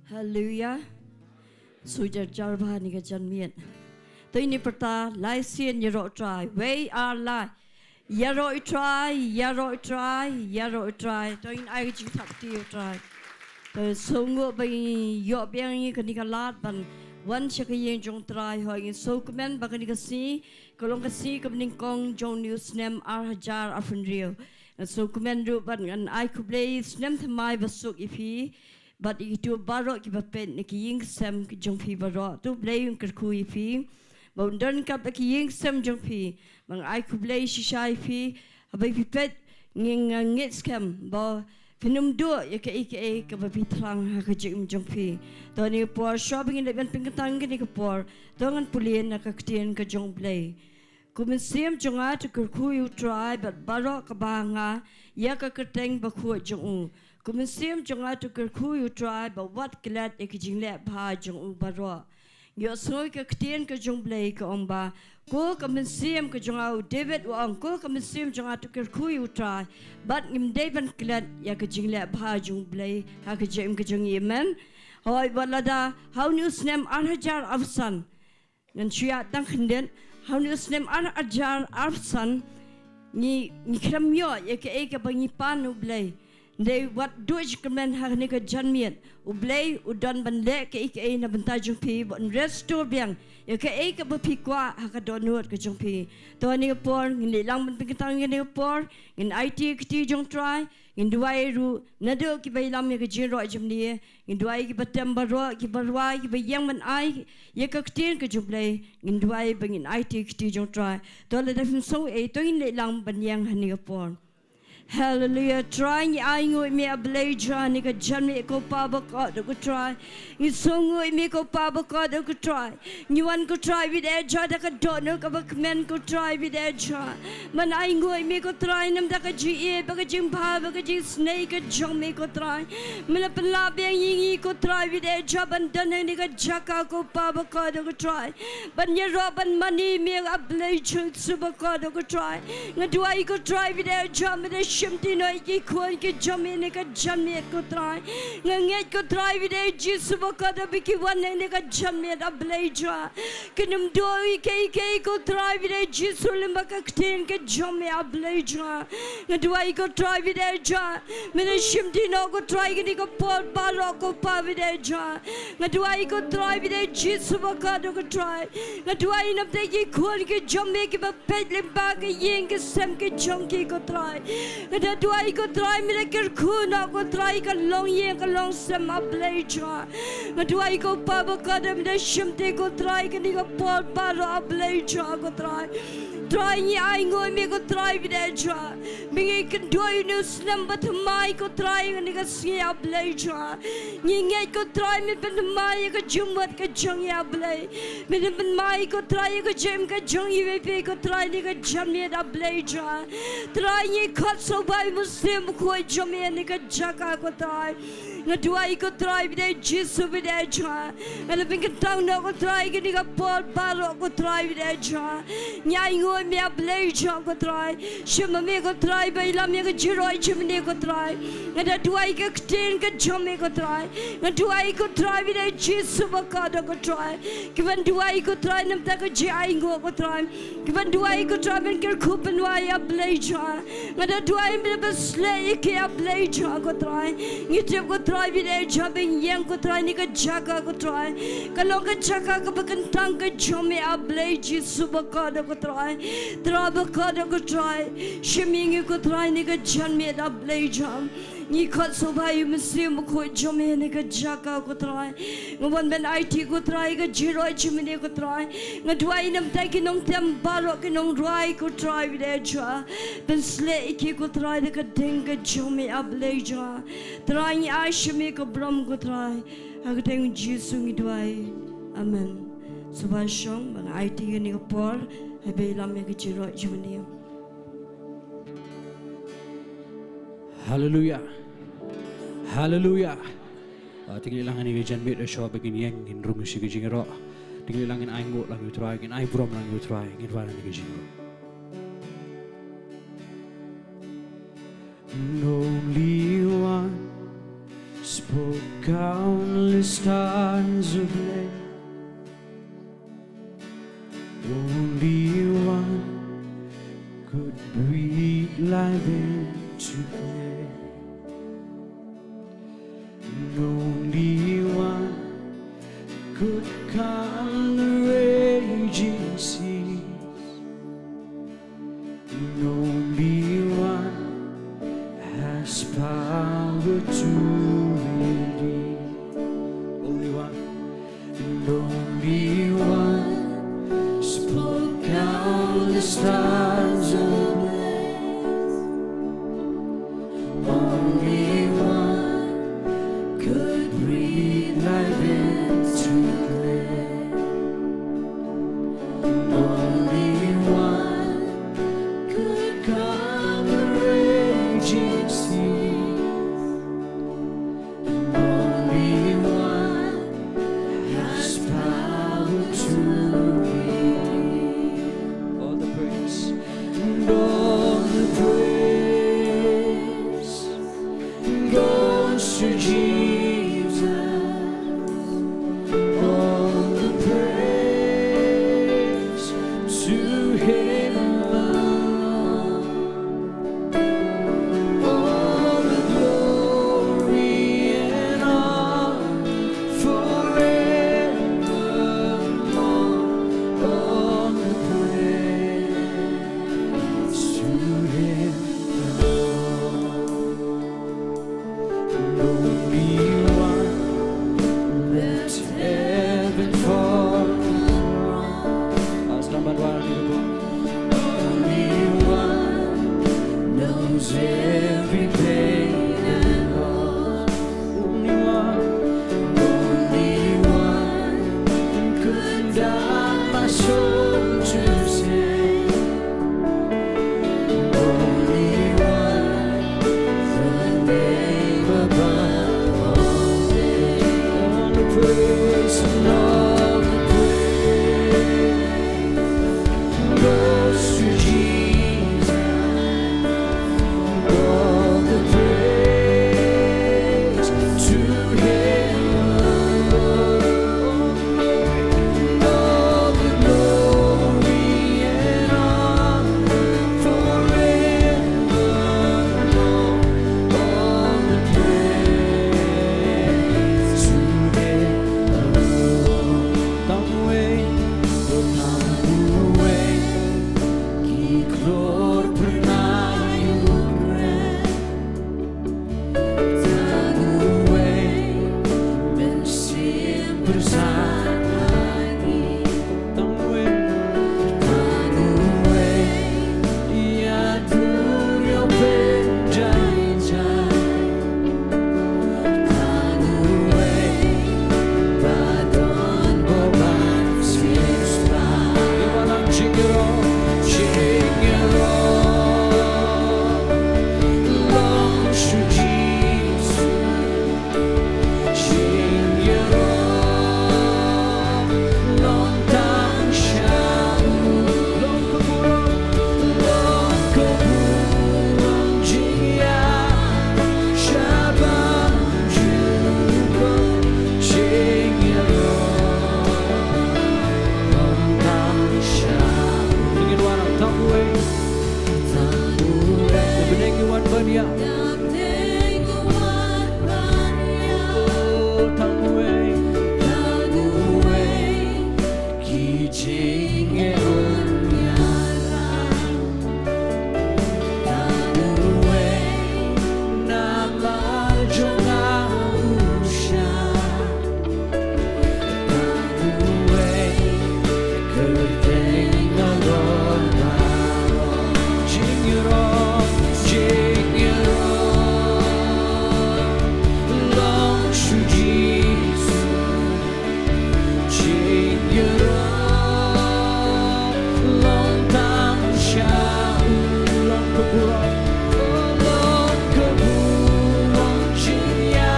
Hallelujah. Sujar jarba ni ka janmian. To ini perta lai sien yaro try. We are lai. Yaro try. To in ai jing thap ti try. To songo ba yo biang ni ka ni ka lat ban wan shaka yen jong try ho in so comment ba ka ni ka si kolong ka si ka ning kong jong news nem ar hajar afun rio. So comment ru ban an ai ku play nem thamai basuk ifi. But itu barok kita pen ni kiying sem jong pi barok tu play yung kerku ifi. Baundan kap kiying sem jong pi. Mang ai ku play shisha ifi. Abai pi pet nging ngit scam ba pinum do ya ke ka ba pi tlang ha ka jong pi. To ni por shopping ni ban pingkatang ni ka por. To ngan pulien na ka Ktien ka jong play. Kumensiam jonga tu kerku yu try but barok ka banga ya ka kerteng ba khu jong. Kumensiam jonga tu kyrkhu yu try but what glad ek jingle bha jong baro yo soi ka Ktien ka jong blei ka omba ko kumensiam ka jonga David wa ko kumensiam jonga tu kyrkhu yu try but ngim David glad ya ka jingle bha jong blei ha ka jem ka jong yemen hoi balada how news nem an hajar afsan ngan chia tang khinden how news nem an hajar afsan ni kram yo ya ka bangi panu blei They what do ich kemen har ni ka janmiet u blei u don ban le ke na Bynta jong pi bon resto biang ya ke ka ba pi kwa ha ka don nuot ka jong pi to ni por ni lang ban pingtang ni por in IT kti jong try in duai ru na do ki bai lam ya ka jiro jam ni in duai ki batem baro ki barwa ki bai yang man ai ya ka Ktien ka jong blei in duai bang in IT kti jong try to le defin so to in le lang ban yang ha ni por Hallelujah. Try ni aingo me a blaja ni ka janme ko pa ba ka do ko try. Ni songo me ko pa ba ka do ko try. Ni wan ko try with edge da ka do no ka ba men ko try with edge. Man aingo me ko try nam da ka ji ba ka jing pa ba ka ji snake ka jong me ko try. Mela pala be yingi ko try with edge ban dan ni ka Jaka ko pa ba ka do ko try. Ban ye ro ban money me a blaja su ba ka do ko try. Ngadua ko try with edge me Shimti no ki khoi ki jamine ka jamme ko try nganget ko try vide jisu baka da biki wan ne ka jamme da bleja kinum doi ke ko try vide jisu limba ka Ktien ka jamme a bleja ngadwai ko try vide ja mene shimti no ko try ki ko por balo ko pa vide ja ngadwai ko try vide jisu baka do ko try ngadwai nam te ki khoi ki jamme ki ba pet limba ka yeng ke sem ke jong ki ko try Kada duai ko try me kyrkhu na ko try ka long ye ka long sem a bleja. Duai ko pa ba ka dem de shimte ko try ka ni ko por baro a bleja ko try. Try ni ai ngoi me ko try videja. Mingi kan duai no slam but mai ko try ka ni ka si a bleja. Ni ngai ko try me ben mai ka jumbat ka jong ya blei. Me ben mai ko try ka jem ka jong ye pe ko try ni ka jam me da bleja. Try ni khot so bai muslim khoi jome ni ka Jaka ko try ngadwai ko try bide jisu bide ja ele ping tang no ko try ki ni ka por baro ko try bide ja nyai ngoi me blei ja ko try shima me ko try bai lam me ko jiroi chimne ko try ngadwai ka Ktien ka jome ko try ngadwai ko try bide jisu ba ka do ko try ki ban duai ko try nam ta ko jai ngo ko try ki ban duai ko try ben kyrkhu benwai a blei ja ngadwai me slay ke a bleja ko try ngitep ko try vide jabing yang ko try ni ka Jaka ko try kalong ka Jaka ka bakan tang ka jome a bleji subaka ko try trabaka ko try shiming ko try ni ka janme a bleja ni khat so bhai muslim ko jome ni ka Jaka ko try ngwan ben IT ko try ka jiroi chimne ko try ngadwai nam tai ki nong tem baro ki nong rai ko try vide ja ben slay ki ko try ka denga jome a bleja try ai shime ko bram ko try agteng jisu ngidwai amen subashong bang IT ni ko por habe lam me ki jiroi chimne Hallelujah. Hallelujah. Tinggal lang ni jan bit show begin yang in rung si jingiaroh. Tinggal lang in aingo lang utrai, in ai brom lang utrai, in wala ni jingiaroh. Only one spoke countless the stars ablaze. Only one could breathe life into clay. And only one could calm the raging seas. And only one has power to redeem. Only one. And only one spoke out the stars ablaze. Only one could breathe life into clay. Only one could calm the raging seas. Only one has power to redeem. All the praise and all the praise goes to Jesus. All the praise to Him alone. All the glory and honor forevermore. All the praise to Him alone. Only one left heaven for only one knows every pain and loss. Only one could die my soul to save. Only one, the name above all names. All the praise and all the praise goes to Jesus. All the praise to Him alone. All the glory and honor forevermore. All the praise to Him alone. Taiew, que clor pernai ukren. Taiew, men sempre saklagi. Taiew, ia turio penjajai. Taiew, badon boban sista. Balang jingiaroh, long to Jesus. Jingiaroh, long tang shau. Long keburang jingia. Shabang juga jingiaroh, long tang shau. Ingin warang Taiew, bening iwan bania. Oh, Taiew, ki jingiaroh nyarang. Taiew, nama jonga usha. Taiew, kerteng alor baro. Jingiaroh, long to Jesus. Jingiaroh, long tang shau. Long keburang jingia.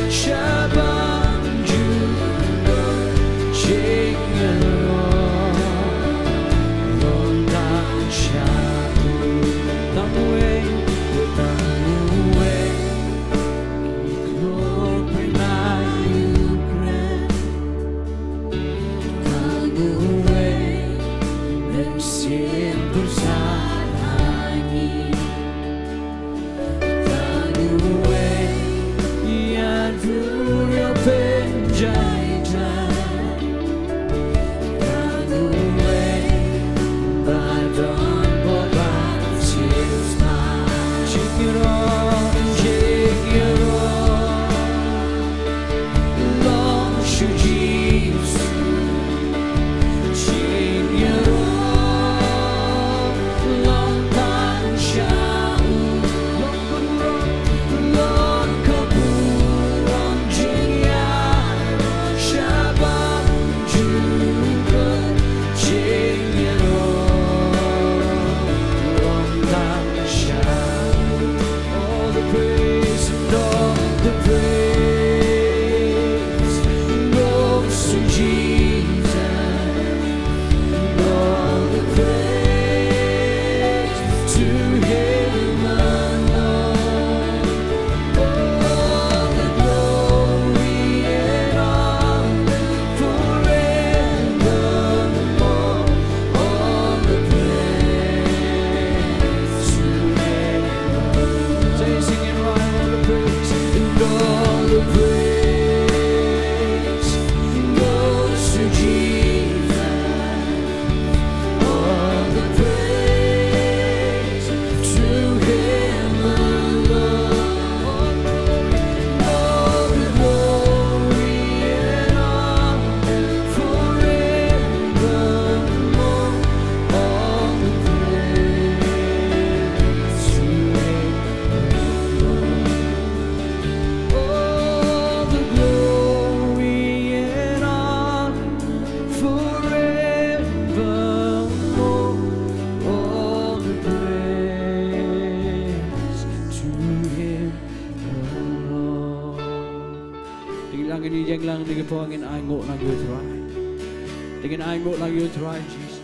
Shabang juga jingiaroh, long tang shau. Taiew, ki clor pernai Ngin ai ngộ lang yêu try. Ngin ai ngộ lang yêu try Jesus.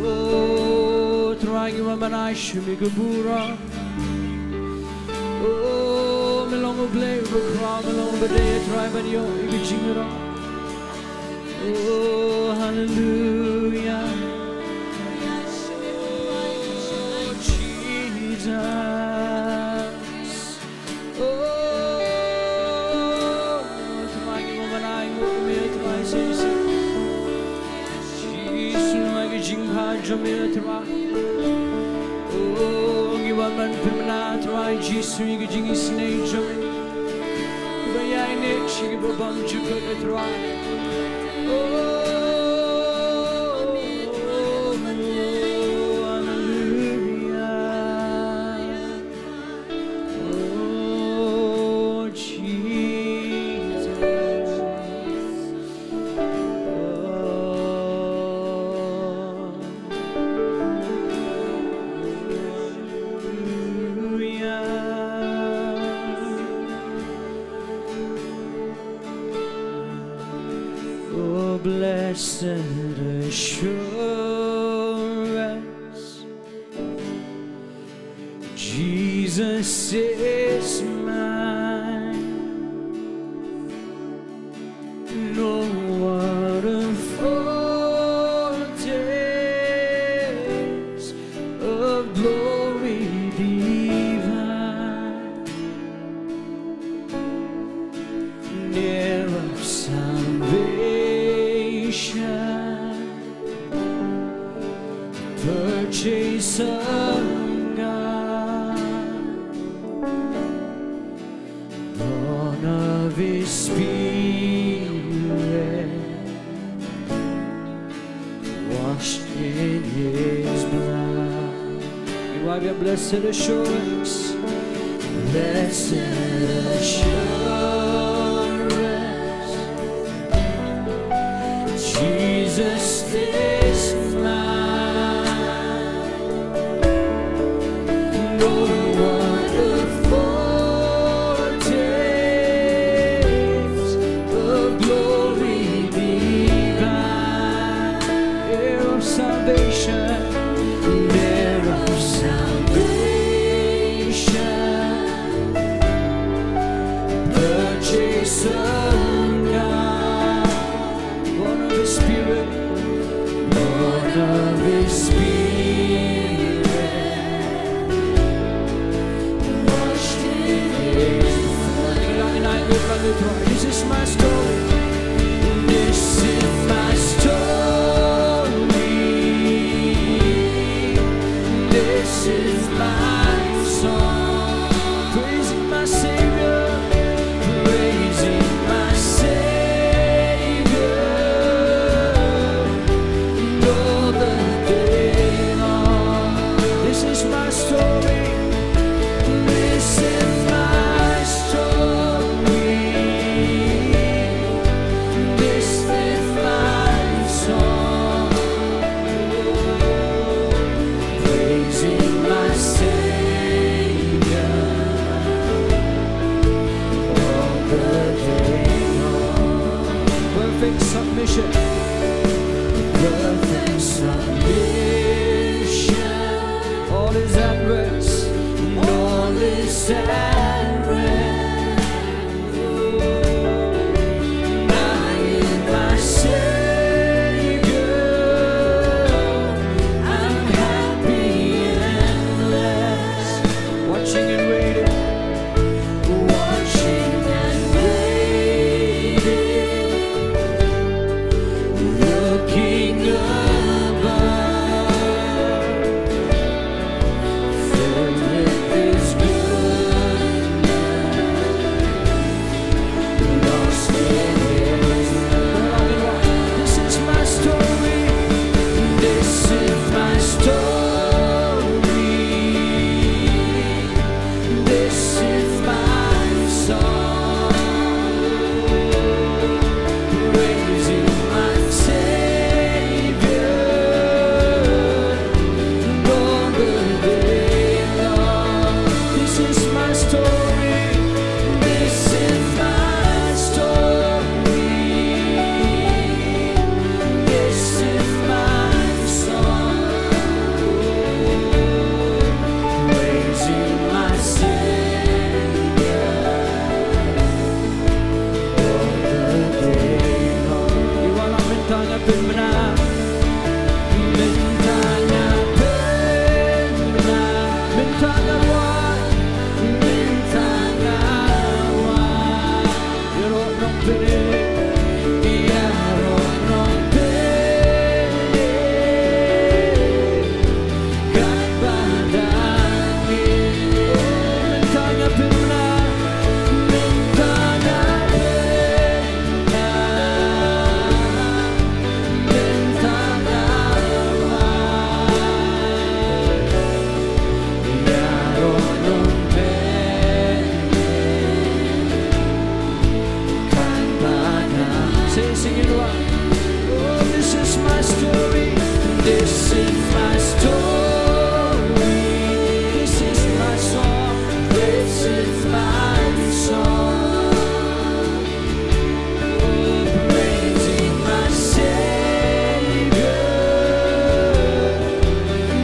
Oh, try ngi manai shumi gubura. Oh, melong blei bukra melong bade try ban yo ibi jingiaroh. Oh, hallelujah. Oh, Jesus. Oh, giwan man pimna try Jesus ngi jingi snei jome. Bayai ne chigi babam juko try. Oh, blessed assurance, Jesus is mine. No other foretaste of glory divine, near of salvation, purchase of God, born of His Spirit, washed in His blood. You have your blessed assurance, blessed assurance, Jesus is mine. No other foretaste of glory divine, heir of salvation, heir of salvation, purchase of God, born of His Spirit, born of His Spirit, washed in His blood. Jesus my story. This is my story. This is my song. Praising my Savior. Praising my Savior. All the day long. This is my story. This is my story. This is my song. Praising my Savior all the day long. Perfect submission. Perfect submission. All is at rest. All is at rest. I am my Savior. I'm happy and blessed. Watching and waiting. Watching and waiting. Looking above. Filled with His goodness. Lost in His love. This is my story. This is my story. This is my song. Praising my Savior all the day long. This is my story. This is my story. This is my song. Praising my Savior all the day long. Iwala bintanya benar. Bintanya benar. Bintanya wah. Bintanya wah. Iasnohkti Nongpoh. Iasnohkti. Kaba dangi. Bintanya benar. Bintanya benar. Bintanya wah. Iasnohkti. Sing it one. Oh, this is my story. This is my story. This is my song. This is my song. Oh, praising my Savior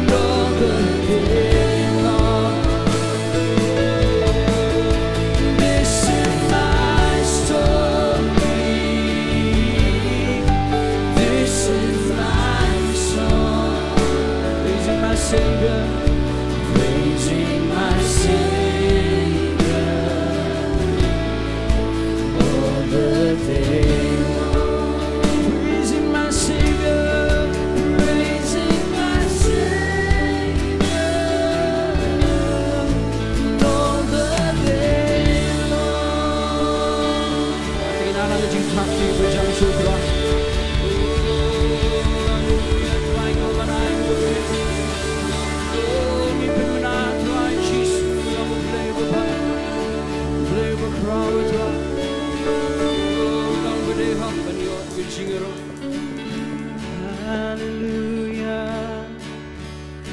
all the day long. This is my story. This is my song. Praising my Savior. Praising my Savior all the day long. Praising my Savior. Praising my Savior all the day long. Tingnan natin yung Sohthri berjam syukur.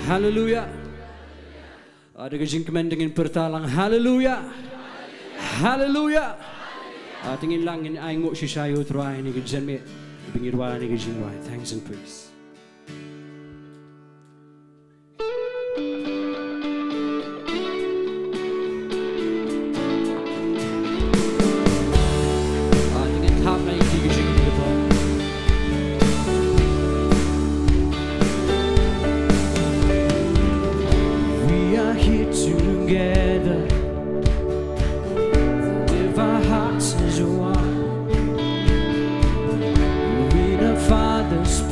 Haleluya. Ada kejingkemen dengan pertalang. Haleluya. Haleluya. Tingin lang in ay ngok sisayo try ni kejenme bingirwa ni kejingduwai. Thanks and praise. Tingin tap na yung kejing dito. We are here together. Our hearts as one.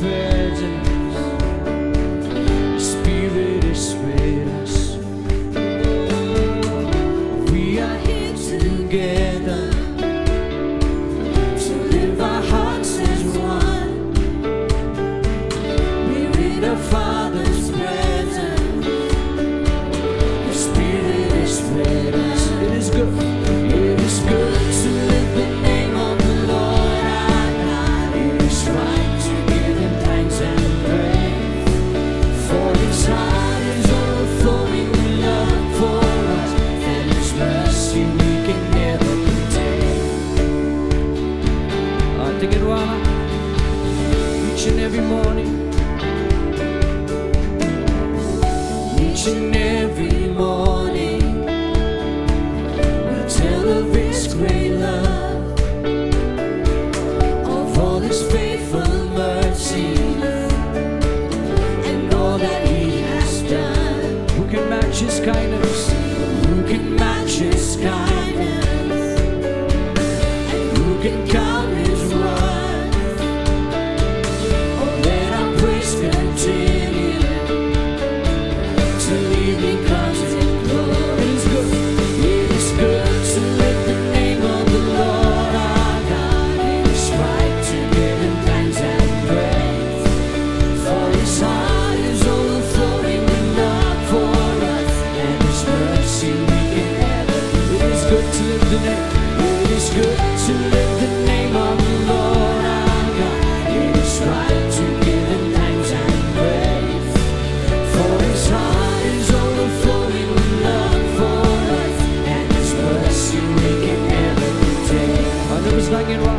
presence. Spirit is with us. We are here together to live our hearts as one. We're in the Father's presence. The Spirit is with us. It is good. It is good to lift the name of the Lord our God. It is right to give Him thanks and praise. For His heart is overflowing with love for us, and His mercy we can never contain. Tingin wala, each and every morning, each and every morning, we tell of His great love, of all His faithful mercy, and all that He has done. Who can match His kindness? Who can match His kindness? And who can count His worth? Oh, let our praise continue till evening comes in glory. It is good. It is good to lift the name of the Lord our God. It is right to give Him thanks and praise. For His heart is overflowing with love for us, and His mercy we can never. It is good to lift the name. It is good to lift the name of the Lord our God. It is right to give Him thanks and praise. For His heart is overflowing with love for us, and His mercy we can never contain. Ano ba langit wa?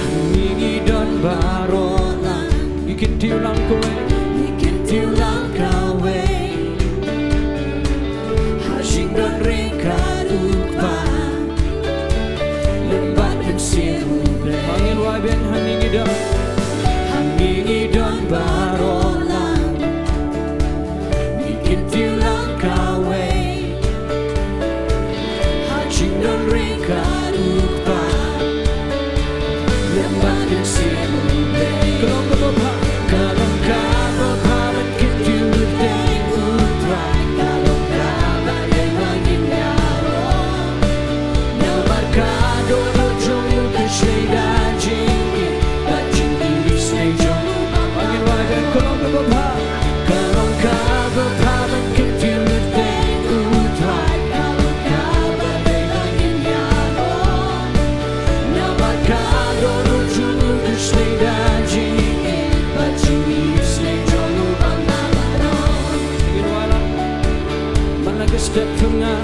Hangi donbor ikin tiw lang kowe, ikin tiw lang kawe. Hashing don ringkat upa, lembat dan siu blei. Hangin wa ben hangi donbor ikin tiw lang kawe. Hashing don ringkat upa, lembat dan siu blei. Kalong kaba paman kynduh deng utrai. Kalong kaba deng jingiaroh. Namar kado no jong keshlei da jingi, da jingi snei jong. Angin wajan kalong kaba paman kynduh deng utrai. Kalong kaba deng jingiaroh. Namar kado no jong keshlei da jingi, da jingi snei jong ubang namaron. Angin wala, malagas step tengah,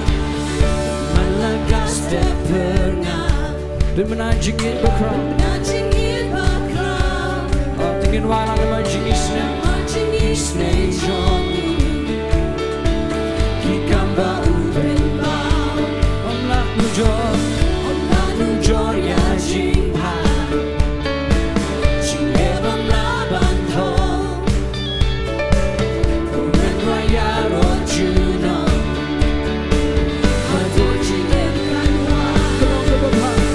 malagas step tengah. Dan menajingin berkerang. Tingin wala na majingis snei jong. Kikamba uben bao, om lak nu jor ya jingha. Jingheram laban tho, umen raya ro juno. Hadur jinghem kanwa,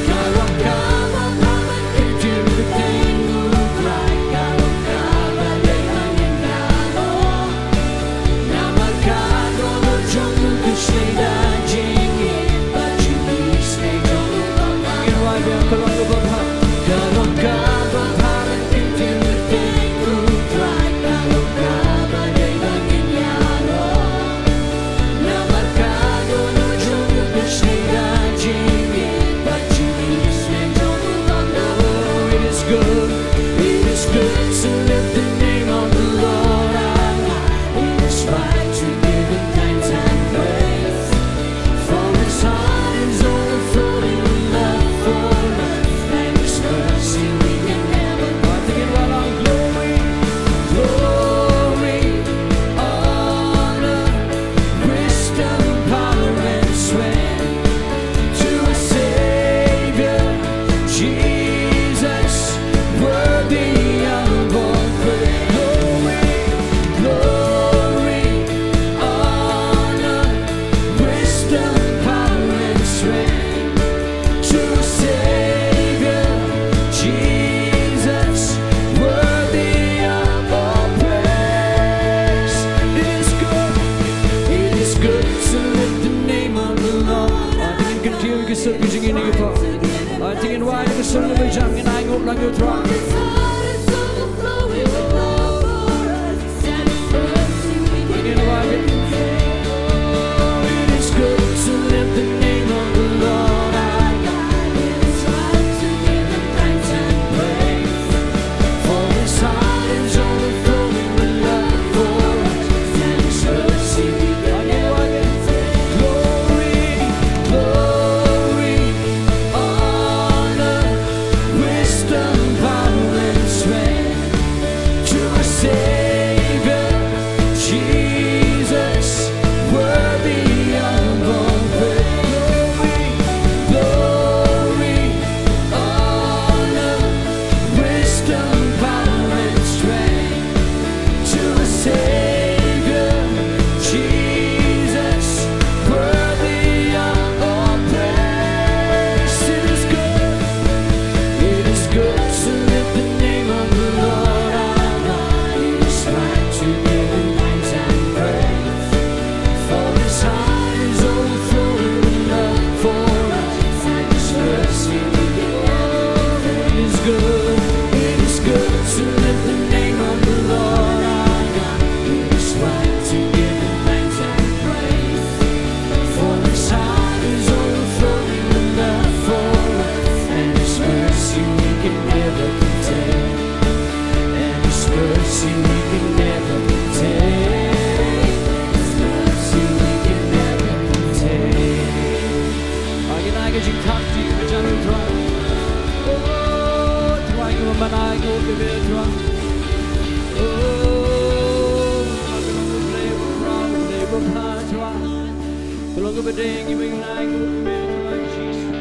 kalong kaba paman kynduh deng utrai. Kalong kaba deng jingiaroh. Namar kado no jong keshlei da jingi, da jingi snei jong ubang namaron. Kalong kaba paman kynduh deng utrai. Kalong kaba deng jingiaroh. Namar kado no jong keshlei da jingi, da jingi snei jong ubang namaron. It is good to lift the name of the Lord our God. It is right to give Him thanks and praise. For His heart is overflowing with love for us, po. Tingin wai ni kesul ni bejang ni nai nguk lang yu try. Tingin wai ni. It is good to lift the name of the Lord our God. It is right to give Him thanks and praise. For His heart is overflowing with love for us, and His mercy we can never contain. Glory, glory, honor, wisdom, power, and strength to our Savior, Jesus, worthy of all praise. Glory, honor, wisdom, power, and strength to our Savior, Jesus, worthy of all praise. It is good to lift the name of the Lord our God. It is right to give Him thanks and praise. For His heart is overflowing with love for us, and His mercy we can never contain. It is good to lift the name of the Lord our God. It is right to give Him thanks and praise. For His heart is overflowing with love for us, and His mercy we can never contain. And His mercy we can never contain. His mercy we can never contain. Cái Jinghikai với chân Petrol. Petrol cái mà nai ngô cái Petrol. Tolong kebeting ibu nai ngô cái Petrol Jesus.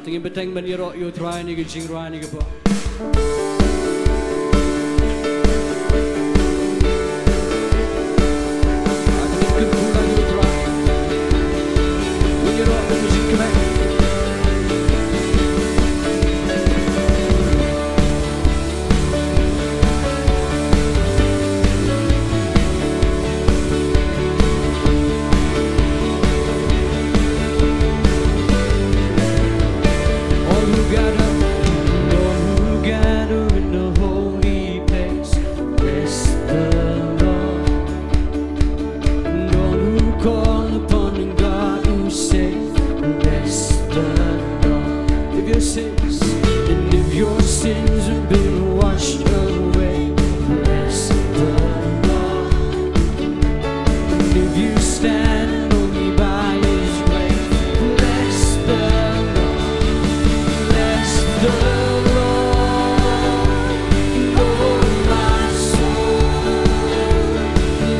Tingin beteng meniro yo try ni ke Jingduwai ni ke po. All who gather in the holy place, bless the Lord. And all who call upon the God who saves, bless the Lord. If your sins have been washed away, bless the Lord. And if you stand only by His grace, bless the Lord. Bless the Lord, oh my soul.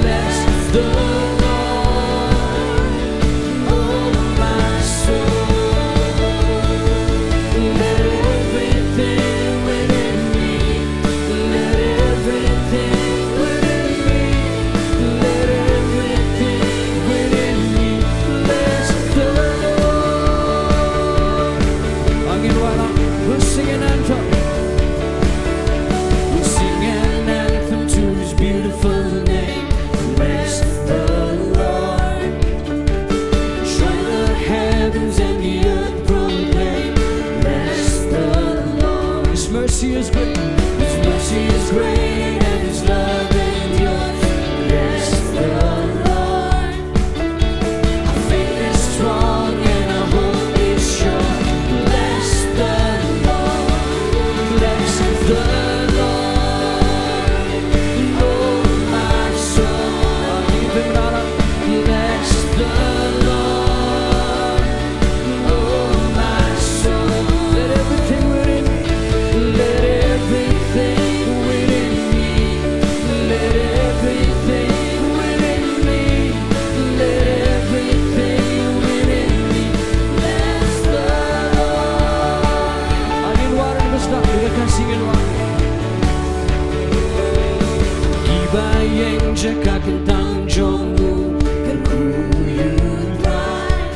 Bless the Lord, oh my soul. Let everything within me, let everything within me, let everything within me bless the Lord. Angin wala, we'll sing an anthem. We'll sing an anthem to His beautiful name. Bless the Lord. Join the heavens and the earth proclaim. Bless the Lord. His mercy is great. His mercy is great, and His love endures. Bless the Lord. Our faith is strong and our hope is sure. Bless the Lord. Bless the Lord, oh my soul. Bless the Lord, oh my soul. Let everything within me, let everything within me, let everything within me, let everything within me bless the Lord. Angin waran besar, kita kasihkan waran. Ibayeng Jaka kentang jongmu kynduh Blei.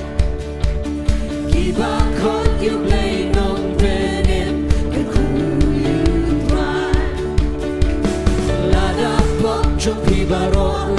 Kibakot you Blei nong penim kynduh Blei. Lada pok jong pibaro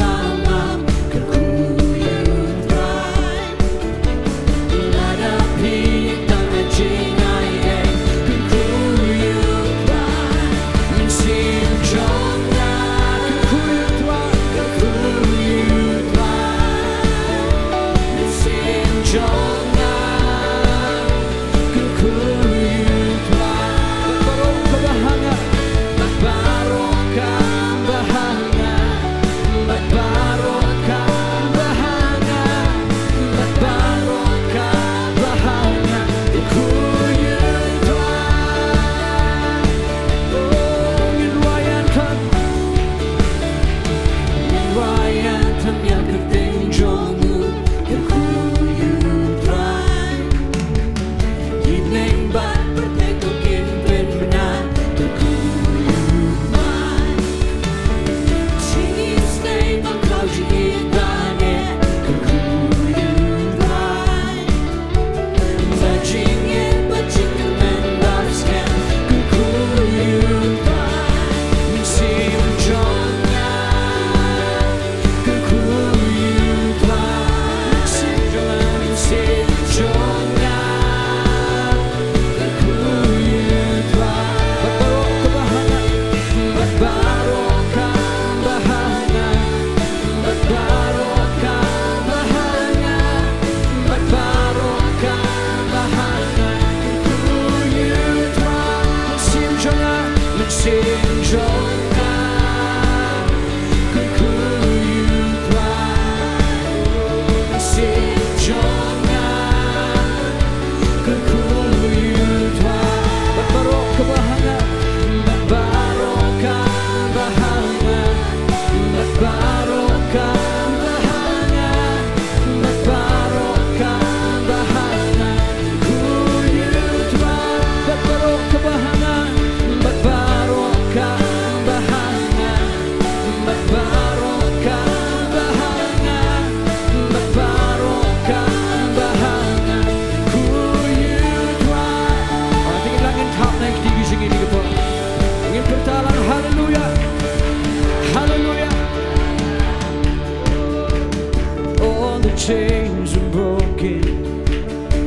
chains are broken,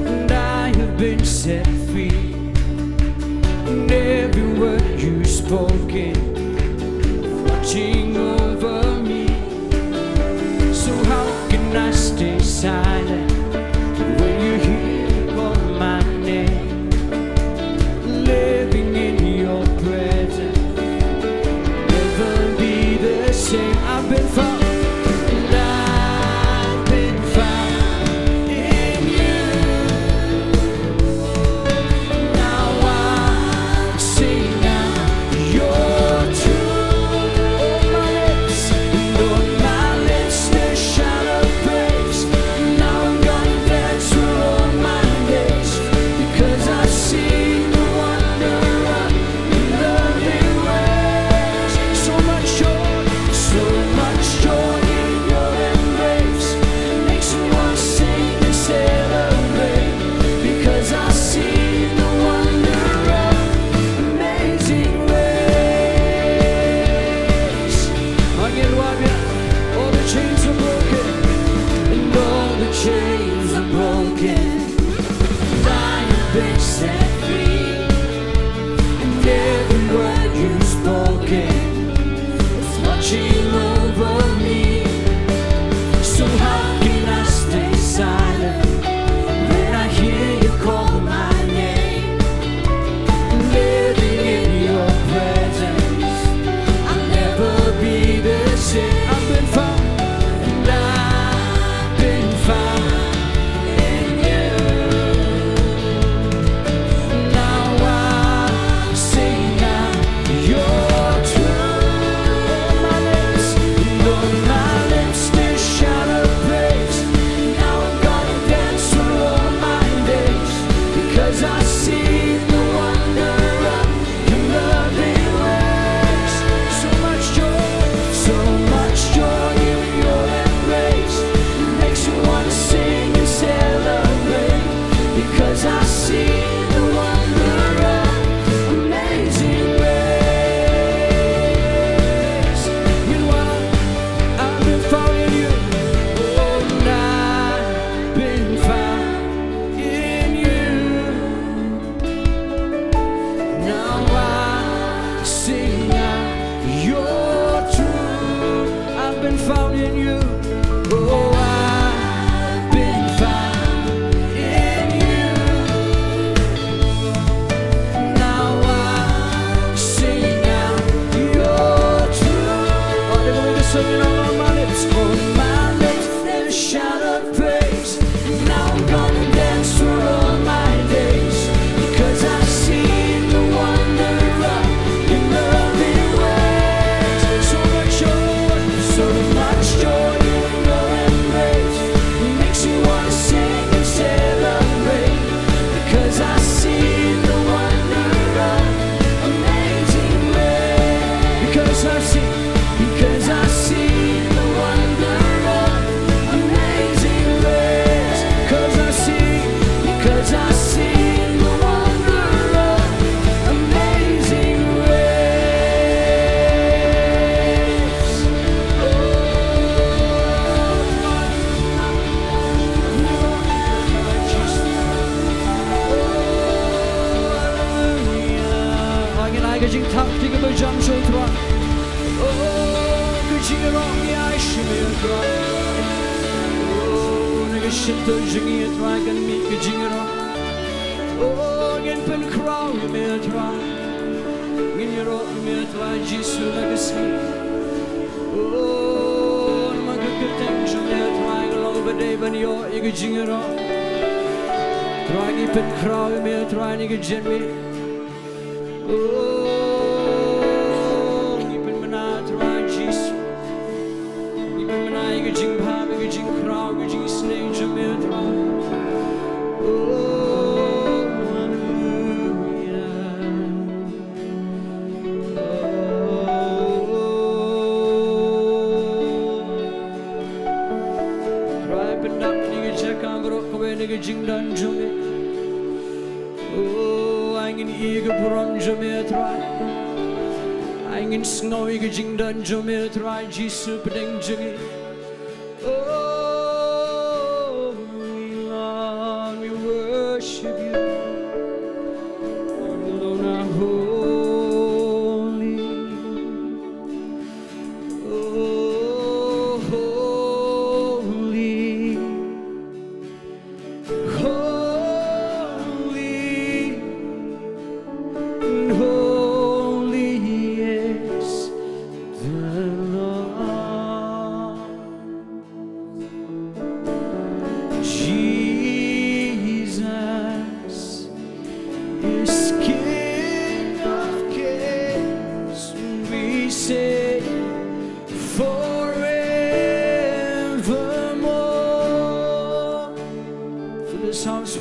and I have been set free. And every word you've spoken, watching over me. So how can I stay silent when you hear call my name? Living in your presence, never be the same. I've been found.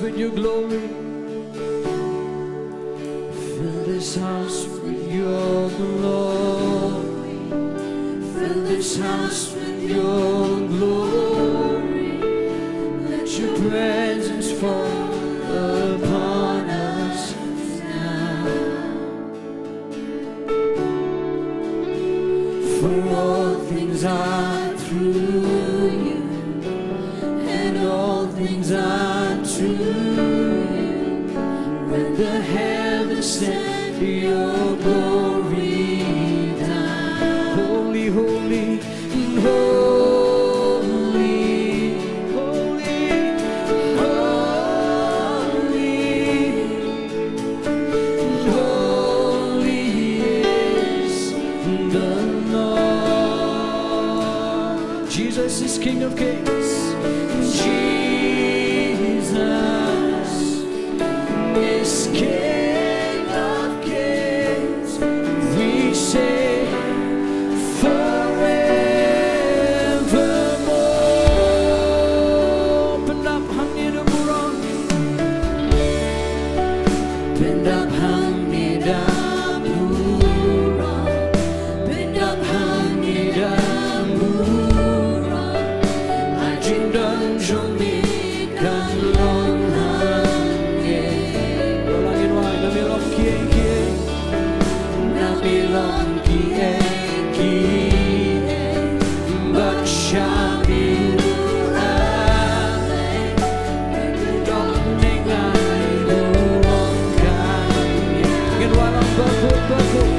with your glory. Fill this house with your glory. Fill this house with your glory. Let your presence fall upon us now. For all things are through you, and all things are to you. When the heavens send your glory down. Holy, holy, holy, holy, holy, holy is the Lord. Jesus is King of Kings. Jesus is King of Kings. We say forevermore. Bend up, hangne the buron. Bend up, hangne the buron. Bend up, hangne the buron. I jindan jombi kan long hangne. Balangin wai na milong kie kie. Na milong kie kie. But shamilu ale. Dong nengai luong kanya. Ngin walang bakut bakut.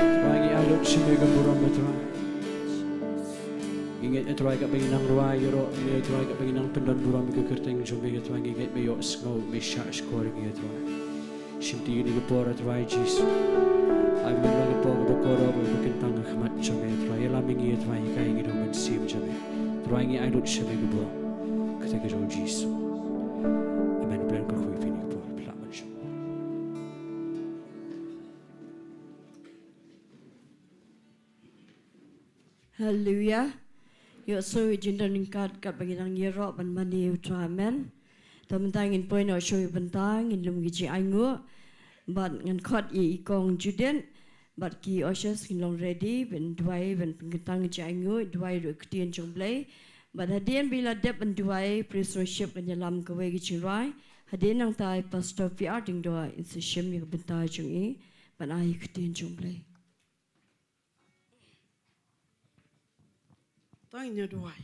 Tuai alot semega buram betuai. Ingat tuai kat penginang ruai ro, ingat tuai kat penginang pendon buram ke kerteng jombe tuai ingat beyo snow be shot score ingat tuai. Shinti ini kepora tuai Jesus. Ay menang kepora bekoro bekentang khmat jombe tuai laming ingat tuai kai ngido mensim jombe. Tuai ingat alot semega buram. Kata ke jom Jesus. Amen. Plan kau kui fini kepora pelak macam. Hallelujah. Yo so jinda ningkat kat baginang yerok ban mani utramen. Teman-teman ingin poin nak show bentang ingin lum gici aingu. But ngan kot i kong juden. But ki oshes ingin long ready ben duai ben pengetang gici aingu duai ru Ktien U Blei. But hadian bila dep ben duai priestship kan dalam kawe gici rai. Hadian nang tai pastor P.R.Diengdoh insishim yang bentai chung i. Ban ai Ktien U Blei. Jingduwai,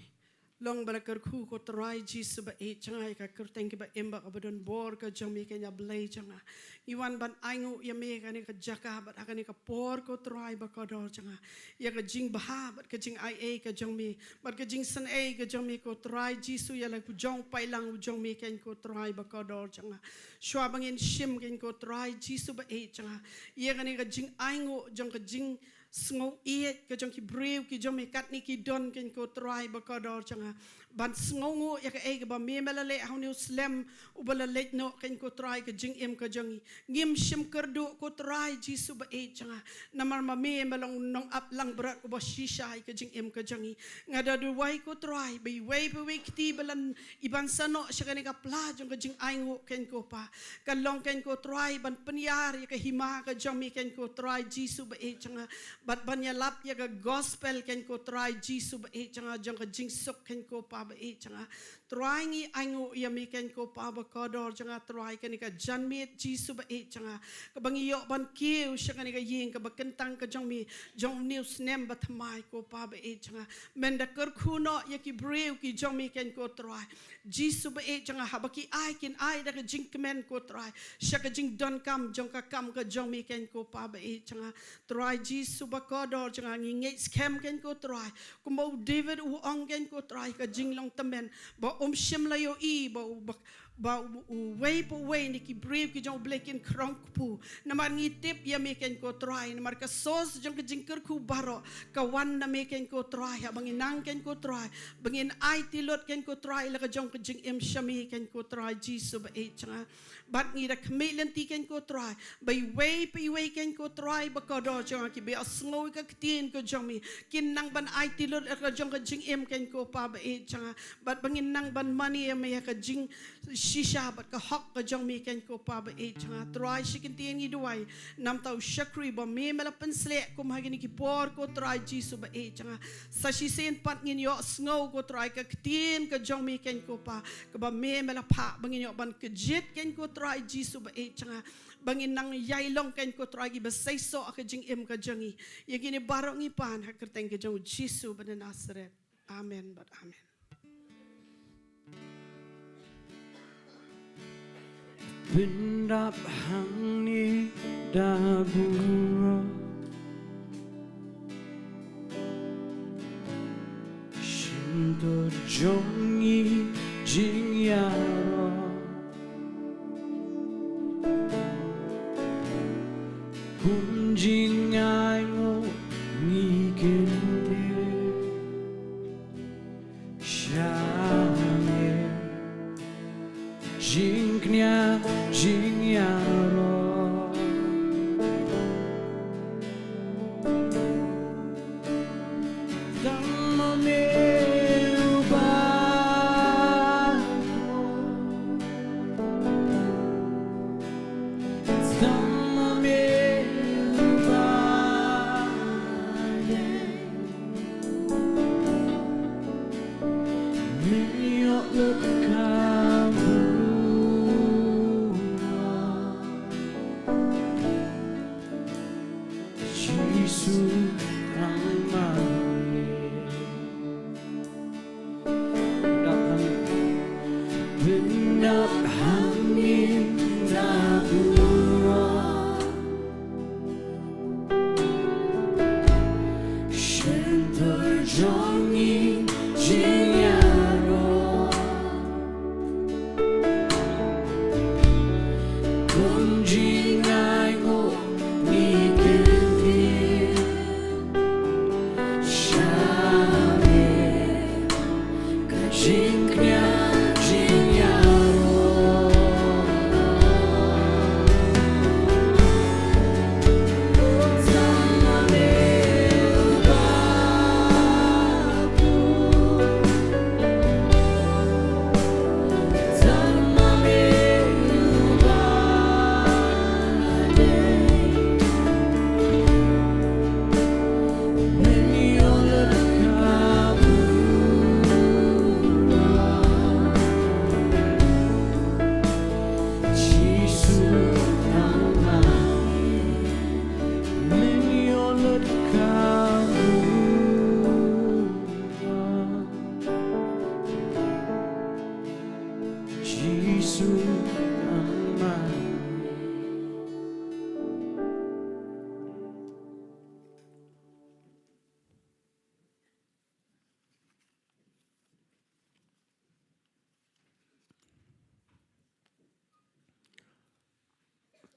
long kynduh ko try Jesus ba changai ka kurteng ba emba ka donbor ka jami kenya blei changa. Iwan ban aingu ya me ka ni ka Jaka ba ka ni ka por ko try ba ka dor changa. Ya ka jingba ba ka jing IA ka jami, ba ka jing Sngi ka jami ko try Jesus ya la ku jong pailang jami ken ko try ba ka dor changa. Shwa bangin shim ken ko try Jesus ba changa. Ya ka ni ka jing aingu jong ka jing Sngo iet ke jong ki brew ki jong me kat ni ki don ken ko try ba ka dor changa ban sngongo ya ka e ba me melale haunu slam u bala let no ken ko try ke jing em ka jong ngim shim kynduh ko try jisu ba e changa namar ma me melong nong up lang berat ko ba shisha ke jing em ka jong ngada du wai ko try be wai be kti balan iban sano shakane ka pla jong ka jing aingo ken ko pa kalong ken ko try ban penyar ya ka hima ka jong me ken ko try jisu ba e changa bat banya lap ya ka gospel ken ko try jisu ba e changa jong ka jing sok ken ko pa ba e changa try ngi aingo ya mi ken ko pa ba ka dor changa try ken ka janmet jisu ba e changa ka bangi yo ban kiu shakani ka ying ka bakentang ka jong mi jong news nem ba thamai ko pa ba e changa menda kyrkhu no ya ki brew ki jong mi ken ko try jisu ba e changa habaki ai kin ai da ka jing kemen ko try shaka jing don kam jong ka kam ka jong mi ken ko pa ba e changa try jisu ba ka dor changa ngi ngai scam ken ko try ko mo David u ong ken ko try ka jing long tamen ba shim la yo i ba way po way ni ki brave ki jong blekin krong pu namar ngitip ya meken ko try namar ka sos jong ka jingkyrkhu baro ka wan na meken ko try ha bangin nang ken ko try bangin ai tilot ken ko try la ka jong ka jing em shami ken ko try jisu ba e changa bat ngi da kmelen ti ken ko try by way ken ko try ba ka do jong ki be asngoy ka ktien ko jong mi kin nang ban ai tilot ka jong ka jing em ken ko pa ba e changa bat bangin nang ban mani ya me ka jing shisha bat ka hok ka jong mi ken ko pa ba e changa try shikin tien Jingduwai nam tau shakri ba me mela pensle ko mahagini ki por ko try jisu ba e changa sa shi sen pat ngin yo snow ko try ka ktien ka jong mi ken ko pa ka ba me mela pa bangin yo ban ka jet ken ko try jisu ba e changa bangin nang yailong ken ko try gi ba say so ka jing em ka jangi yagini barong ipan ha kerteng ka jong jisu ba Nazaret amen but amen. Bindap hangne daburo Shintor jongi jingiaroh Kunjingayo ngikende Shane jingiaroh Damane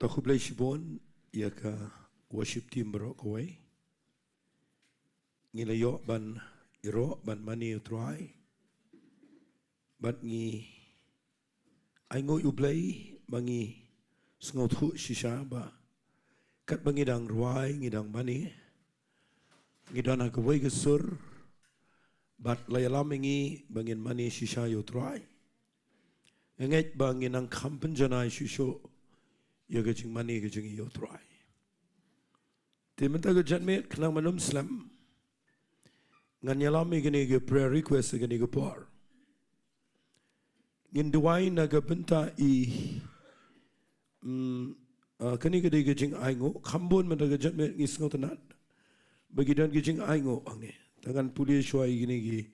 Taku Blei Shibon, Yaka worship team Barokaway. Ngilayo ban iro ban mani utrai. Bat ngi Aingo U Blei bangi Sngi shisha ba. Kat bangi dang ruai ngidang mani. Ngidana kaway gesur. Bat layalam ngi bangin mani shisha utrai. Nget bangin ang kampen janai shisho. Yaga jing mani ga jing utrai. Timenta ga janmet kenang manum slam. Nganyalam igini ga prayer request igini ga par. Jingduwai naga Bynta kani ga ga jing aingo kambon man ga janmet ngis ngotanat. Bagidan ga jing aingo angne. Tangan puli shwa igini gi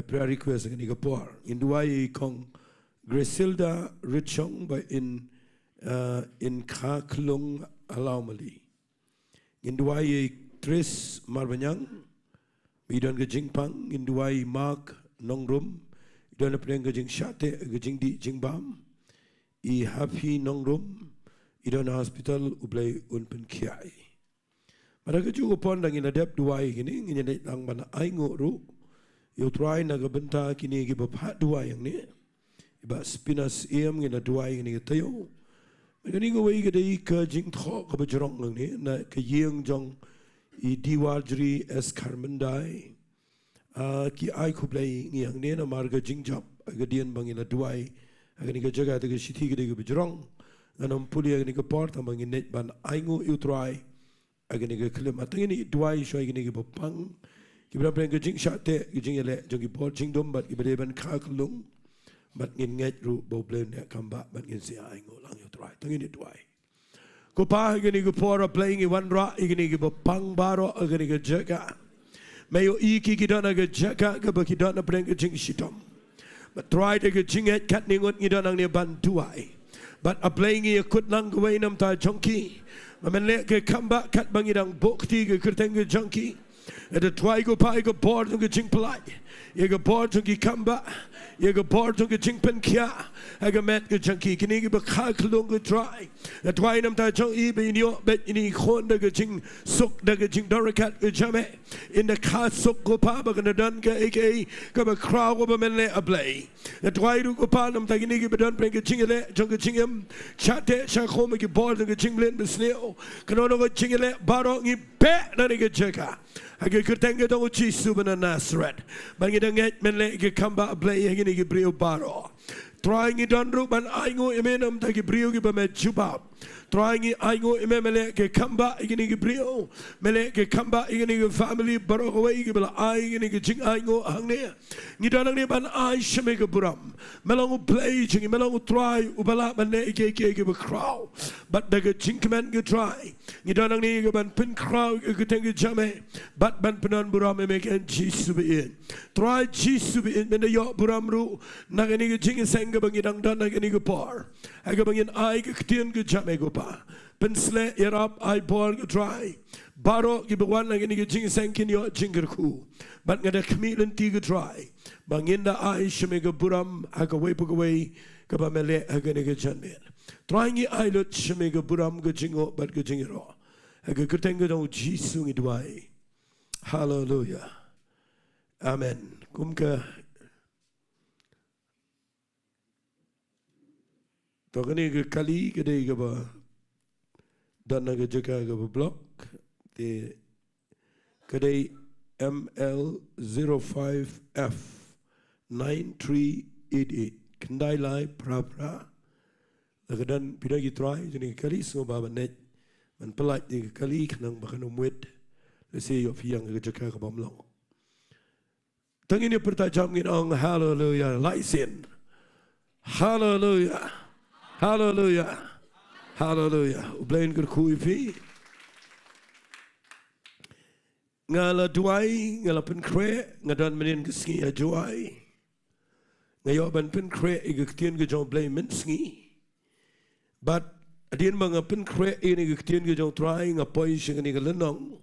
prayer request igini ga par. Jingduwai kong Griselda Richong by in Kaklung Alaumali. Jingduwai Tris Marbanyang. Idon gajing pang, Jingduwai Mark Nongrum, idon apeng gajing shate, gajing di jingbam, I happy Nongrum, idon hospital ublay unpen kiai. Mara gaju upon dang in adep duai gini, ngine lang mana aingo ru, yo try naga Bynta kini gi bapat duai yang ni, iba spinas ngina duai gini Taiew. Magani go way gadi ka jing tho ka bajrong lang ni, na ka yeng jong I diwajri es karmendai ki ai kublai ngiang ne na marga jingjap agadian bangina duai agani ga jaga de shiti ge de bajrong anam puli agani ga port bangin net ban aingo utrai agani ga klim atangini duai shoi agani ga bapang ki bra bang ga jing shate jing ele jogi port jingdom bat ibade ban khaklung bat ngin nget ru bo blem ne kamba bat ngin si aingo lang utrai tangini duai ko pa igini ko pora playing I one ra igini ko pang baro igini ko Jaka mayo iki kidana ko Jaka ko bakidana preng ko jing shitom but try to ko jinget kat ningot ngidana ni bantuai but a playing I kut lang ko way nam ta junkie mamen ke kamba kat bangidang bokti ko kurteng ko junkie at a try ko pa ko board ko jing polai ye ko board ko kamba ye ko board ko jing pen kya aga met ko junkie kini ko bakha klong ko try at why nam ta jong I be nyo bet ini khon da ko jing suk da ko jing dorakat ko jame in the ka suk ko pa ba kana dan ka aka ka ba crowd ko ba men le ablay at why ru ko pa nam ta kini ko don pen ko jing le jong ko jingem chate sha khom ko board ko jing blen besneo kana no ko jing le baro ngi pe na ni ko Jaka aga kurtenge dong Jesus bana Nazareth bangi danget men le ke kamba ablay ngini ke brio baro trying it on ru ban aingo emenam ta ke brio ke ba me jubab trying it aingo ememele ke kamba ngini ke brio mele ke kamba ngini ke family baro away ke bala ai ngini ke jing aingo hangne ngi danang ne ban ai sheme ke buram melangu play jing melangu try ubala ban ne ke ba crow but daga jingman ke try ngi danang ne ke ban pin crow ke tenge jame but ban penan buram me ken Jesus be in try Jesus be in men yo buram ru nagani ke jing seng ke bangidang dan nagani ke par aga bangin ai ke ktien ke jame go pa pensle irap ai bor ke try baro ke bwan nagani ke jing seng kin yo jingkyrkhu but ngada kmilen ti ke try banginda ai shme ke buram aga we bu we ke ba mele aga ne ke janme trying I lot shme ke buram ke jingo but ke jingiaroh aga kurteng ke dong Jesus ngi duai hallelujah amen kumka togani ke kali ke dei ke ba dan ke Jaka ke ba block te ke dei ML05F 9388 kendai lai pra dan pida gi try jeni kali so ba net man pelat di kali kenang bakan umwet lesi yo fiang ke Jaka ke bamlong tangini pertajam ngin ong hallelujah laisin hallelujah hallelujah hallelujah ublain kyrkhu ifi ngala duai ngala pen kre ngadan menin Sngi ajuai ngayo ban pen kre Ktien U Blei men Sngi but adien mga pen kre ini Ktien U try ngapoi sing ni galenong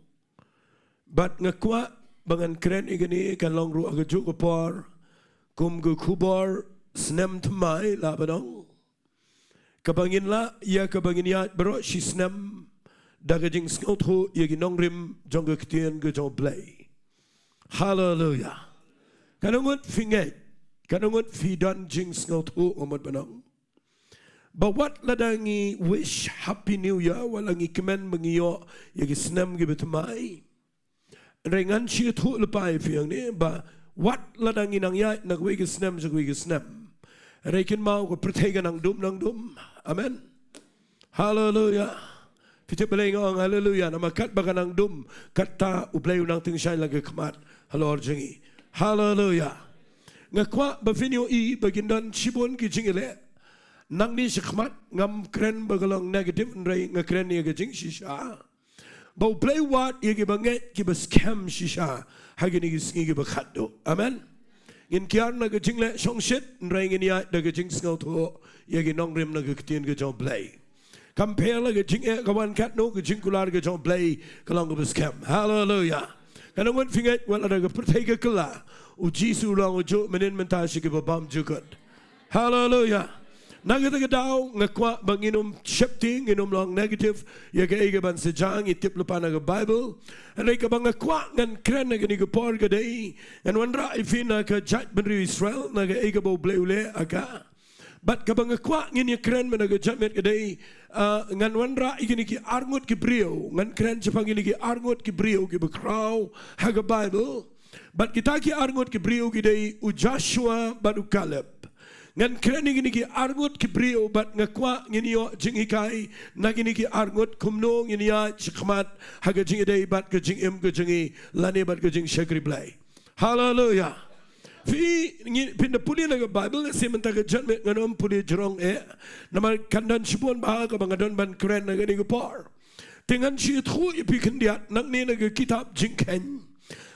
but ngakwa bangan kren igani kan long ru agaju ko por kum go kubar snem tmai labanong Kabangin la ia kabangin ya bro shisnam daga jing Sohthri ia Nongrim jong Ktien U Blei. Hallelujah. Kanungut finget kanungut fidan jing Sohthri omot banang. Bawat ladangi wish happy new year walangi kemen mengiyo ia snam gi betamai. Rengan shi thu lepai fiang ni ba wat ladangi nang ya nak wi snam jagwi snam. Rekin mau ko pertega nang dum. Amen. Hallelujah. Kita boleh ngong hallelujah. Nama kat bagan nang dum kata U Blei nang ting shai lagi kemat. Halor jengi. Hallelujah. Ngakwa bafinyo I bagindan shibon ki jingile. Nang ni shikmat ngam kren bagalong negative nrai ngakren ni gajing shisha. Bau Blei wat yagi banget ki scam shisha. Hagi ni Sngi bakado. Amen. In kiar na gajing le shongshit nrai ngin ya da gajing Sohthri yagi Nongrim na Ktien U Blei. Compare la gajing kawan kat no gajing kular U Blei kalong scam. Hallelujah. Kanang wan finget wala da pertega kala ujisu lang ujo menin mentashi ki babam jugut. Hallelujah. Nagata daw ngakwa banginum shifting inum long negative yaga ega ban sejang itip lupa na Bible anay ka bang ngakwa ngan kren na gani por gaday and wanra ifina ka jat benri Israel naga ega bo Blei ule aga but ka bang ngakwa ngin kren na jamet gaday ngan wanra igini ki arngot ki brio ngan kren chapang igini ki arngot ki brio ki bakraw haga Bible but kita ki arngot ki brio gaday u Joshua badu Kaleb. Ngan kren ngini ki arngot ki brio bat ngakwa ngini yo Jinghikai na ngini ki arngot kumno ngini ya chikmat haga jingidai bat ka jingim ka jingi lani bat ka jing shagri Blei. Hallelujah. Fi pinda puli na Bible si mentaga janmet nganom puli jerong nama kandan shibon baha ka bangadon ban kren na ngini por. Tingan shi thu ipi kendiat nang ni na kitab jingken.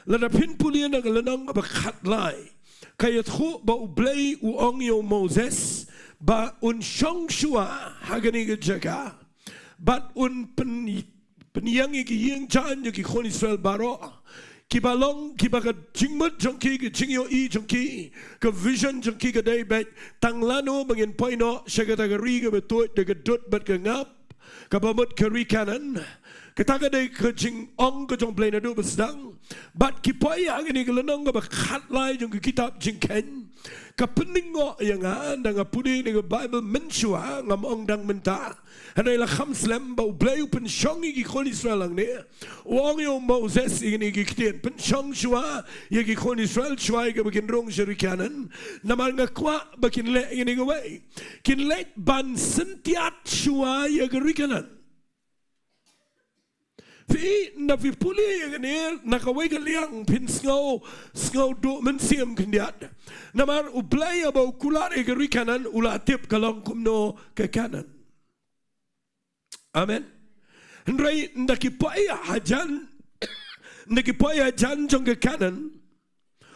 Lada pin puli na lanang bakat lai. Kaya thu ba U Blei u ong yo Moses ba un shong shua hagani ke Jaka bat un penyang ki yeng chan ki khon Israel baro ki balong ki baga jingmut jongki ki jingyo I jongki ke vision jongki ke day bet tanglano bangin poino shagata ke ri ke betut de ke dut bat ke ngap ke bamut ke ri kanan Kataga day ke jing ong ke jong Blei na do besdang bat kipai ang ini kelenong ke bakat lai jong ke kitab jingken ke peningo yang anda ngapudi ni ke Bible mensua ngam ong dang menta hanai la Counselling ba U Blei pen shongi ki khon Israel ang ni ong yo Moses ini ki Ktien pen shong shua ye ki khon Israel shua ke bakin rong syarikanan namal ngakwa bakin le ini ke wei kin le ban sentiat shua ye ke rikanan Fi na fi puli yang ni nakawai ke liang pin snow do mensiam kendiat. Namar U Blei abau kular egeri kanan ula tip kalong kumno ke kanan. Amen. Ndrai ndakipai hajan jong ke kanan.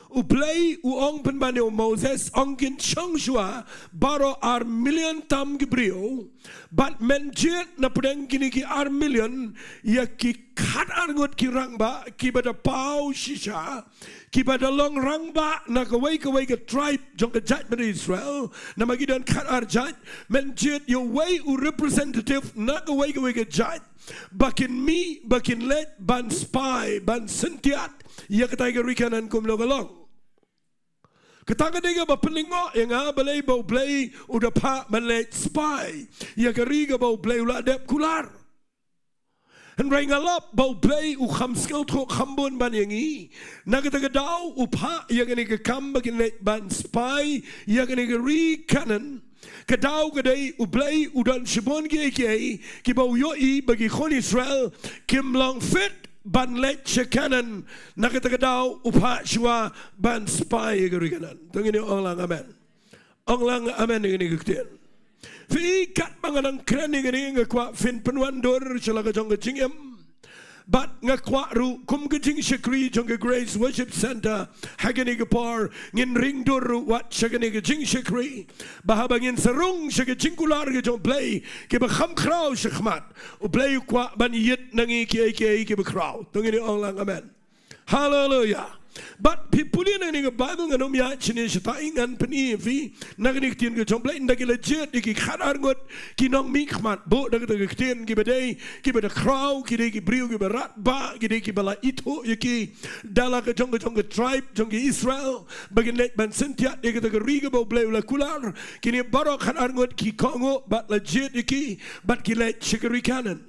U Blei u ong penbane U Moses ongkin chongshua baro ar million tam gibrio but menjet na pedang kini ki ar million ya ki kat arngot ki rangba ki bada pau shisha ki bada long rangba na kawai ke tribe jong ke jat dari Israel na magidan kat ar jat menjet yo way u representative na kawai ke jat bakin let ban spy ban sentiat ya katai ke rikanan kum logalong Ketanga dega ba pelingo yang balai bau Blei udah pa melet spy ya keriga bau Blei ulah dep kular Henry ngalap bau Blei u khamskau tro khambon ban yangi nagata dau u pa ya gani ke kam bakin let ban spy ya gani ke ri kanan Kadau kadai U Blei udan shibon ki bau yoi bagi khon Israel kim long fit ban let shekanan nakatagadaw upa shwa ban spy gariganan tungini onglang amen ngini guktin fi kat manganang krani ngini ngakwa fin penwandor shalaga jong jingem But ngakwa ru kum gajing shakri jong Grace Worship Center hagani gapar ngin ring dur wat shagani gajing shakri bahabangin sarung shagajing kular jong Blei ke bakham kraw shakmat u Blei kwa ban yit nangi ki bakraw tungini onglang amen hallelujah But pipulian and a Bible and Omia Chinishating and Penny Naganik Jomplain, the legit, the Kadargot, Kinong Mikmat, both the Ktien, give a day, give it a crow, Kideki Brio, give a rat ba, Kideki Bala Ito, Yaki, Dalaka Jonga tribe, Jongi Israel, Baginet Bansentia, they get a Ri-Bhoi Blei Kular, Kini Barok Kadargot, Ki Kongo, but legit Yaki, but Kilet Shikari Cannon.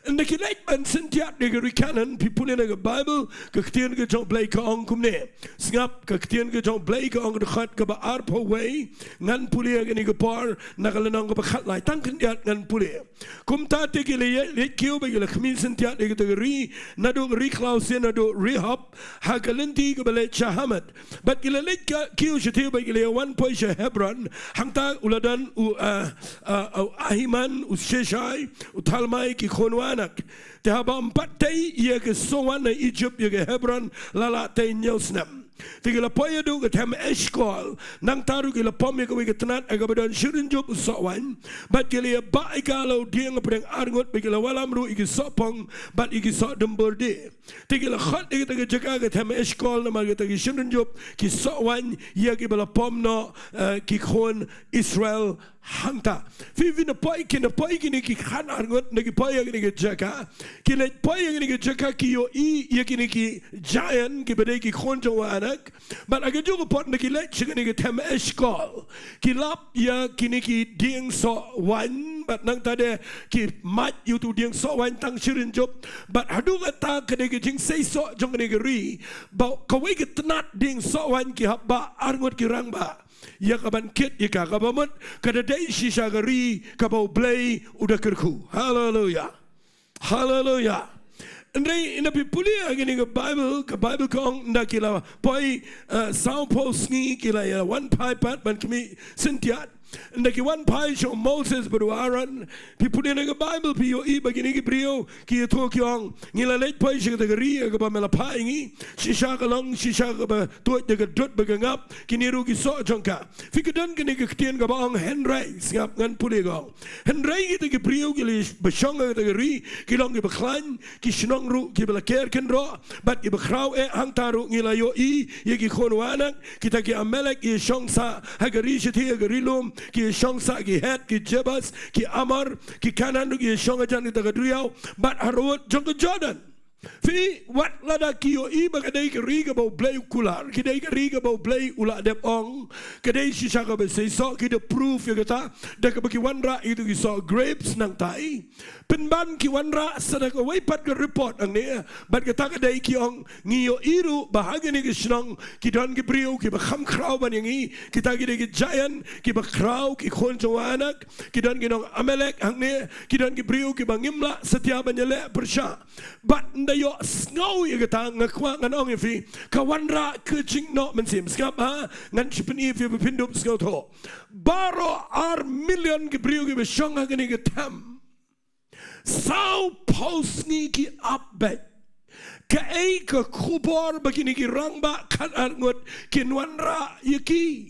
And the Kilet and Sintiat Negari Cannon, people in the Bible, Ktien U Blei on Kumne. Snap, Ktien U Blei on the Hat Kaba Arpo way, Nan Pulia and Igapar, Nagalanong Bacatlai, Tankandiat and Pulia. Kumta Tegile, Lake Kilbeg, Lakmin Sintiat Negari, Nado Riklausin, Nado Rehop, Hagalinti, Gabalet Shahamad. But Gilalek Kill Shatil one Poisha Hebron, Hangta Uladan, Ahiman, Usheshai, Utalmai, Konwanak, te haba 4 tei ia ke soan na Egypt ia ke Hebron lala tei nyelsnam. Tigila poya do ke tem eskol nang taru ke lapom ia ke tenat aga badan shirin job usawan bat ke lia ba ikalo dia ngapeng arngot begila walam ru iki sopong bat iki sok donbor de. Tigila khat ia ke Jaka ke tem eskol na mal ke shirin job ki sowan ia ke lapom no ki khon Israel hangta. Vivi na poi kini ki khan arngot na ki poi kini ki Jaka. Ki le poi kini ki Jaka ki yo ia kini ki giant ki bade ki khon jawanak. But aga juga pot na ki le kini ki tem eskol. Ki lap ya kini ki ding so wan. But nang tade ki mat yu tu ding so wan tang shirin job. But hadu kata kini ki jing say so jong kini ki ri. Ba kawai ki tenat ding so wan ki habba arngot ki rangba. Ya kaban kit ya kabamut kada dai shisha gari kabau blei udah kyrkhu. Hallelujah. Hallelujah. Ndai ina pipulia agini ke Bible kong ndakila poi sound post Sngi kila ya one pie pat ban kimi sintiat. Ndaki one pie show Moses baru Aaron pipulia ke Bible pio I bagini ke brio ki to kyong ngila late poi shika gari ke ba mela pie ngi shisha kalong shisha ke ba to de ke dot bagangap kini ru ki so jongka fikadan kini ke ktien ke ba Henry ngap ngan puli gong Henry ke brio ki bashong ke gari ki long ke baklan ki shnong ru ki bela ker ken ro bat ki bakrau hang taru ngila yo I ye ki khonwanak kita ki amelek ye shongsa hagari shiti hagari lum ki shongsa ki het ki jebas ki amar ki kanan ki shongajan ki tagadriau bat harut jong Jordan. Fi wat lada kiyo I bagadai ke Ri-Bhoi Blei kular kidai ke Ri-Bhoi Blei ula dep ong kadai shisha ka be say so ki the proof ya kata dak baki wanra itu ki so grapes nang tai penban ki wanra sadak wai pat ke report ang ne bat kata kadai ki ong ngiyo iru bahagia ni ki shnong ki don ki brio ki bakham krau ban yangi kita ki de ki giant ki bakrau ki khon jawanak ki don ki nong amelek hangne ki don ki brio ki bangimla setiap banyale persha bat yo snau ya kata ngakwa nganong fi kawanra ke jingno mensim skap ha ngan chipni fi pindup skau tho baro ar million ke brio ke shong ha ke tam sau posni ki upbet ka ei ke khubor begini ki rangba kan arngot kinwanra yaki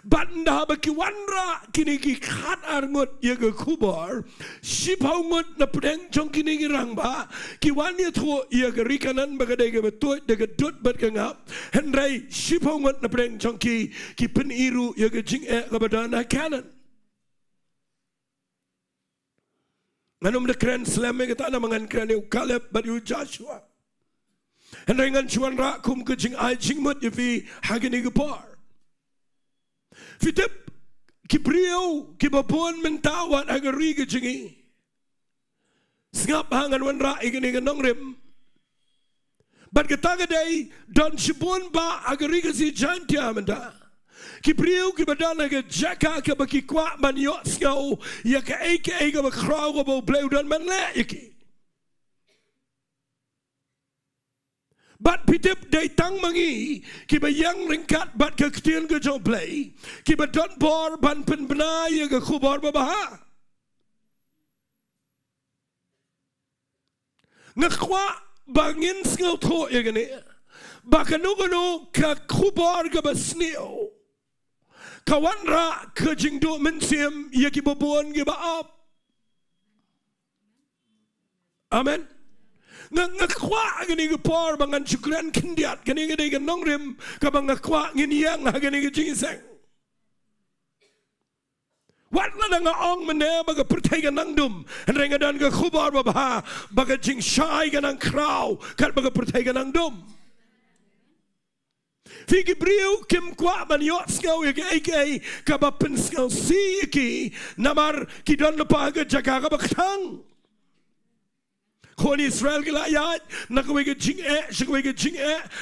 Banda baki wanra kini ki khat arngot ya ke kubar sipaungot na pedeng jong kini ki rangba ki wani tho ya ke rikanan bagadai ke betul de ke dut bat ke ngap henrai sipaungot na pedeng jong ki peniru ya ke jing'e ke badana kanan nganum de kren selame ke tanah mangan kren yu Kaleb bat yu Joshua henrai ngan chuan ra kum ke jing'ai jingmut ya fi hagini ke par Fitip kibriyo kibabon mentawat agari ke jingi ngap hangan wanra igini ke Nongrim bat kataga day don shibon ba agari ke si jantia menda kibriyo kibadana ke Jaka ke baki kwa man yo ngau ya ke eke ke bakrau ke bo bleu dan man le iki Bat pitip day tang mangi ki ba yang ringkat bat ke Ktien U Blei ki ba donbor ban pen bena ya ke khubor ba baha ngakwa bangin ngau tho ya gane ba kanu ka khubor ke basnio kawanra ke Jingduwai mensim ya ki babon ke ba up amen ngakwa gani ke por bangan syukran kendiat gani gani ke nongrim ke bangakwa ngin yang gani ke jingseng. Wat la nga ong mene baga pertai ke nangdum renga dan ke khubar babha baga jing shai ke nang krau kat baga pertai ke nangdum. Fiki brio kim kwa man yo skau ye ke kaba pen skau si ki namar ki don lepa ke Jaka ka baktang. Kon Israel ke layat nakawai ke jing shakawai ke jing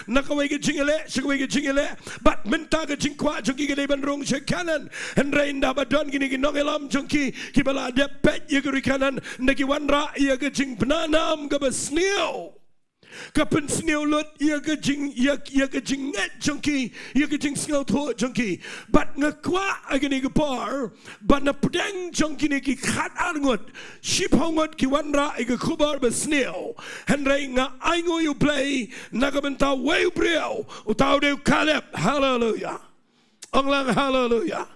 nakawai ke jingele shakawai ke jingele bat menta ke jing kwa jongki ke leban rong shekanan and rain da badon gini ke nongelam jongki ki bala de pet ye ke rikanan naki wanra ye ke jing bananam ke basneo. Kapan snew lot ia ke jing net junkie ia ke jing snow to junkie but ngakwa agani ke par but na pedang junkie ni ki khat arngot ship hongot ki wanra ke khubar be snew henry nga Ktien U Blei nagamenta way brio utau de Kaleb hallelujah onglang hallelujah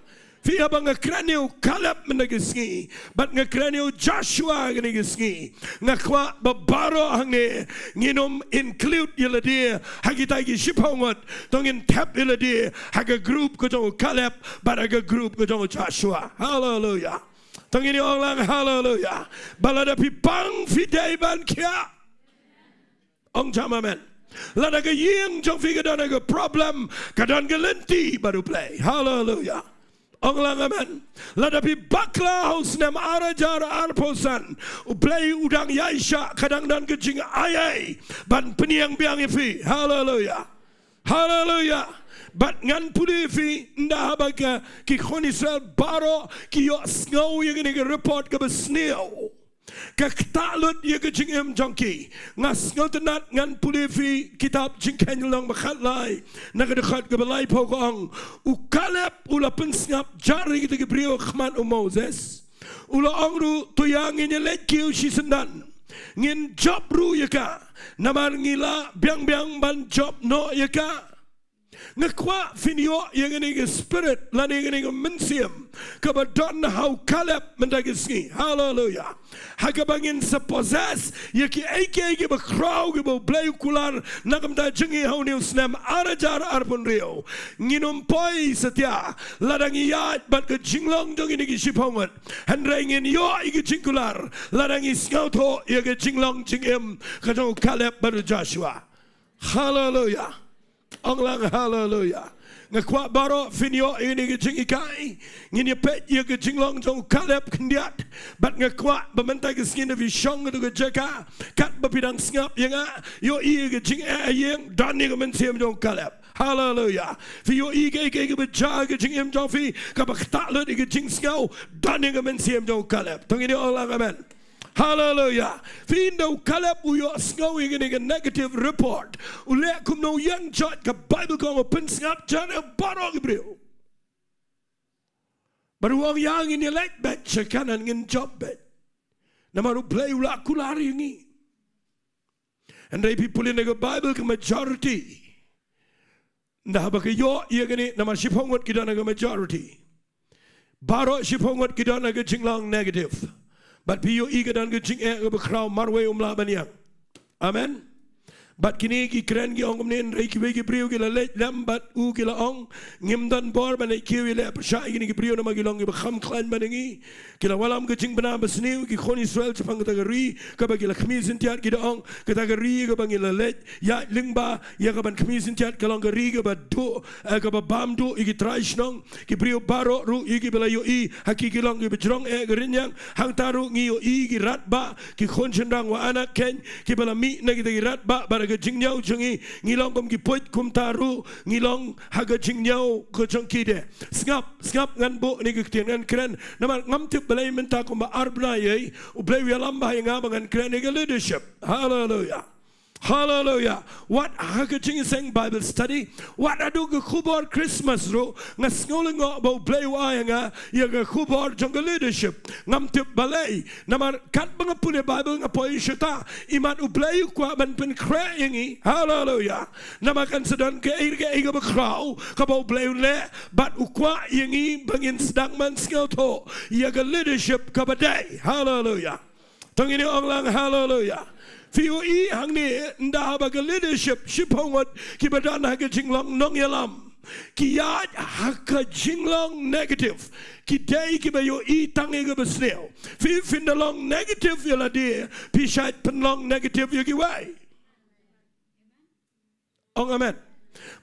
Via bang ngakranyo Kaleb menagisngi, but ngakranyo Joshua ganigisngi. Ngakwa babaro hangne nginom include yeladia hagita gi shiphangot tongin tap yeladia haga group ko jong Kaleb but haga group ko jong Joshua. Hallelujah. Tongin orang hallelujah. Balada pipang fidei ban kia. Ong jamamen. Lada ke ying jong figa dana ke problem kadan gelenti baru play. Hallelujah. Onglang amen. Ladapi bakla haus nam arajar arposan ublei udang yaisha kadang dan kecing ayai ban peniang biang ifi. Hallelujah. Hallelujah. Bat ngan pudi fi ndah baga ki khon Israel baro ki yo ngau yang ni report ke besneo. Kaktalut ye ke jingem jongki ngas ngotenat ngan pulifi kitab Jinghikai bakhatlai nagadekat ke balai pokong u Kaleb ula pensngap jari kita ke brio khman Moses ula angru tuyang ini lekiu si sendan ngin job ru yaka namar ngila biang ban job no yaka ngakwa finio yang ini ke spirit lan yang ini ke mensiam kabadon how Kaleb mendagisngi. Hallelujah. Hagabangin sa possess yaki ake ba crowd ba blay kular nagamda jingi hauniu snam arajar arbon rio nginumpoi satya ladang iyat bat ke jinglong dong ini ki shipongot handrengin yo igi jingkular ladang isngauto yaki jinglong jingem kadong Kaleb baru Joshua. Hallelujah. Onglang hallelujah. Ngakwa baro finio ini ke Jinghikai ngini pet ye ke jinglong jong Kaleb kendiat bat ngakwa bementa ke skin of Shillong ke Jaka kat bapidang ngap yang yo i ke jing yang dan ni ke mensiam jong Kaleb. Hallelujah. Fi yo i ke beja ke jingem jong fi ka bakta le ke jing ngau dan ni ke mensiam jong Kaleb. Tong ini orang amen. Hallelujah. Findo Kaleb uyo ngau ingin ke negative report. Ule kum no yang jot ke Bible kong open ngap jana baro ke brio. Baru orang yang ini like bet cekanan ngin job bet. Namaru play ula kulari ini. And they people in the Bible ke majority. Ndah baka yo iya gini nama shipongot kita naga majority. Baro shipongot kita naga jinglang negative. But piyo iga dan ke jing ke bekrau marwe umla baniang. Amen. But kini ki keren ki ong mnen rei ki wegi brio ki la let lambat u ki la ong ngim dan bor ban ki wi le persha kini ki brio nama ki long ki kham klan banengi ki la walam ke jing bana besniu ki khon Israel chapang ta ri ka ba ki la khmis intiat ki ong ka ta ri ka bang la let ya lyngba ya ka ban khmis intiat ka long ka ri ka ba do ka ba bam do ki traish nong ki brio baro ru ki bela yo i hakiki long ki bejrong gerinyang hang taru ngi yo i ki rat ba ki khon chendang wa anak ken ki bela mi na ki rat ba ke jingnyau jungi ngilong kom ki poit kum taru ngilong haga jingnyau ko jongki de skap ngan bo ni ke Ktien ngan kren namar ngam tip balai menta kom ba arbna ye u blai wi lamba nga bangan kren ni leadership. Hallelujah. Hallelujah. What hagajing sang Bible study? What adu ke khubor Christmas ro ngasngoling about blay wa nga ya ke khubor jong leadership ngam tip balay namar kat bang pune Bible nga poi shita iman u blay kwa ban pen kraingi. Hallelujah. Namakan sedang ke ega bekrau ka bau blay le bat u kwa yangi bangin sedang man skill to ya ke leadership ka badai. Hallelujah. Tong ini onglang hallelujah. Fioi hangne nda ba leadership shipongot ki badan ha ke jinglong nong yalam ki yat ha ke jinglong negative ki dai ki ba yo I tangi ke besneo fi findalong negative yala dia pi shat penlong negative yo ki wai ong amen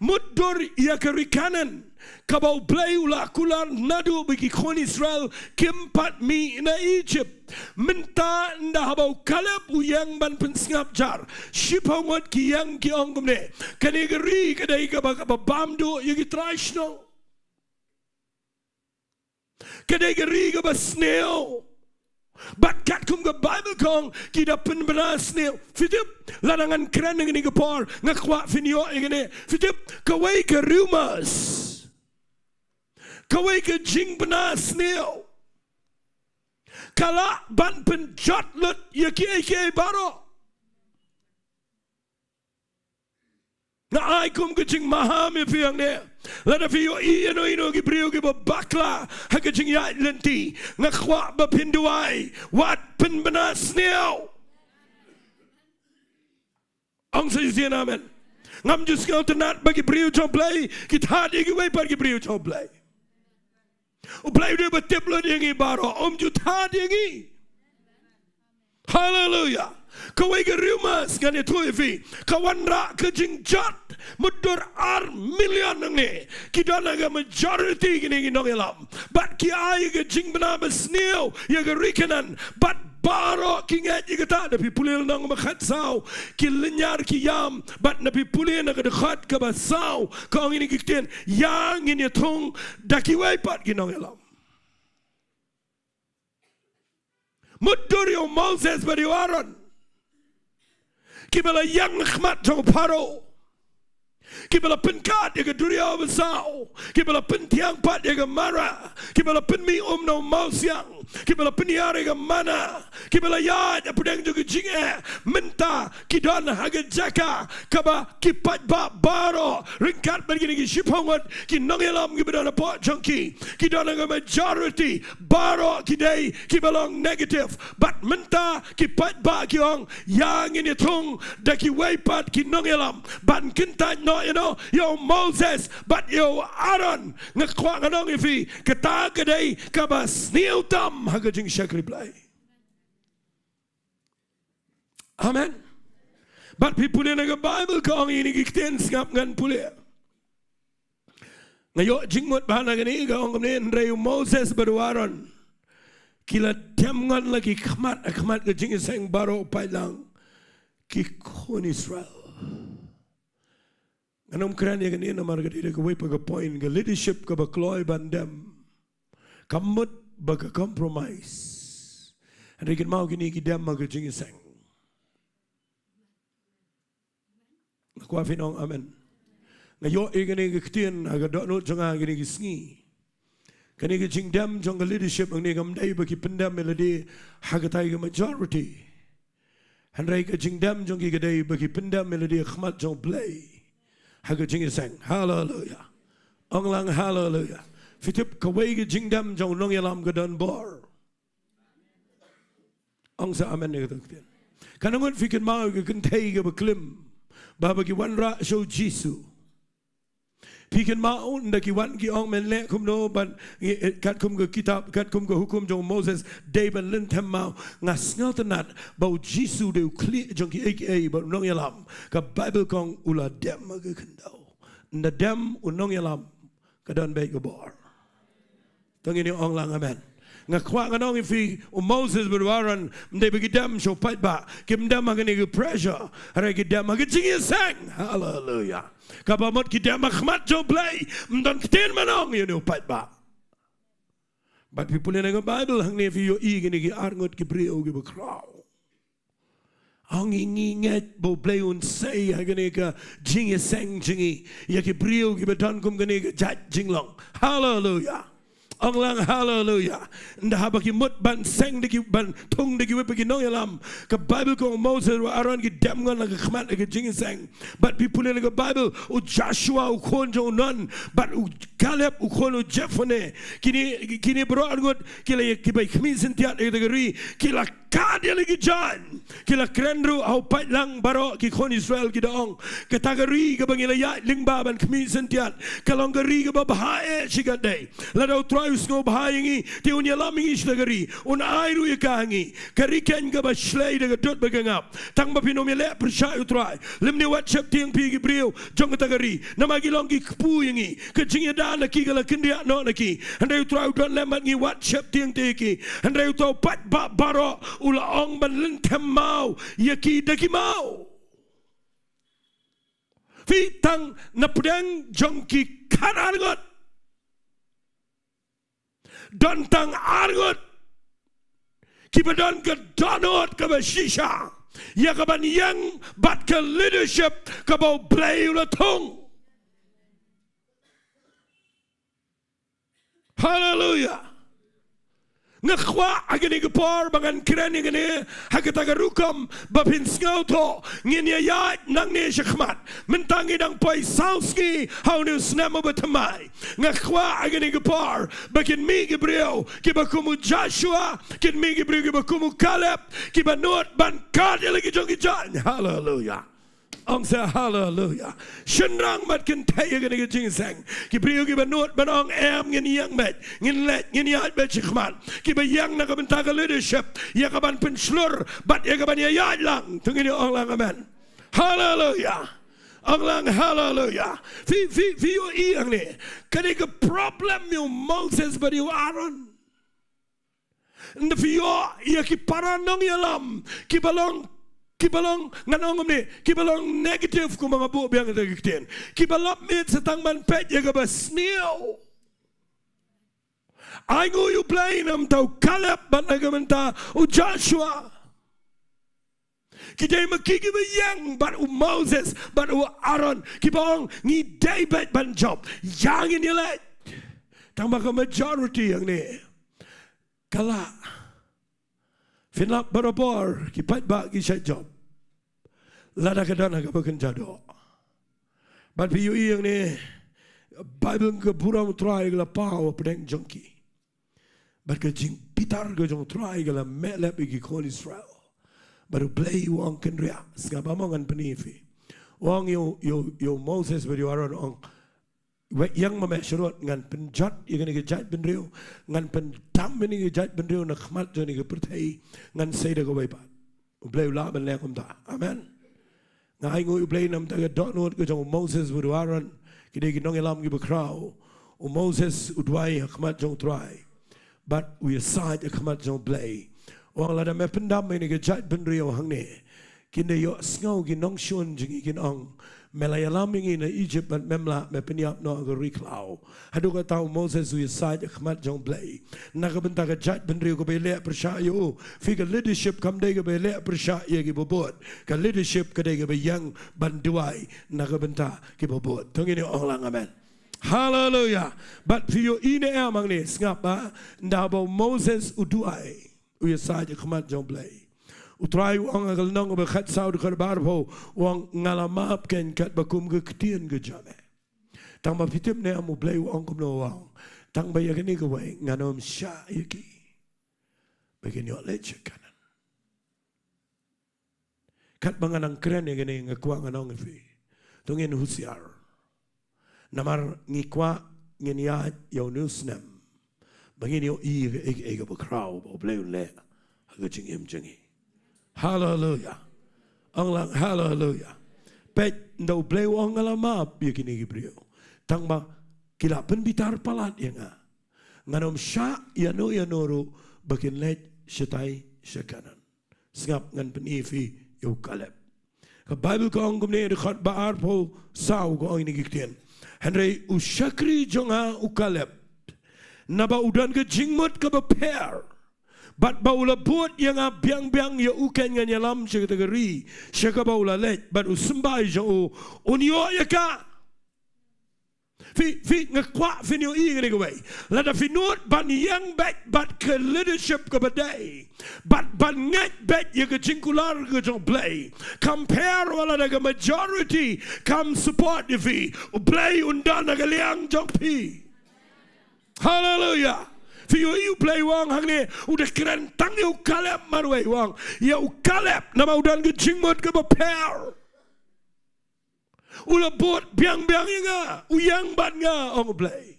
mudur ya ke rikanan kabau blei ula kular nadu bagi kon Israel kimpat mi na Egypt minta nda habau Kaleb uyang ban pensngap jar shipongot ki yang ki ongumne kanegeri kadai ka bamdo yagi trashno kadai geri ka basneo But kat kum ke Bible kong kita penberas ni fitip larangan keren dengan ni kepor ngakwa finio ini fitip kawai ke rumors kawai ke jing benas ni kala ban penjat lut ya ki baro na ai kum ke jing maham ya fiang ni lada fiyo ino ki brio ki bakla ha ke jing ya lenti ngakwa ba Jingduwai wat penbenas ni ang sa isi namin ngam jus kau tenat bagi brio P.R.Diengdoh Blei kita dia ki wei par ki P.R.Diengdoh Blei u Blei dia betip lo dia ngi baro ju ta dia ngi hallelujah kawai ke rumas kan itu ifi kawan rak ke jingjat mudur ar million nge kita naga majority gini nong elam but ki ai ke jing bena besneo ya ke rikanan but baro kingat ya kata nabi pulil nang makat sau ki lenyar ki yam but nabi pulil nak dekat ke basau kau ini Ktien yang ini tung daki wai pat ginong elam mudur yo Moses beri Aaron kibala yang khmat jong paro kibala penkat ya duria besau kibala pentiang pat ya mara kibala penmi no mausiang kibala peniar ya mana kibala ya pedang juga jinge menta kidan haga Jaka kaba kipat ba baro ringkat begini ki shipongot ki nongelam ki bedana pot jongki kidan haga majority baro kidai kibalong negative but menta kipat ba kiong yang ini tung daki waipat ki nongelam ban kinta no yo Moses but yo Aaron ngakwa nganong ifi kata kadai kabas niutam haga jing shakri Blei amen but people in the Bible kong ini Ktien ngap ngan pule ngayo jingmut bahana gani kong ne ndrei Moses baru Aaron kila temngan lagi khmat ke jing seng baro pailang ki kon Israel Anong keren yang ini nama mereka tidak kawai pakai point ke leadership ke bakloi bandam kamut baga compromise hari kita mau gini kita maga jingisang aku afinong amen ngayo ini Ktien agak dokno jangan gini Sngi kani ke jingdam jong ke leadership ang ni kamdai bagi pendam melodi hagatai ke majority hari ke jingdam jong ke kadai bagi pendam melodi khmat jong Blei haga jingisang hallelujah onglang hallelujah fitip kawai ke jingdam jong nong yalam ke donbor ong sa amen ne Ktien kanangon fikir mau ke kentai ke beklim baba ki wan ra show jisu fikir mau ndaki wan ki ong men le kum no ban kat kum ke kitab kat kum ke hukum jong Moses David lentem mau ngas ngotenat bau jisu de kli jong ki aka ba nong yalam ka Bible kong ula dem ke kendau nda dem unong yalam ka dan baik ke bor tong ini ong lang amen ngakwa nganong ifi Moses berwaran mde bagi dem show pat ba kim dem magani ke pressure ara ki dem mag jingiasyllok hallelujah kabamot ki dem khmat jo Blei mdon Ktien manong you know pat ba but people in the Bible hang ne fi yo I gini ki arngot ki brio ki bekraw ang inginget bo Blei un say hagani ka jingiasyllok jingi ya ki brio ki beton kum gani ka jat jinglong hallelujah Ang lang hallelujah. Nda bagi mut ban seng diki ban tung diki we bagi nong yalam. Ke Bible ko Moses wa Aaron ki demngan lagi khmat lagi jingin seng. But people in the Bible u Joshua u kon jo non but u Kaleb u kon u Jephone. Kini bro argot kila ki bai khmin sentiat e dagari kila kadia lagi jan. Kila krenru au patlang barok ki kon Israel ki daong. Katagari ka bangilaya lyngba ban kmi sentiat. Kalonggari ka babahae sigadai. Ladau trayus ngo bahayangi ti unya lamingi sidagari. Un airu yakahangi. Kariken ka ba shlei daga dot bagangap. Tang bapinomile persyayu tray. Limni wat chap tiang pi ki brio jong katagari. Namagi long ki kpu yangi. Kajingida na ki kala kindia no na ki. Handai tray don lemat ngi wat chap tiang teki. Handai tau pat ba barok ula ong ban lentem mau yaki daki mau. Fitang na pedang jongki kan argot. Dontang argot. Kibadon ke donot ke shisha. Ya kaban yang bat ke leadership ke bau blai ula tung. Hallelujah. Ngakwa agani gepor bangan keren ngene hakatagarukam bapin skauto ngene ya nangne shakmat mentangi dang poi sauski how new snama batamai ngakwa agani gepor bakin mi Gabriel kibakumu Joshua kin mi Gabriel kibakumu Kaleb kibanot ban kad lagi jongi jan. Hallelujah. Ông say hallelujah. Shenrang mat kin Taiew gani ke jingsang. Ki brio ki banot ban ong em ngin yang met ngin let ngin yat bet chikman. Ki ba yang na ka benta ka leadership. Ya ka ban penslur bat ya ka ban ya yat lang. Tungini ong lang amen. Hallelujah. Ong lang hallelujah. Fi yo iyang ni. Kani ka problem yo Moses but yo Aaron. Nda fi yo ya ki paranong yalam. Ki balong nganong ni kibalong negative ko mga buo biyang nagigtin kibalap mit sa tangman pet ya ka ba snew ay nguyo play nam tau Kaleb bat nagamanta o Joshua kitay makikiba yang bat o Moses bat o Aaron kibong ni David ban job yang inilet tang baka majority yang ni kala finlap barabor kipat ba kisya job lada kadana ka bekerja do. But piyu yang ni Bible ke buram try gala pau pedeng jongki. But ke jing pitar ke jong try gala melep iki kon Israel. Baru play wang kendria skabamongan penifi. Wang yo Moses beri Aaron ong yang memesrot ngan penjat yang ni kejat benriu ngan pendam ni kejat benriu nak khmat joni ke pertai ngan saya dah kau baypat. Play la ben lekom ta. Amen. Ngai ngui play nam ta donot ke jong Moses beri Aaron kide ki nong elam ki bekrau. O Moses udwai khmat jong try. But we aside khmat jong play. Wang lada me pendam ni kejat benriu hangne. Kinde yo Sngi ki nong shun jingi kin ong melayalam ingi na Egypt ban memla me penyap no agari klau. Hadu ka tahu Moses we side khmat jong blai. Naga benta ka jat benriu ko bele persyayo. Fika leadership kam dei ka bele persyayo ki bobot. Ka leadership ka dei ka yang banduai naga benta ki bobot. Tungini orang amen. Hallelujah. But fiyo ine amang ni ngapa ndabo Moses uduai. We side khmat jong blai. Utrai wang agal nong berkat saud kerbar po wang ngalamap ken kat bakum ke Ktien ke jame. Tang ba pitip ne amu blai wang kum no wang. Tang ba yakini ke wai nganom sya yaki. Bagian yo leche kanan. Kat banganang keren yakini ngakwa nganong ifi. Tungin husiar. Namar ngikwa nginyat yo nusnem. Bagin yo ega bakraw bo blai le. Haga jingim jingi. Hallelujah. Ang hallelujah. Pet ndau blai wang alamap yakini Gabriel. Tang ba kilapan bitar palat yang nganom sya yanoro bakin let syai syakanan. Sengap ngan penifi yo Kaleb. Ka Bible ko ang gumne dekat baar po saw ko ini Ktien. Henry usyakri jonga u Kaleb. Naba udan ke jingmut ke beper. Bat baula buat yang biang-biang ya uken ngan yalam sekatagari syaka baula let bat usembai jo unyo yaka fi ngakwa finyo i ngene gawai lada finut ban yang bat ke leadership ke badai bat ngat bet ya ke jingkular ke jong play compare wala daga majority come support fi play undan daga liang jong pi. Hallelujah. Fio you play wang hangne udah keren tang you Kaleb marway wang ya Kaleb nama udan ke jingmot ke beper ula bot biang nga uyang bat nga ong play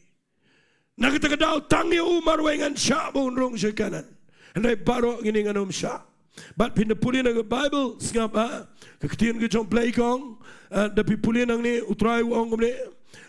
nak kita kedau tang you marway ngan sya bun rong syakanan andai baro ngini nganom sya bat pindah pulin ke Bible ngap ke Ktien ke jong play kong tapi pulin ang ni utrai wang ngomne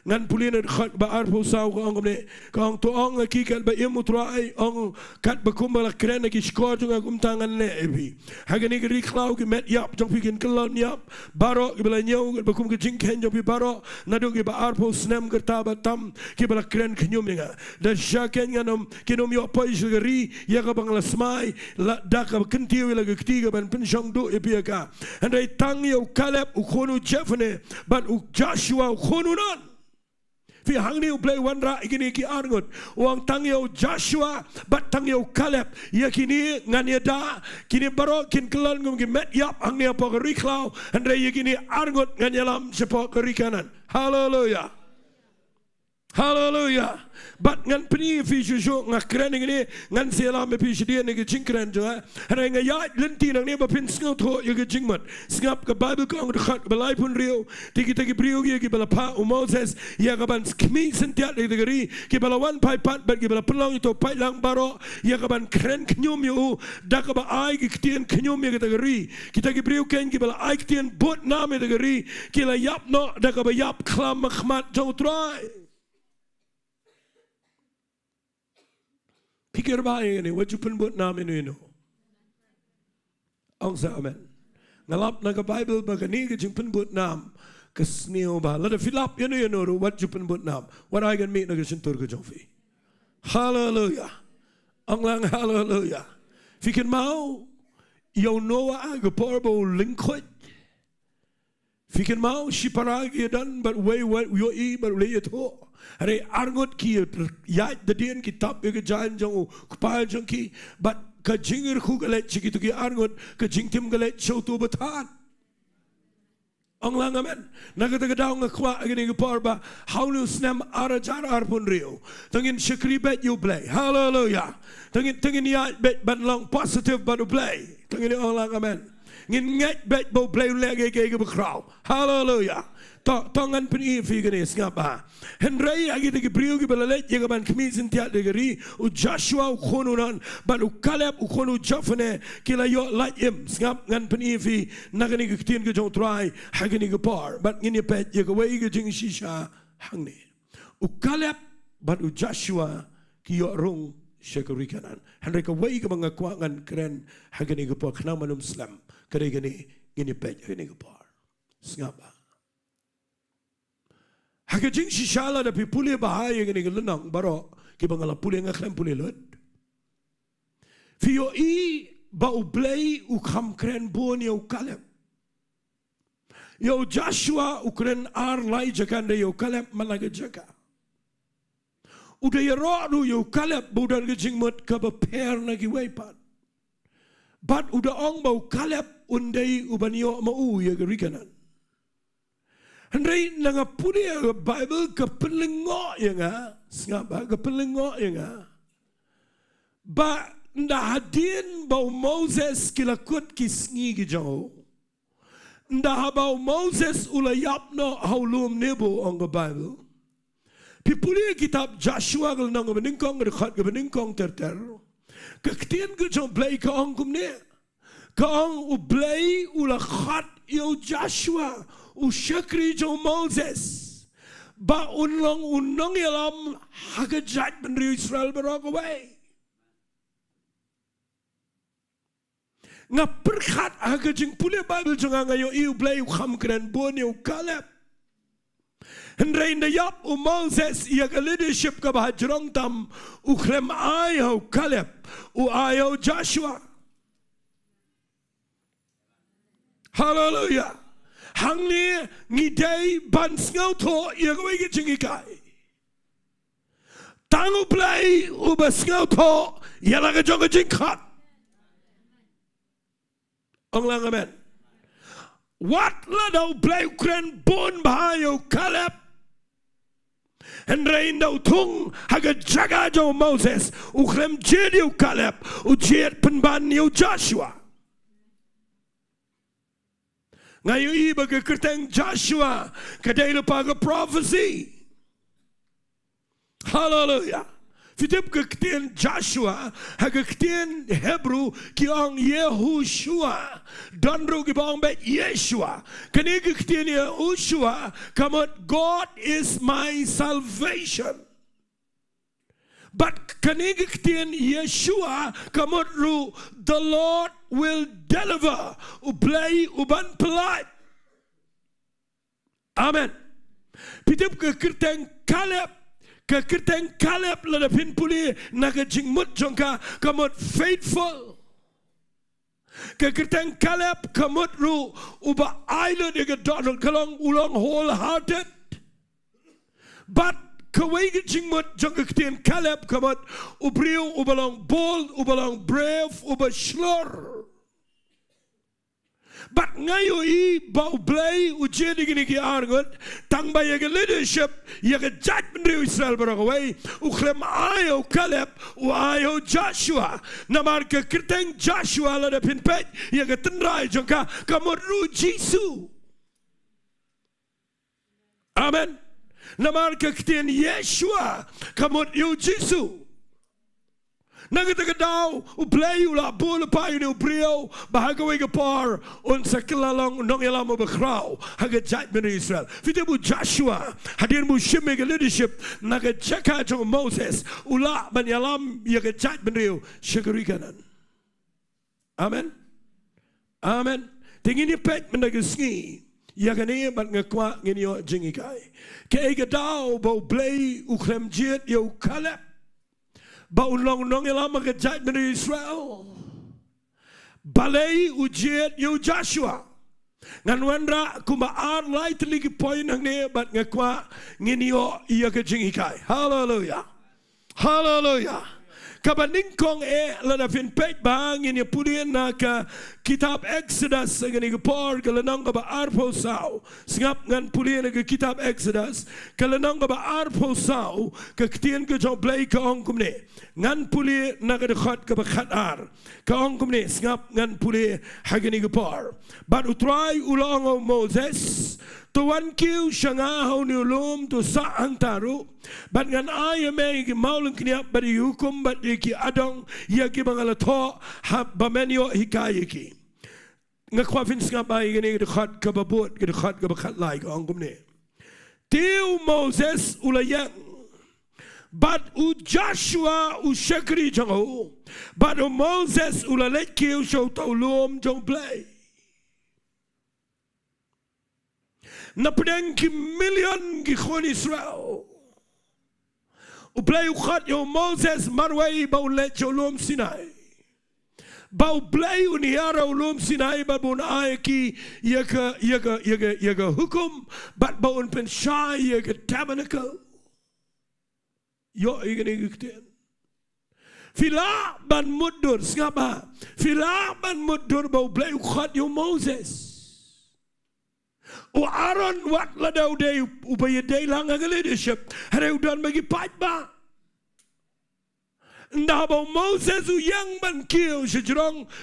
ngan pulin khat ba arpo saw ko ngomne kong to ong ki kal ba imutrai ong kat ba kumbala kren ki skor jung agum tangan le ebi hagani ki riklau ki met yap jong pikin kelon yap baro ki bala nyau ba kum ki jingken jong pi baro nadu ki ba arpo snem kerta ba tam ki bala kren knyum nga da shaken nganom kinom yo poi jugeri ya ka bang lasmai la da ka kentiwi la ki ktiga ban pin jong do ebi ka andai tang yo Kaleb u khonu Jefne ban u Joshua u khonu non Fi hangne u Blei wanra ikini ki arngot uang tangyo Joshua bat tangyo Kaleb ya kini nganyada kini baro kin kelon ngum ki met yap hangne apa ke riklau andre ya kini arngot nganyalam sepo ke rikanan haleluya haleluya bat ngan peni fi juju ngakren ngini ngan sela me pi shdia ne ki jingkren jo hare nga ya lenti nang ne ba pin sngo tho ye ki jingmat snap ka Bible ko ng khat balai pun rio tiki brio ye ki bala pa u Moses ya ka ban skmi sentiat de gari ki bala wan pai pat bat ki bala pelong to pai lang baro ya ka ban kren knyum yu da ka ba ai ki Ktien knyum ye ka gari kita ki brio ken ki bala ai Ktien bot name de gari ki la yap no da ka ba yap khlam khmat jo trai Pikir baik ini, wajib pun buat nama ini. Angsa amen. Ngalap naga Bible bagani kejeng pun buat nama kesnio bah. Lada filap ini ru wajib pun buat nama. What I can meet naga sentur kejeng fi. Hallelujah. Anglang hallelujah. Fikir mau, yau Noah aga porbo lingkot. Fikir mau siparagi dan but way what yo I but lay it ho. Hare arngot ki yat dadian kitab ke jalan jong kupal jong ki but ka jingkyrkhu galet chikitu ki arngot ka jingtim galet chautu batan ang lang amen nagatagadaw nga kwa agini parba haulu snem arajar arpun rio tangin shakri bet you blei hallelujah tangin yat bet ban long positive but blei tangin ang lang amen ngin nget bet bo blei lege ke bekraw hallelujah Tangan peni figuris ngapa? Henry agi tegi brio ki balalet jaga ban kmis intiat degeri u Joshua u khonunan ban u Kaleb u khonu Jefne kila yo laim ngap ngan peni fi nagani ki Ktien ke jong trai hagani ke par ban ngini pet jaga wei ke jing shisha hangne u Kaleb ban u Joshua ki yo rong syakurikanan Henry ka wei ke mangakwa ngan keren hagani ke par khna manum slam kare gani ngini pet hagani ke par ngapa Haka jing shishala da pi puli bahaya gini gelenang baro ki bangala puli ngaklem puli lot. Fio I ba u Blei u kham kren bon yo Kaleb. Yo Joshua u kren ar lai jakande yo Kaleb malaga Jaka. Uda yaro yo Kaleb budan ke jingmot ka ba per na ki weipat. But uda ong ba u Kaleb undai u banyo ma u ya gerikanan. Henry nanga puni Bible kepelengo ya nga ngapa kepelengo ya nga ba nda hadin bau Moses kilakut ki Sngi ki jauh nda bau Moses ula yapno haulum nebo ang Bible pipuli kitab Joshua gal nang beningkong rekat ke beningkong terter ke Ktien ke jong Blei ka ang kumne ka ang u Blei ula khat yo Joshua u syakri jong Moses ba unong yalam hagajat benri Israel berok away ngaperkat hagajing pule Bible jong ngayo I u Blei u kham keren bon yo Kaleb Henry na yap u Moses ia ka leadership ka bahajrong tam u klem ayo Kaleb u ayo Joshua hallelujah hangne ngidei ban sngo tho ia ko ge Jinghikai tangu Blei u ba sngo tho ia la ga jong jingkhat ong lang amen what la do Blei kren bon ba yo Kaleb En rein dau tung haga Jaka jo Moses u klem jed u Kaleb u jed penban u Joshua. Ngayon iba ka kerteng Joshua kadai lepa ka prophecy. Hallelujah. Fitip ka ktien Joshua haga ktien Hebrew ki ang Yehoshua donro ki bang bet Yeshua kani ka ktien Yehoshua kamot God is my salvation. But kani ka ktien Yeshua kamot ru the Lord will deliver U Blei uban pelat. Amen. Fitip ka kerteng Kaleb ka kerteng Kaleb la pin puli naga jingmut jongka kamot faithful. Ka kerteng Kaleb kamot ru uba island ega donald kalong ulong wholehearted. But kawai ka jingmut jongka ktien Kaleb kamot ubriu ubalong bold ubalong brave uba shlor. But ngayon ba Blei ujedi gini ki argot tang ba yaga leadership yaga judgment ri Israel barakaway uklem ayo Kaleb u ayo Joshua namar ka kerteng Joshua la da pinpet yaga tenrai jongka kamot ru Jisu. Amen. Namar ka ktien Yeshua kamot yu Jisu. Nagatagadaw U Blei ula bula payo ni ubrio bahagaway ka par un sa kilalang nongyalam mo bakraw haga judgment ni Israel. Fite mo Joshua hadir mo shimmy ka leadership naga Jaka jong Moses ula banyalam yaga judgment riyo shagariganan. Amen. Amen. Tingin ni pet managa Sngi yaga niya bat ngakwa nginyo Jinghikai. Kaya gadaw ba U Blei uklem jet yo Kaleb ba ulong nong ilama ka judgment ni Israel. Balay ujiet yu Joshua. Nganwandra kumaan lai teligi poin hangne bat ngakwa nginyo iya ka Jinghikai. Hallelujah. Hallelujah. Kabaningkong lana pinpet bang ini pudin na ka kitab Exodus ngani gapor kalanang ba arpo sao singap ngan pudin ka kitab Exodus kalanang ba arpo sao ka ktien ka jo Blei ka ongkumne ngan puli na ka dekhat ka bakhatar ka ongkumne singap ngan puli hagani gapor but utrai ulong Moses tuan kiu shangaho ni ulum tu sa antaru but ngan ay may Mawlai kniap bari hukum but ki adong ya ki bangalato ha bamenyo hikayiki ngakwafin nga bay gani dekhat ka babut dekhat ka bakhatlai ka ongkumne Taiew Moses ulayang but u Joshua u shakri jango but u Moses ulalet kiu show taulum jong Blei na pedang ki million ki khon Israel U Blei ukhat yo Moses marway ba ulet ulum Sinai ba U Blei uniara ulum Sinai ba bun ay ki yaga hukum but ba un pen shy yaga tabernacle yo igani gukten fila ban mudur ngapa fila ban mudur ba U Blei ukhat yo Moses O Aaron wat la daw day ubaya day lang ang leadership harew dan bagi patba ndabaw Moses u yang man kiyo sa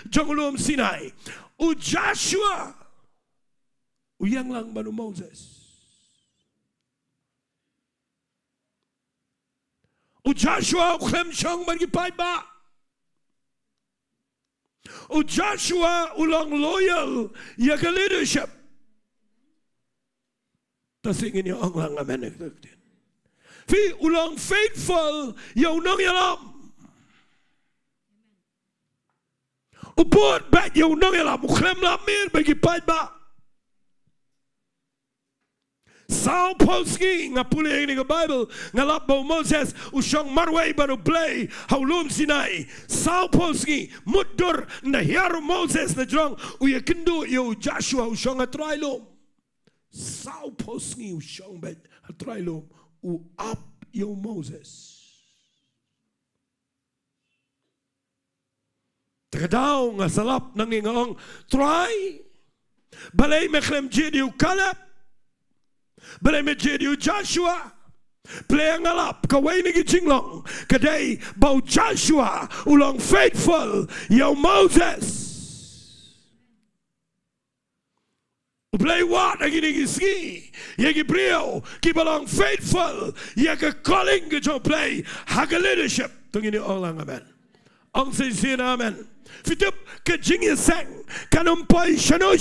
jongolom Sinai u Joshua u yang lang man u Moses u Joshua u klem siyang bagi patba u Joshua u lang loyal yaga leadership tasingin yung ang lang amen nagtagtin. Fi ulang faithful yung nongyalam. Upot bat yung nongyalam. Uklem lamir bagi padba. Sao Sngi nga puli ng Bible nga labaw Moses usyang marway ba U Blei haulum Sinai. Sao Sngi mudur na hiyaro Moses na drong uya kynduh yung Joshua usyang atrailom. Sao Sngi usyang bet atrailom u up yung Moses. Tagadaw nga salap ng ngong try. Balay meklem jedi u Kaleb. Balay me jedi u Joshua. Playang alap kaway nigi Shillong kaday bau Joshua ulang faithful yo Moses. Play what nigi Sngi yagi brio kibalang faithful yaga calling ke play haga leadership tungini orang amen. Ang sin amen. Fitup ke Jingiasyllok Nongpoh shano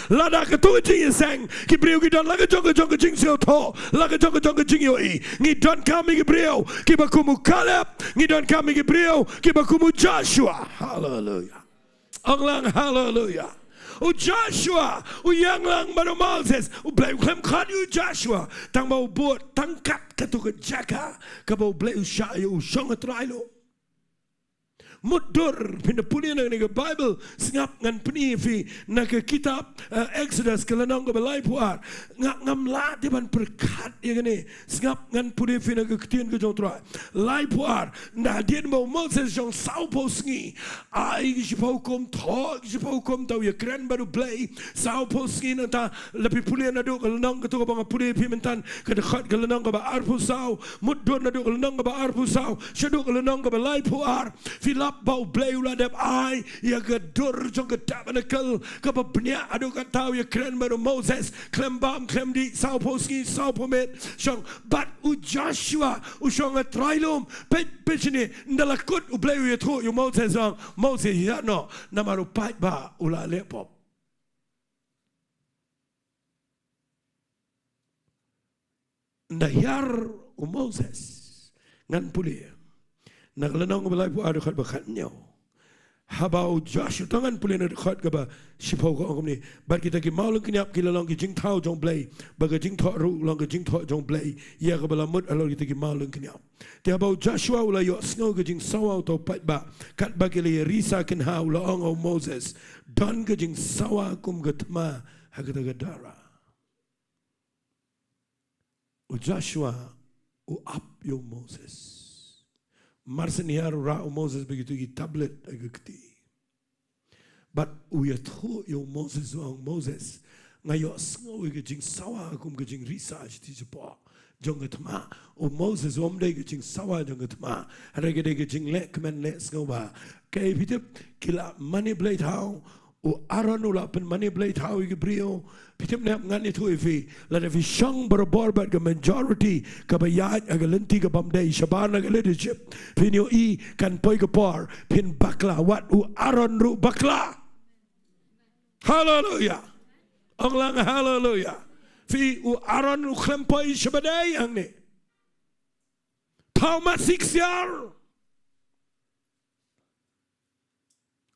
lada ke tu Jingiasyllok ki brio ki don laga jong jingsiao laga jong jingioi ngi don kami ki brio ki bakumu Kaleb ngi don kami ki brio ki bakumu Joshua. Hallelujah. Anglang hallelujah. O Joshua, o yang lang baru Moses, o blai klem khan u Joshua, tang bau buat tangkat katu ke Jaka, ke bau blai u syayu u shong atrailo. Mudur pindah punya nang Bible singap ngan peni fi nak kitab Exodus kelenong ke balai puar ngam la depan berkat ya gini singap ngan punya fi nak Ktien U Blei lai puar nah dia mau Moses jong saupo Sngi ai gipau kom tau ya keren baru Blei saupo Sngi nanta lebih punya nado kelenong ketu bang punya fi mentan kedekat kelenong ke ba arpu sau mudur nado kelenong ke ba arpu sau syadu kelenong ke balai puar fi bau Blei uladap ai ya gedur jong tabernacle ke benya adu kan tahu ya keren baru Moses klem di saupo Sngi saupo met syong bat u Joshua u syong atrailum pechini ndalakut u Blei ya tu u Moses ya no namaru pai ba ula lepop ndayar u Moses ngan pulia naglanong balai pu adu khat bakhatnya habau Joshua tangan pulih nak khat ke ba sipau ko ngom ni bar kita ki maulung kinyap ki lalong ki jingthau jong Blei baga jingtho ru long ki jingtho jong Blei ya ke balamut alor kita ki maulung kinyap ti habau Joshua ula yo sngo ke jing sawa to pat ba kat bagi le risa kin ha ula ong Moses don ke jing sawa kum ke tma ha ke gadara o Joshua o up yo Moses Marseniar ra Moses begitu ki tablet agakti. But uyatho yo Moses ngayo sngo ke jing sawa kum ke jing research ti jepo jong atma o Moses omde ke jing sawa jong atma harage de ke jing le kemen le sngo ba ke pitip kila manipulate how o Aaron ula pen manipulate how ke brio pitip ne ngan itu ifi la de shang barabor bat ke majority ke bayat agalenti ke bamdai shaban ke leadership pinyo I kan poi ke por pin bakla wat u Aaron ru bakla hallelujah anglang hallelujah fi u Aaron u klempoi shabadai angne tau ma 6 year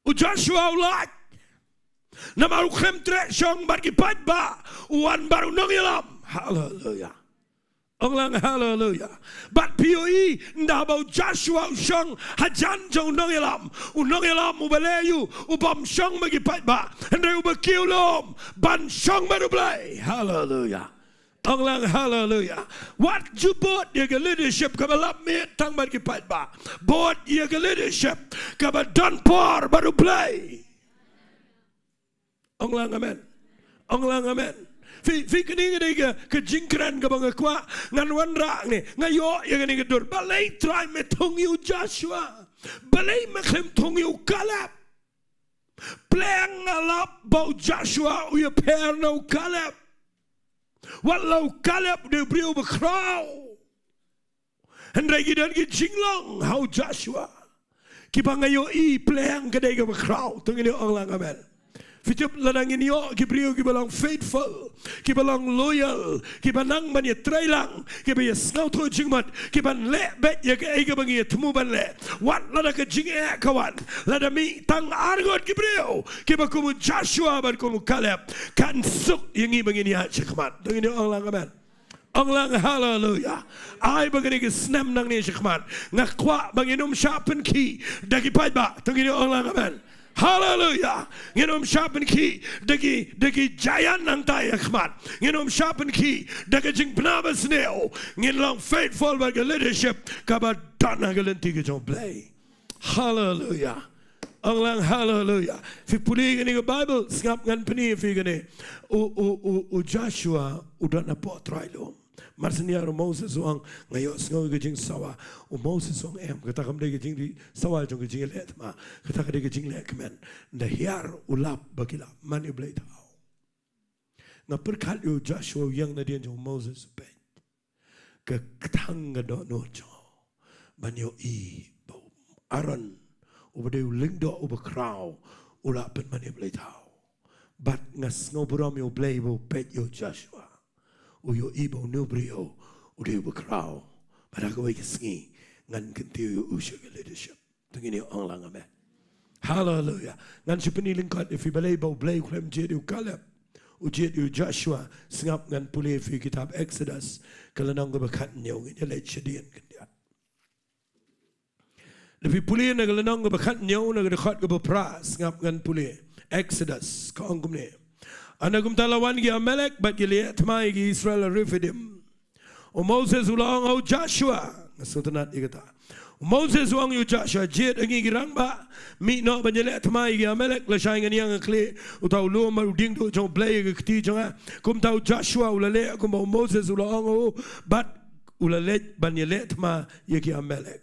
u Joshua ulat namaru klem trek syong bagi ba uan baru Nonglam hallelujah Anglang hallelujah but POE ndabau Joshua syong hajan jong Nonglam ubaleyu ubam syong bagi ba hendai ubakiulom ban syong baru Blei hallelujah Anglang hallelujah what you bought ya leadership kabalap me tang bagi ba bought ya leadership kabadonbor baru Blei Onglang amen. Onglang amen. Fi kini ke jingkran ke bang kwa ngan wan rak ni ngayo yang ni ke dur balai try me tong you Joshua balai me klem tong you Kaleb plang alap bau Joshua u ye per no Kaleb walau Kaleb de brio be kraw and regi dan ki Shillong how Joshua ki bangayo I plang ke de ke be kraw tong ni onglang amen. Fitip ladang ini yo kibriu kibalang faithful, kibalang loyal, kibanang mani trailang, kibaya snauto jingmat, kiban le bet ya ke ega bangi temu ban le. Wat lada ke jingiaroh kawan, lada mi tang argot kibriu, kibakumu Joshua ban kumu Kaleb, kan suk yangi bangi ni hachikmat. Dengini orang amen. Anglang hallelujah. Ai bagani ke snam nang ni hachikmat. Ngakwa banginum sharpen ki dagi ba. Dengini orang amen. Hallelujah. Nginom sharpen ki dagi giant nang tayo khmat. Nginom sharpen ki dagi jing pnabas neo. Nginlong faithful bag leadership kabadan nagalenti ke jong Blei. Hallelujah. Anglang hallelujah. Fi puli gani ke Bible ngap ngan peni fi gani. U Joshua udah na po trailom. Marsenia Moses wang ngayo Sngi ke jing sawa. Moses wang kata kam de ke jing di sawa jong ke jing let ma. Kata ke de ke jing let kemen. Nda hiar ulap bakila mani blade tau. Nga perkat yo Joshua yang na dian jong Moses pe. Ke tang do no jo. Banyo I bo Aaron ubade lyngba uba crow ulap pen mani blade tau. But ngas ngoburam yo blade bo pet yo Joshua. Uyo ibo nubrio ude ubakrao pada ko Sngi ngan Taiew usha leadership tungini onglang amen hallelujah ngan sipeni lingkat if balay bo blay klem jedu Kaleb ujedu Joshua singap ngan pulih fi kitab Exodus kalanang go bakat nyong ini le chedian kendiat lepi pulih na kalanang go bakat nyong na dekat go bapra singap ngan pulih Exodus ka ongkumne Anagum talawan gi Amalek but gi liat mai gi Israel rifidim. O Moses ulang au Joshua. Nasotanat igata. Moses ulang yu Joshua jet angi gi rangba. Mi no banyelet mai gi Amalek la shai ngani ang kle utau lu maru Jingduwai jong Blei gi kti jonga. Kum tau Joshua ulale kum au Moses ulang au but ulale banyelet ma ye gi Amalek.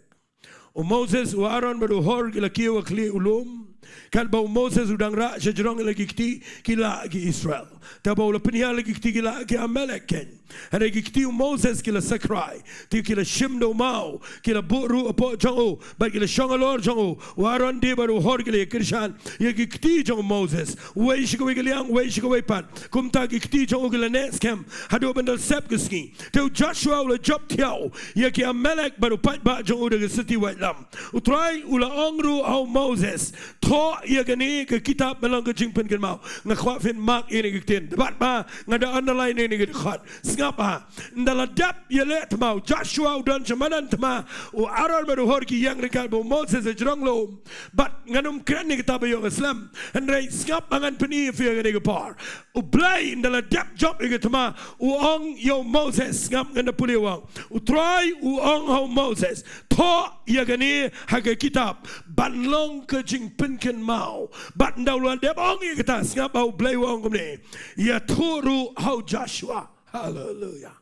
O Moses u Aaron baru hor gi la kiwa kle ulum. Kalau Moses udang rak sejerong lagi kiti kila lagi Israel. Tapi penial lagi kiti kila lagi Amalek ken. Ada lagi kiti Moses kila sakrai. Ti kila shimdo mau. Kila buru apa jango. Bagi kila shangalor jango. Waran dia baru hor kila Krishan. Lagi kiti jango Moses. Wei shikawe kiliang wei shikawe pat. Kumta kiti jango kila next camp. Hado bendal sep keski. Teu Joshua ula job tiau. Lagi Amalek baru pat ba jango dengan seti wetlam. Utrai ula angru au Moses. Tho ia gani ke kitab melang ke jingpen kan mau ngakwat fin mak ini ke tin debat ba ngada underline ini ke dekat ngapa ndala dap ia let mau Joshua dan semanan tma u Aaron baru hor ki yang dekat bo Moses jerong lo but nganum kran ni kitab yo Islam andai ngap angan peni fi gani ke par u Blei ndala dap job ke tma u ong yo Moses ngap nganda puli wang u try u ong ho Moses tho ia gani ha ke kitab banlong ke jingpen kan mau bat ndaulan dep ongi kita ngap au Blei wong kumne ya turu hau Joshua hallelujah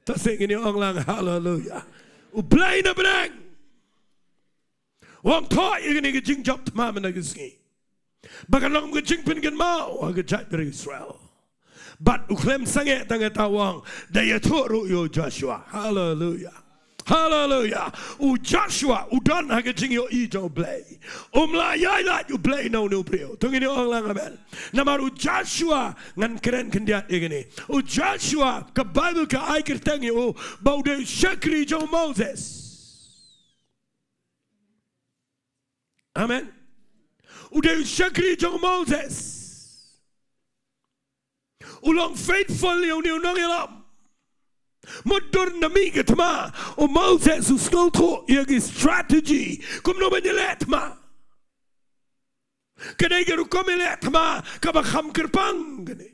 tasing ini ong lang hallelujah u Blei na benang wong tho ini ke jing job tma na Sngi bakalong ke jing pen kan mau ke jat dari Israel bat u klem sange tanga tawang daya turu yo Joshua hallelujah Hallelujah. U Joshua udan haga jingio ijo Blei. Umlayai la u Blei no prio. Tungini ong lang amen. Namar u Joshua ngan keren kendiat igini. U Joshua ke Bible ke ai kertengi u baude syakri jo Moses. Amen. Ude syakri jo Moses. Ulang faithful yo ni unong yalam. Motor nami ketma o Moses uskolto yagi strategy kum no banyelet ma kadai geru komelet ma kaba kham kerpang gani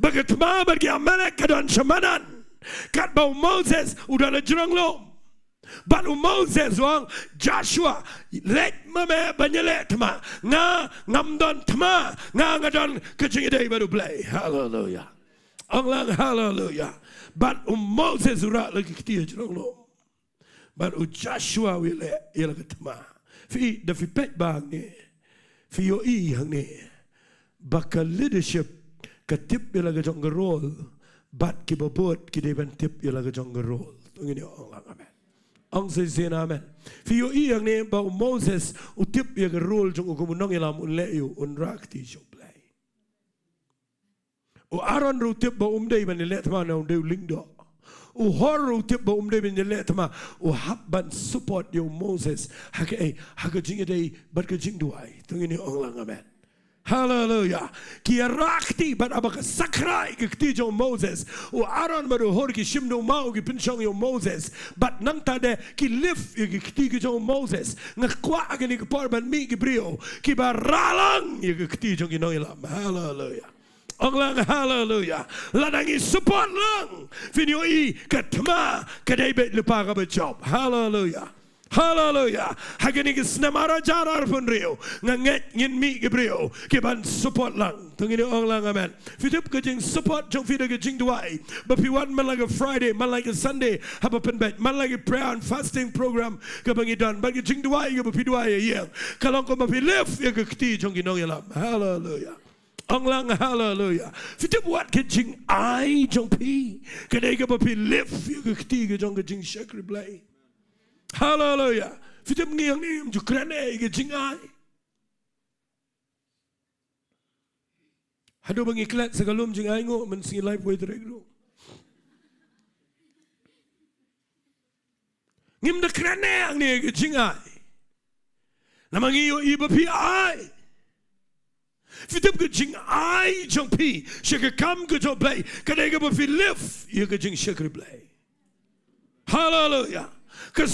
bagatma bagi Amalek kadan shamanan kat bau Moses udah jerang lo but Moses wang Joshua let mame banyelet ma nga ngamdon tma nga ngadan kecingidai baru Blei hallelujah Anglang hallelujah. But Moses urat lagi ketia jerong lo. But Joshua wile ia lagi tema. Fi da fi pet bang ni. Fi yo I hang ni. Baka leadership katip ia lagi jong gerol. But ki babot ki deban tip ia lagi jong gerol. Tungini anglang amen. Ang sesen amen. Fi yo I hang ni ba Moses utip ia gerol jong ukumunong ilam unleu unrakti jong. O Aaron rutip ba umday banilet ma na umday lyngba. O hor rutip ba umday banilet ma o habban support yo Moses haka jingidai bat ka Jingduwai. Tungini ong lang amen. Hallelujah. Ki rakti bat abaka sakrai ki kti jo Moses. O Aaron baru hor ki shimdo mau ki pinchong yo Moses. Bat nang tade ki lift ki kti ki jo Moses. Ngakwa ki ki par ban mi ki brio. Ki ba ralang ki kti jo ki no ilam. Hallelujah. Anglang hallelujah. Ladangi support lang. Finyo I katma kadai bet lupa ka job. Hallelujah. Hallelujah. Hagani ke snamara jarar pun rio. Nganget ngin mi ke brio. Ke ban support lang. Tunggu ni orang lang amen. Fitip ke jing support jong fida ke Jingduwai. But wan man like a Friday, man like a Sunday. Have a pen bet. Man like a prayer and fasting program. Ke bangi dan. Bagi Jingduwai ke bapi ye. Kalau kau bapi live ye ke kti jong ginong yalam. Hallelujah. Ang lang hallelujah. Fitip wat ke jing ai jong pi. Kedai ke bapi live ye ke kti ke jong ke jing Ri Blei. Hallelujah. Fitip ngiang ni jukrane ke jing ai. Hado bangi klat segalum jing ai ngo men singi Ri-Bhoi teregro. Ngim de krane ang ni ke jing ai. Namangi yo iba pi ai. Fitip ke jing ai jong pi. Shaka kam ke jong Blei. Kadega ba fi live ye ke jing Ri Blei. Hallelujah. Cause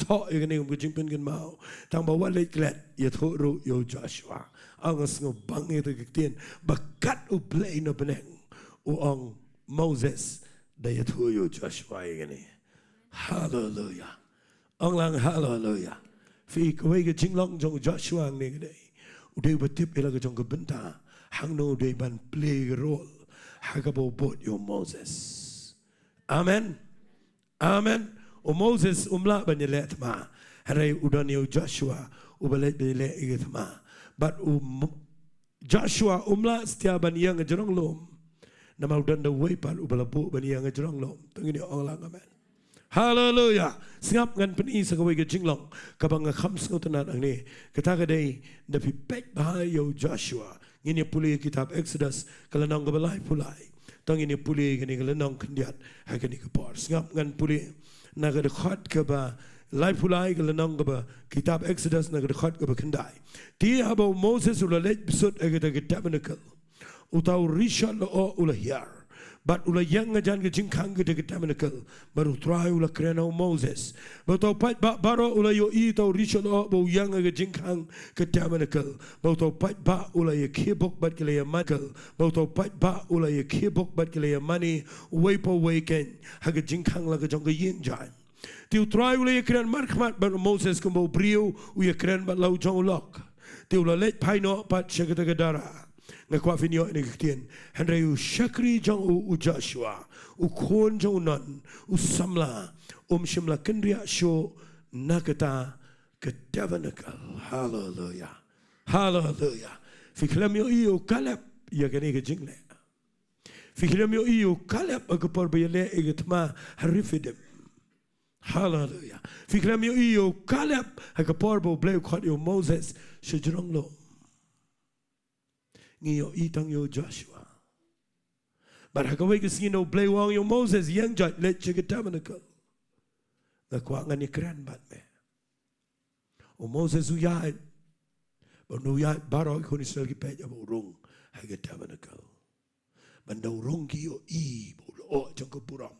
thọ ye ke ke jing pen gen mau. Tang ba wat lek klat ye tho ro yo Joshua. Ang ngo bang ye te Ktien bakat u Blei no beneng. U ang Moses da ye tho yo Joshua ye ke. Hallelujah. Ang lang hallelujah. Fi kawai ke Shillong jong Joshua ang ni kedai. Udai batip ila ke jong ke Bynta. Hang no udai ban play role. Hagabo bot yo Moses. Amen. Amen. O Moses umla ban yelet ma. Harai udan yo Joshua ubalet bele iget ma. But Joshua umla setia ban yang jerong lom. Nama udan da waipan ubalabu ban yang jerong lom. Tengini orang lang amen. Hallelujah. Singap ngan peni sakawai ke Shillong. Kabang ngam sengotanan ang ni. Kata kadai da pipek bahaya yo Joshua. Ngini puli kitab Exodus kalanong kabalai pulai. Tang ini puli kini kalanong kendiat hakani kapor. Singap ngan puli naga dekat kaba lai pulai kalanong kaba kitab Exodus naga dekat kaba kendai. Dia haba Moses ulalet besut agak tabernacle. Utau rishat lo ulah hiar. But ula yang ngajan ke jingkang ke tabernacle baru try ula kerana Moses. Baru pat baru ula yo I tau rishon bo yang ke jingkang ke tabernacle. Baru pat ba ula ye kebok bat ke le makel. Baru pat ba ula ye kebok bat ke le money wepo weekend ha ke jingkang la ke jong ke yin jan. Tiu try ula ye kerana markmat baru Moses ke bo brio u ye kerana bat lau jong lok. Tiu ula let paino pat syakata ke darah. Ngakwa finyo ni Ktien Henry u Shakri jong u Joshua u kon jong non u samla shimla kendria show nakata ke tabernacle. Hallelujah. Hallelujah. Fiklam yo iyo Kaleb ya kani ke jingle. Fiklam yo iyo Kaleb agapor bayale igatma harifidim. Hallelujah. Fiklam yo iyo Kaleb agapor bo Blei khot yo Moses shijrong lo. Ngiyo itang yo Joshua. But hakaway kasi no Blei wang yo Moses yang judge let chiga tabernacle. Nakwa nga ni kran bat me. O Moses uyad. But no uyad baro ko ni sel ki pet abo rong haga tabernacle. Bandaw rong ki yo I bo lo jang ko buram.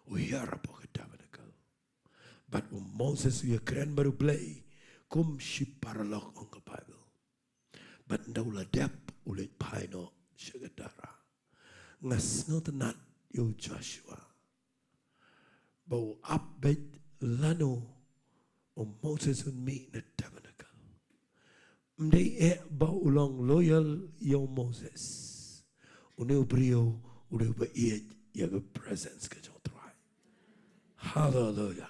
Uyara po ka tabernacle. But o Moses uya kran baru Blei kum shi paralok on ka Bible. But ndaula dep ulit paino shagadara. Ngas ngotanat yo Joshua. Bau upbet lano o Moses un mi na tabernacle. Mdei bau ulong loyal yo Moses. Uneu brio uneu ba iet yaga presence ka Sohthri. Hallelujah.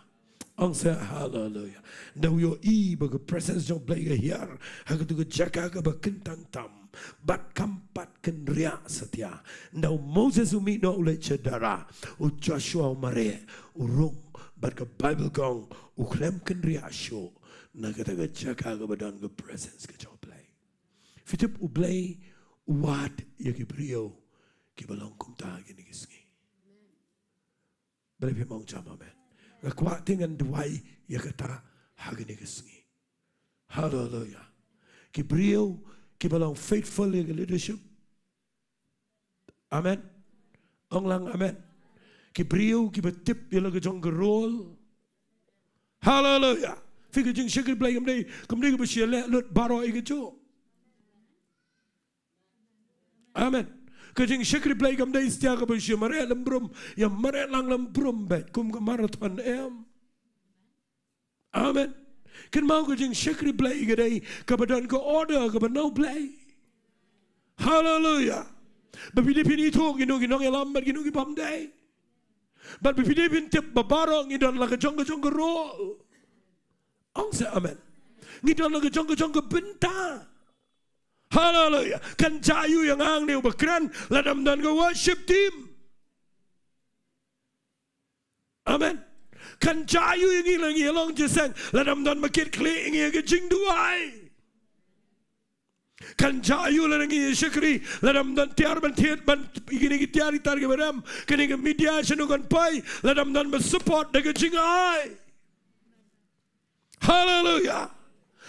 Ang say hallelujah. Daw yo I baga presence jong Blei here. Hagatu ga Jaka ga ba kentang tam. Bat kampat ken ria setia. Daw Moses umi no ulet cedara. U Joshua mare urung. Bat ka Bible gong u klem ken ria show. Nagata ga Jaka ga badan ga presence ka jong Blei. Fitip u Blei wat ya ki brio ki Balang kumta gini kisngi. Blei pi mong jam amen. Ngakwa dengan Duwai ya kata hagini kesngi. Hallelujah. Ki brio ki Balang faithful in leadership. Amen. Ong lang amen. Ki brio ki betip ya laga jong gerol. Hallelujah. Fika jing Ri Blei kamdei ke besia le lut baro ige jo. Amen. Kajing syakri play kam day stia ka bersih mare lembrum ya mare lang lembrum bet kum ka marathon em. Amen. Kan mau kajing syakri play ka day kabadan ka order ka banau play. Hallelujah. Bapidi-pidi tu ginong lambat ginong pam day. But bapidi-pidi tip babarong idon la kajong ka ro. Ang sa amen. Ngidon la kajong ka Bynta. Hallelujah. Kan Taiew yang hangne berkeran ladam dan ke worship team. Amen. Kan Taiew yang hilang jesang ladam dan makit kli ingi ke Jingduwai. Kan Taiew yang syakri ladam dan tiar ban tiat ban igini tiar tar ke beram kini ke media senukan pai ladam dan bersupport dengan Jinghikai. Hallelujah.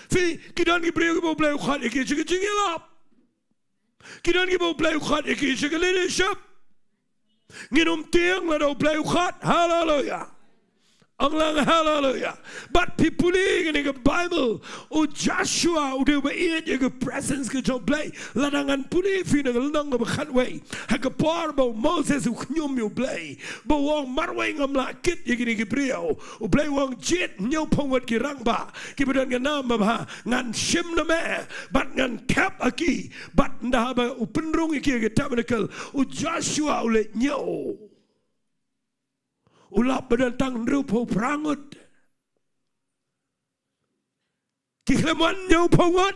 Fi kidan ki brio ki blai khat iki chike jingiaroh. Kidan ki blai khat iki chike leadership. Nginum tiang la do blai khat. Hallelujah. Anglang hallelujah. But people in the Bible, o Joshua, o de beït je presence ke jo blai. Ladangan puli fi na lang na bakhat way. Hagapar bo Moses o knyum yo blai. Bo wong marway ngam la kit ye gini ki brio. O blai wong jit nyaw pongwat ki rangba. Ki bedan ke nam ba ngan shim na me. But ngan kap aki. But nda ba o penrung ki ke tabernacle. O Joshua o le nyaw. Ulap berdatang rupo prangut. Kikleman nyau pongot.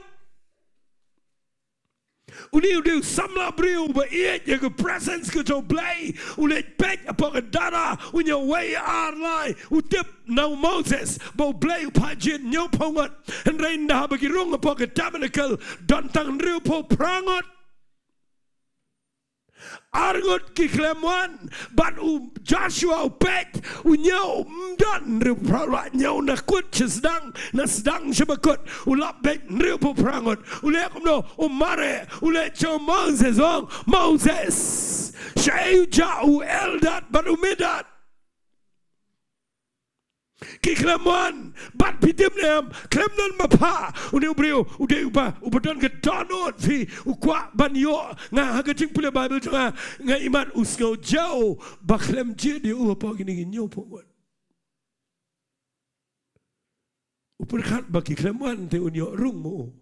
Uli samla brio beït je presence ke jo blai. Uli pek apa ke dara unya way arlai. Utip now Moses bo blai pajin nyau pongot. En rein dah bagi rung apa ke tabernacle datang rupo prangut. Argot kikleman but Joshua pek unyau mdan rupra nyau nakut sedang sebekut ulap bek rupo prangot ulek no umare ulek cho Moses syai jau eldat but umidat kikleman bat pitim nem klemnan mapa uni brio ude uba ubadan ke donot fi ukwa banyo nga hagajing pula Bible nga iman usngau jauh baklem je dia apa gini nyo pongot uperkat bagi klemwan te unyo rung mo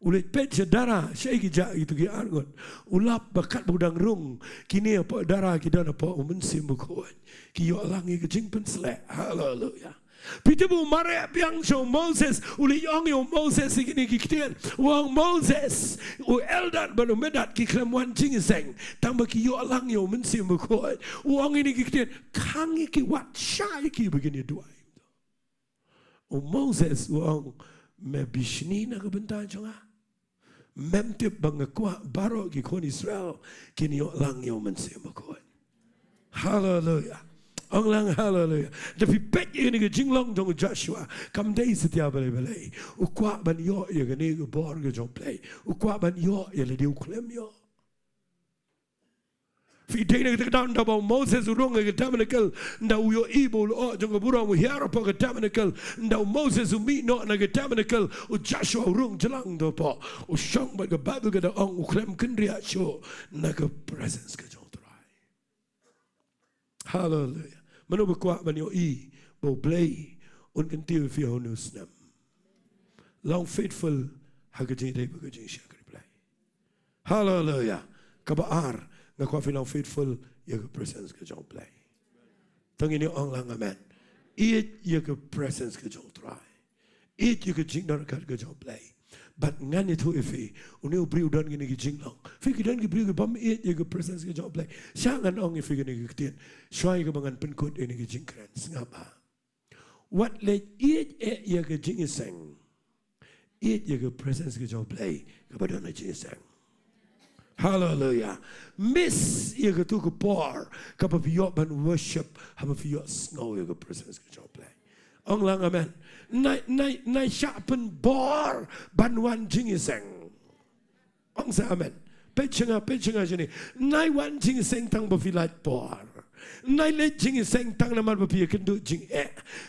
ulit pet sedara syai kijak itu ki argot ulap bakat budang rung kini apa darah kita apa umensim bukuan ki yo langi kejing penslek hallelujah pitabu mare biang show Moses uli yong yo Moses ikini kiktian wang Moses u eldan banu medat ki klemwan jingiseng tambah ki yo langi yo umensim bukuan wang ini kiktian kangi ki wat syai ki begini dua u Moses wang mebishni na kebentar jonga memtip bangakwa baro ki kon Israel kini yo lang yo mensim ko hallelujah onglang hallelujah tapi pet ini ke jinglong dong Joshua kam dei setiap bale ukwa ban yo ye gani ke bor ke jong play ukwa ban yo ye le diu klem yo fi dei ne down about Moses urong ke tabernacle nda uyo ibol o jong burong u hiara po ke tabernacle nda Moses umi no na ke tabernacle u Joshua urong jelang do po u shong ba ke Bible ke da ong u klem kendria show na ke presence ke jong trai hallelujah manu bekwa ban yo I bo blai un kentiu fi honus nam long faithful hagajing dei bagajing shakri blai hallelujah kabar na kwa filang faithful ye presence ke jong play tang ini ong lang amen it ye presence ke jong try it ye jing dar kat ke jong play but ngan itu ifi uni ubri udan gini ke jing long fi ke dan ke bri ke bam it ye presence ke jong play syangan ong ifi gini ke ktien swai ke bangan penkut ini ke jing kran ngapa what let it ye ke jing iseng it ye presence ke jong play kepada na jing iseng hallelujah. Miss ye ke tu ke por kapa piyok ban worship haba piyok snow ye ke presence ke job play. Ong lang amen. Nai sharpen bor ban wan jingiseng. Ong sa amen. Pechenga jini. Nai wan jingiseng tang ba filat por. Nai le jing seng tang namar bapi kynduh jing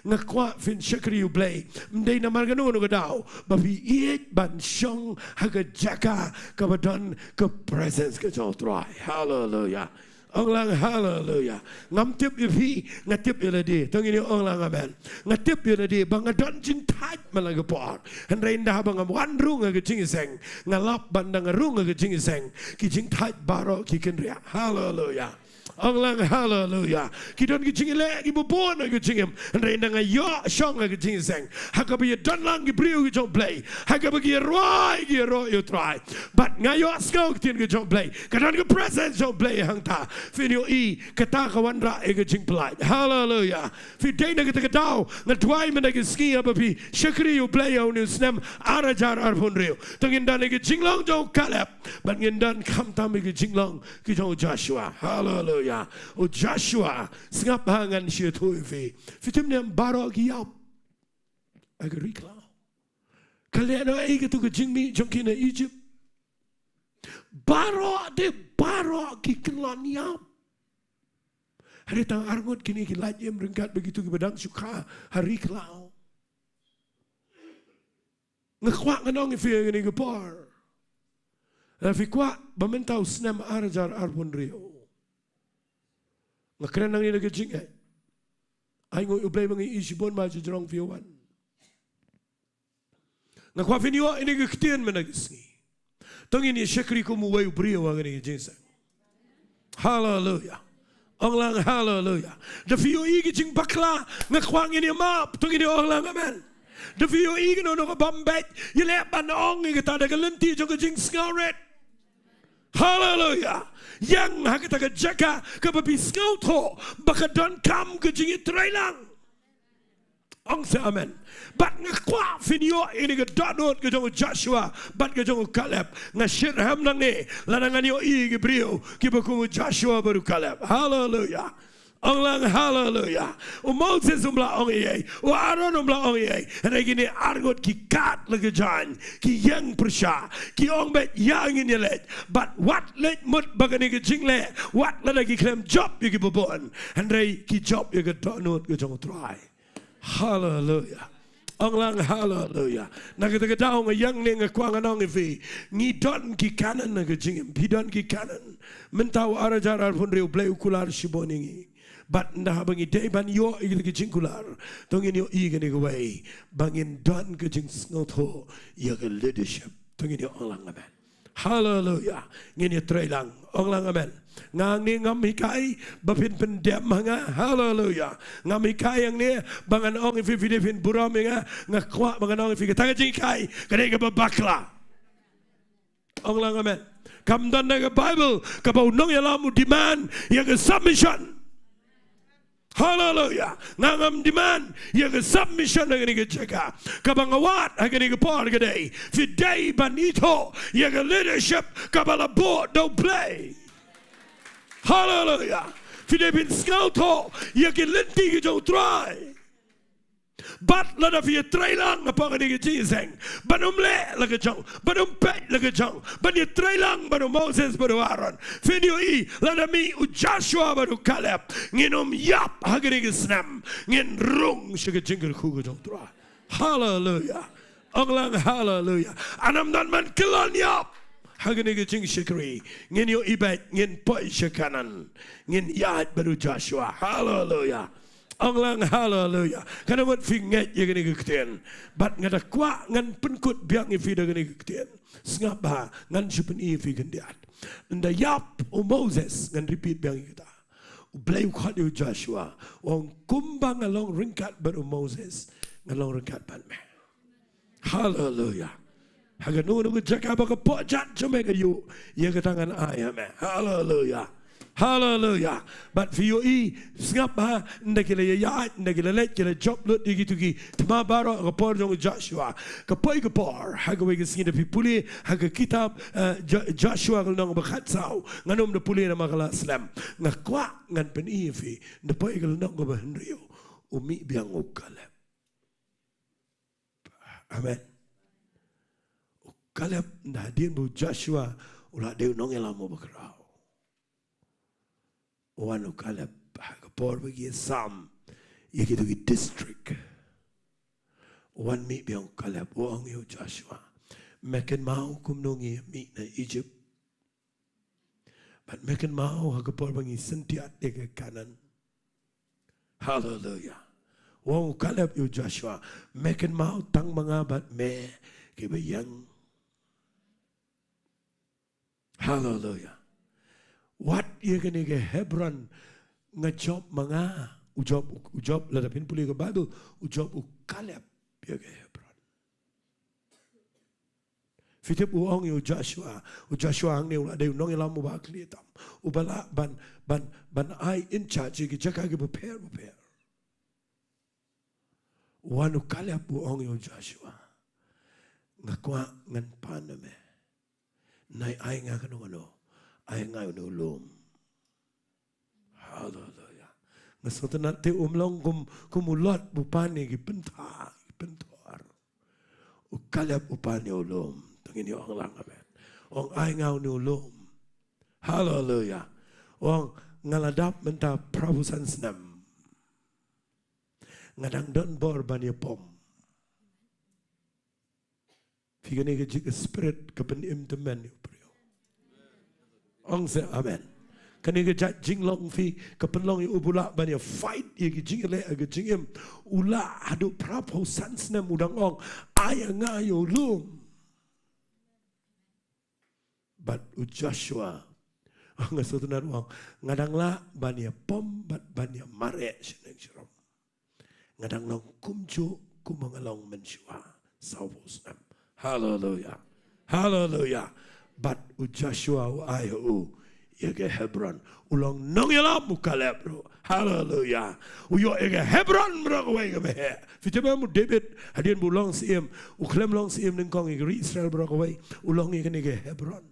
ngakwa fin Sohthri U Blei mdei namar ganu no gadau bapi iet ban shong haga Jaka kabadon ke presence ke Sohthri. Hallelujah. Orang hallelujah. Ngam tip ipi ngatip iladi. Tungini orang amen. Ngatip iladi bangadon jing tat malagapor. Hendrain dah bangam wan rung ke jing seng. Ngalap bandang rung ke jing seng. Ki jing tat baro ki kendria. Hallelujah. Orang hallelujah. Kita ni jing le ki bopon ke jingem. Hendrain dah yo shong ke jing seng. Hakabi don lang ki briu ke jong play. Hakabi ki roi you try. But ngayo skau Ktien ke jong play. Kadang ke presence jong play hang ta. Finyo kata kawan ra ke jing play. Hallelujah. Fi day na kita kadau ngatwai men ke ski apa pi Sohthri U Blei au ni snem arajar arpun riu. Tengin dan ke jinglong jong Kaleb. But ngin dan kam tam ke jinglong ki jong Joshua. Hallelujah. O Joshua singap hangan shi tu fi. Fitim nem baro ki yap. Agri klau. Kalian ai ke tu ke jingmi jong kina Egypt. Baro ki kelon yap. Hari tang arngot kini ki lajem ringkat begitu ki badang suka hari klau. Ngekwak nganong fi ngini ke par. Fi kwa bamentau snem arajar arpun rio. Ngakren nang ni lagi jing ai ngoi U Blei mangi isibon ma jrong fi wan. Ngakwa finyo ini ke Ktien menagisni. Tongin ni Sohthri ko muway brio ang ni Jesus. Hallelujah. Orang hallelujah. The fio igi jing bakla ngakwang ini map tongin ni orang amen. The fio igi no bambet yele ban ong ngi ta daga lenti jong jing scaret. Hallelujah. Yang hakita ke Jaka ke babi skauto bakadon kam ke jing trailang. Ong sa amen. Bat ngakwa finyo ini ke danot ke jong Joshua, bat ke jong Kaleb ngashirham nang ni lanangan yo ke brio ke baku Joshua baru Kaleb. Hallelujah. Ong hallelujah. O Moses umbla ong ye, o Aaron umbla ong ye. And gini argot ki kat lagi jan, ki yang persya, ki ong bet yang ini let. But what let mut bagani ke jingle, what lagi klem job you ke bobon. And ki job you ke danot ke jong try. Hallelujah. Orang hallelujah. Nakita daw nga yang ni nga kwang anong ifi. Ngidon ki kanan na kajingim. Pidon ki kanan. Mentaw arajar arpun riu Blei ukular shiboningi. But na bangi day ban yo igil ki jingkular. Tongin yo igani gawai. Bangin don ka jing snotho. Yaga leadership. Tongin yo orang amen. Hallelujah. Ngini trailang. Orang amen. Ngangi ngamikai bapin pendem hanga. Hallelujah. Ngamikai yang ni bangan ong ifi vidipin buram nga ngakwa bangan ong ifi katanga jingkai kadai ka babakla. Orang amen. Kamdan na ka Bible kabaw nong yalamu demand yang submission. Hallelujah. Ngangam demand yang submission ng ni Jaka. Kabangawat ang ni par kadai. Fiday banito yang leadership kabalabo do play. Hallelujah. Fiday bin skauto yang lenti ke jauh try. But lada fi trailang apa ni Jesus. Banum le laga jauh. Banum pet laga jauh. Bani trailang banu Moses banu Aaron. Fidio I lada mi u Joshua banu Kaleb. Nginum yap hagani snam. Ngin rung shiga jingkyrkhu ke jauh try. Hallelujah. Anglang hallelujah. Anam dan man kelon yap. Hagani ke jing shikri. Ngin yo ibet ngin poi shikanan. Ngin yad banu Joshua. Hallelujah. Orang hallelujah. Karena buat finget yang ini Ktien. Bat ngada kwa ngan penkut biang ifi dengan ini Ktien. Sengap bah ngan supen ifi gendiat. Nda yap o Moses ngan repeat biang kita. Blei ukhat yo Joshua. Wong kumbang along ringkat ber o Moses ngalong ringkat ban me. Hallelujah. Haga nunu Jaka baka pojat cuma ke yo. Ia ketangan ayam me. Hallelujah. Hallelujah. But for you, singap ha, ndakila ya, ndakila let, kila job lot digi tugi, tma baro kapor jong Joshua, kapoy kapor, hagaway kasing na pipuli, haga kitab Joshua kalong bakatsau, nganom na puli na makala slam, ngakwa ngan penifi, napoy kalong bahenrio, umi biang Kaleb. Amen. Kaleb na din bu Joshua, ulah dew nong elamu bakrao. Wanu Kaleb por bagi Sam ia gitu di district wan mi biang Kaleb uang yo Joshua makan mau kum nongi mi na Egypt but makan mau ha por bagi sentiat ke kanan hallelujah wong Kaleb yo Joshua makan mau tang mangabat me ke bayang hallelujah what ia kene ke Hebron ngajob mga ujob ladapin puli ke Bible ujob u Kaleb ia ke Hebron fitip uong u Joshua hangne ulah de nong elam ba klitam ubala ban I in charge ke Jaka ke prepare wanu Kaleb uong u Joshua ngakwa ngan paname nai ai nga kano ai nga ulum hallelujah ngasotana te umlong kumulot bupani gi pentor u Kaleb upani ulum tangini ong lang amen ong ai nga ulum hallelujah ong ngaladap menta prabu sansnam ngadang donbor bani pom figane ke jik spirit kepenim teman ong se amen kani ke jat jinglong fi kepenlong yu ubula bani fight ye ke jingile ke jingim ula adu prapo sansnam udang ong aya ngayo lum but u Joshua ong sotunan ong ngadang la bani pom bat bani mare seneng sirom ngadang long kumju kumangalong mensyua sawusnam hallelujah hallelujah but u Joshua u ayu ye Hebron ulong nong yala mu Kaleb bro hallelujah u yo ye Hebron bro we ge he fitebe mu David hadien bu long sim u klem long sim ning kong ge Israel bro we ulong ye ge Hebron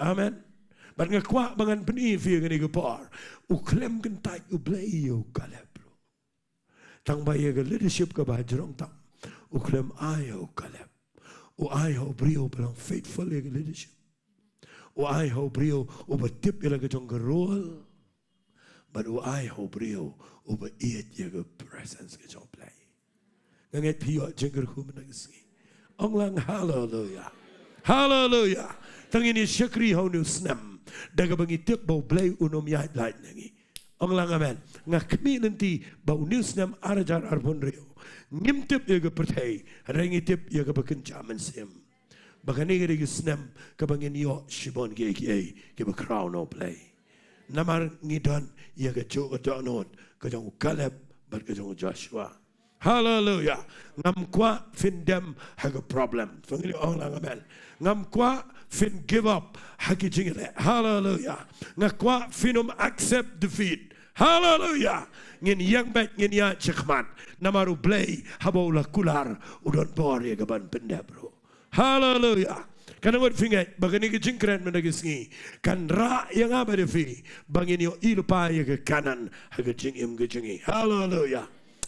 amen but ngakwa bangan peni fi ge ge par u klem gen Taiew U Blei yo Kaleb bro tang ba ye ge leadership ke ba jerong tam uklem ayo Kaleb o ayo brio belong faithful ye leadership o ayo brio o betip ye ke jong role but o ayo brio o be eat ye presence ke jong play nganget pio jingkyrkhu menangisi onglang hallelujah hallelujah tangini syakri hau nu snam daga bangitip bau blay unom yat light nangi onglang amen ngakmi nanti bau nu snam arajar arbon rio ngimtip ye ke pertai rengitip ye ke bekencaman sim bagani ge snam ke bangin yo shibon ge ke be crown no play namar ngidon ye ke jo donot ke jong Kaleb bat ke jong Joshua hallelujah ngam kwa findem ha ke problem fangili ong lang amen ngam kwa fin give up ha ke jingile hallelujah ngakwa finum accept defeat hallelujah ngin yang baik ngin ya cekman namaru blei habau la kular udon bor ye gaban penda bro hallelujah kana ngot fingai bagani ke jingkran mendagisngi kan ra yang apa de fi bangin yo ilupa ye ke kanan ha ke jingim ke jingi hallelujah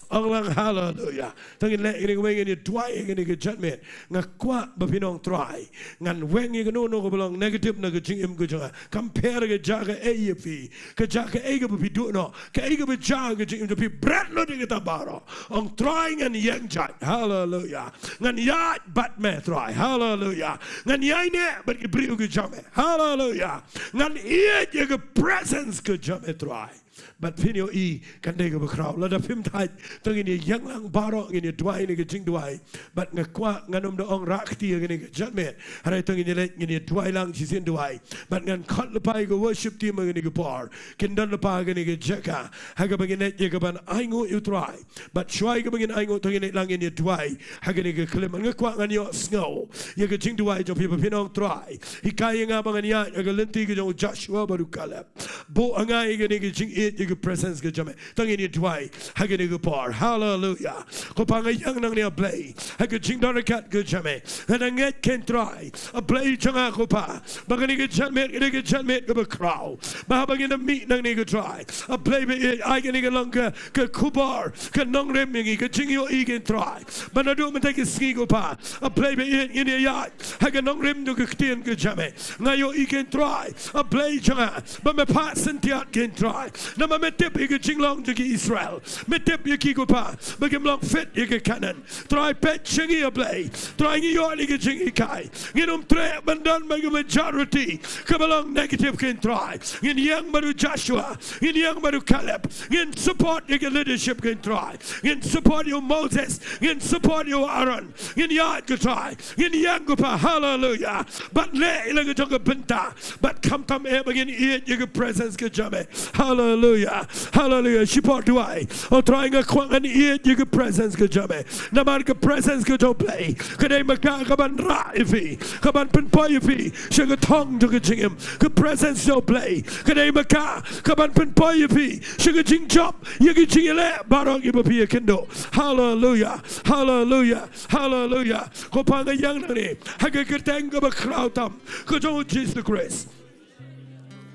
Orang hallelujah. Tangin le ini wengi ni dua ini ke judgment. Ngakwa bapinong try. Ngan wengi ke nono ke belong negatif na ke jingim ke jangan. Compare ke Jaka fi. Ke Jaka ke bapi du no. Ke ke Jaka ke jingim tapi berat lo di kita baro. Ong try ngan yang jat. Hallelujah. Ngan ya bat me try. Hallelujah. Ngan ya ini bagi beri ke jame. Hallelujah. Ngan iya je ke presence ke jame try. But pinyo I kan dega bekrau lada pim tai tangini yang lang barok ini Duwai ni ke Jingduwai but ngakwa nganom do ong rakti ngini ke judgment harai tangini le ngini Duwai lang sisin Duwai but ngan khat lepai ke worship team ngini ke par kindan lepai ngini ke Jaka haga bangin ye ke ban aingo utrai but shwai ke bangin aingo tangini lang ngini Duwai haga ni ke klem ngakwa ngan yo sngo ye ke Jingduwai jo people pinong try hikai nga bangan ya ke lenti ke Joshua baru Kaleb bo angai ngini ke Jing eat your presence ke jame. Tangin ni Duwai. Hagani ke par. Hallelujah. Ko pangai yang nang ni a Blei. Hag Jingduwai kat ke jame. And nget can try. A Blei changa ko pa. Bagani ke jame ke jame ke crowd. Bahabagin the meat nang ni ke try. A Blei be I can ke longer ke kubar ke Nonglum ke jingio igen try. Banadu me take Sngi ko pa. A Blei be in the yard. Hag Nonglum do ke Ktien ke jame. Ngayo igen try. A Blei changa. But me pass and tiat can try. Nama me tip ke Shillong to Israel. Me tip ye ki ko pa. Bagim long fit ye ke cannon. Try pet Sngi U Blei. Try ni yo ke Jinghikai. Ginum tre bandan mag majority. Come along negative can try. In young Maru Joshua. In young Maru Kaleb. In support your leadership can try. In support your Moses. In support your Aaron. In yard can try. In young Gupa. Hallelujah. But le like a Bynta. But come again eat your presence can jame. Hallelujah. Hallelujah. P.R.Diengdoh. Oh trying a quang and eat your presence can jame. Namarka presence can play. Kade maka kaban ra ifi. Kaban penpoy ifi. Sugar tongue to get him. Good presence no play. Kade maka kaban penpoy ifi. Sugar jing chop. You get jingiaroh. Barong ibapi kynduh. Hallelujah. Hallelujah. Hallelujah. Kopanga yang nani. Haga Ktien U Blei tam. Kojo Jesus Christ.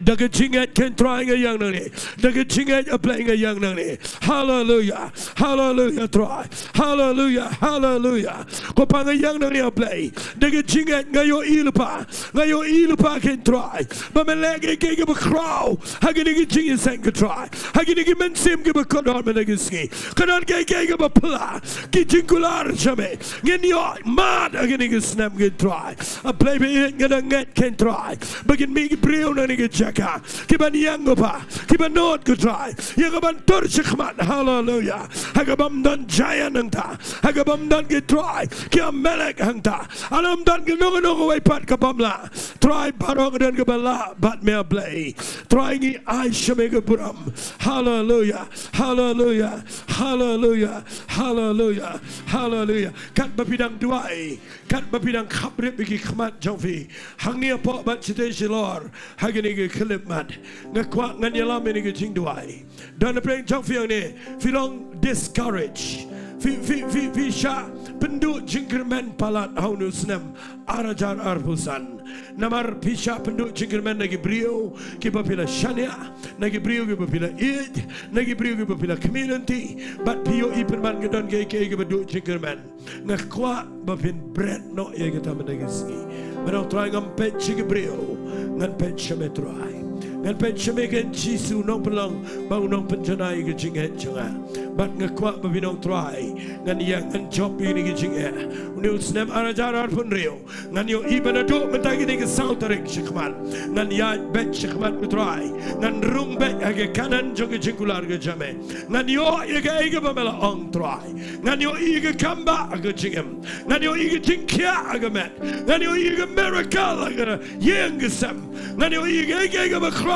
Daga jingat can trying a young nani. Daga jingat a playing a young nani. Hallelujah. Hallelujah. Try. Hallelujah. Hallelujah. Kopanga young nani a play. Daga jingat ngayo ilupa. Ngayo ilupa can try. But my leg a gig of a crow. Hagini jingiasyllok can try. Hagini mensim give a kodor menagski. Cannot get gig of a pla. Kijingular shame. Genyo mad agini snap can try. A play be gonna get can try. But can make brown and get Jaka. Kiban yangopa. Kiban not good try. Yagaban torchikman. Hallelujah. Hagabam done giant hangta. Hagabam done get try. Kiam melek hangta. Alam done get no way pat kabamla. Try barong dan kabala. But me a Blei. Trying it I shamega buram. Hallelujah. Hallelujah. Hallelujah. Hallelujah. Hallelujah. Kat bapidang Duwai. Kat bapidang kabrip bigi kmat jongfi. Hangne po bat Jinggiasyllok. Hagini Kaleb mad. Ngakwa nganyalam ini Jingduwai. Dan apa jang fiang ni? Filong discourage. Fi sha penduk jingkerman palat haunus nem arajar arpusan. Namar pisha penduk jingkerman nagi brio kiba pila shania nagi brio kiba pila id nagi brio kiba pila community but pio ipen man gedon ke kiba penduk jingkerman ngakwa bapin bread no ye kita menagi Sngi. Menang try ngampet jing brio ngampet shametrai. Ngan pen shemegen jisu nong pelang bau nong penjanai ke jinghet janga. Bat ngakwa babinong try ngan yang ngan job ini ke jinghet. Uniu snem arajar pun rio. Ngan yo iban ado mentagi ni ke Sohthri shikman. Ngan ya bet shikman ke try. Ngan rum bet age kanan jong ke jingkular ke jame. Ngan yo ige pamela ong try. Ngan yo ige kamba age jingem. Ngan yo ige jingkia age met. Ngan yo ige miracle age yang gesem. Ngan yo ige bakra.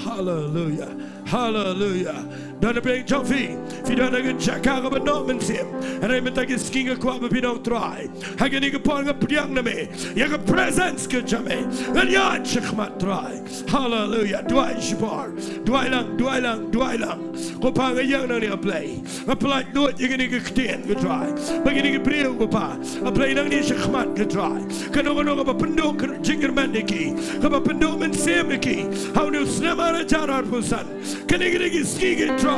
Hallelujah. Hallelujah. Dan bring Jofi. Fi dan aga Jaka ga benomen sim. En hij met dat skinga kwa bepinong try. Hagen ik paar ga priang na me. Je ga presence ke jame. En ja chikmat try. Hallelujah. Duwai shipar. Duwai lang. Ko pa ga yang na ni play. A play doet je ga ik Ktien ga try. Begin ik priel ko pa. A play nang ni chikmat ga try. Kano ga pendok jingermandiki. Ga pendok men semiki. How no snamara jarar pusan. Kan ik ski ga try.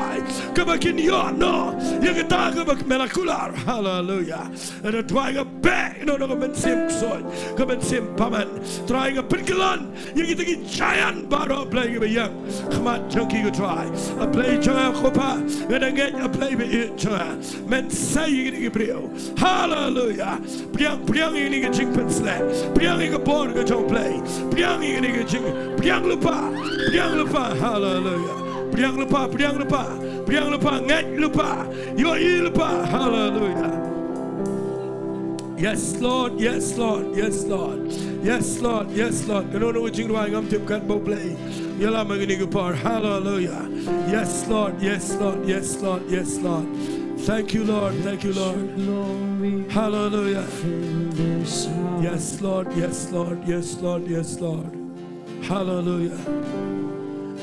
Kabakin yo no. Je ga dagen bak melakular. Hallelujah. En dat waai ga back. No ga men sim soy. Ga men sim paman. Trying a pinkelan. Je ga die giant baro play ga young. Gmat junkie ga try. A play changa khopa. En dan get a play be it changa. Men say je ga brio. Hallelujah. Priang je ga jing pensle. Priang je ga born ga jong play. Priang je ga jing. Priang lupa. Hallelujah. Priang lupa, nget lupa, yoi lupa, hallelujah. Yes, Lord. Kano no Jingduwai ngam tip kat bo Blei. Yala magini gupar, hallelujah. Yes, Lord. Thank you, Lord. Hallelujah. Yes, Lord. Hallelujah.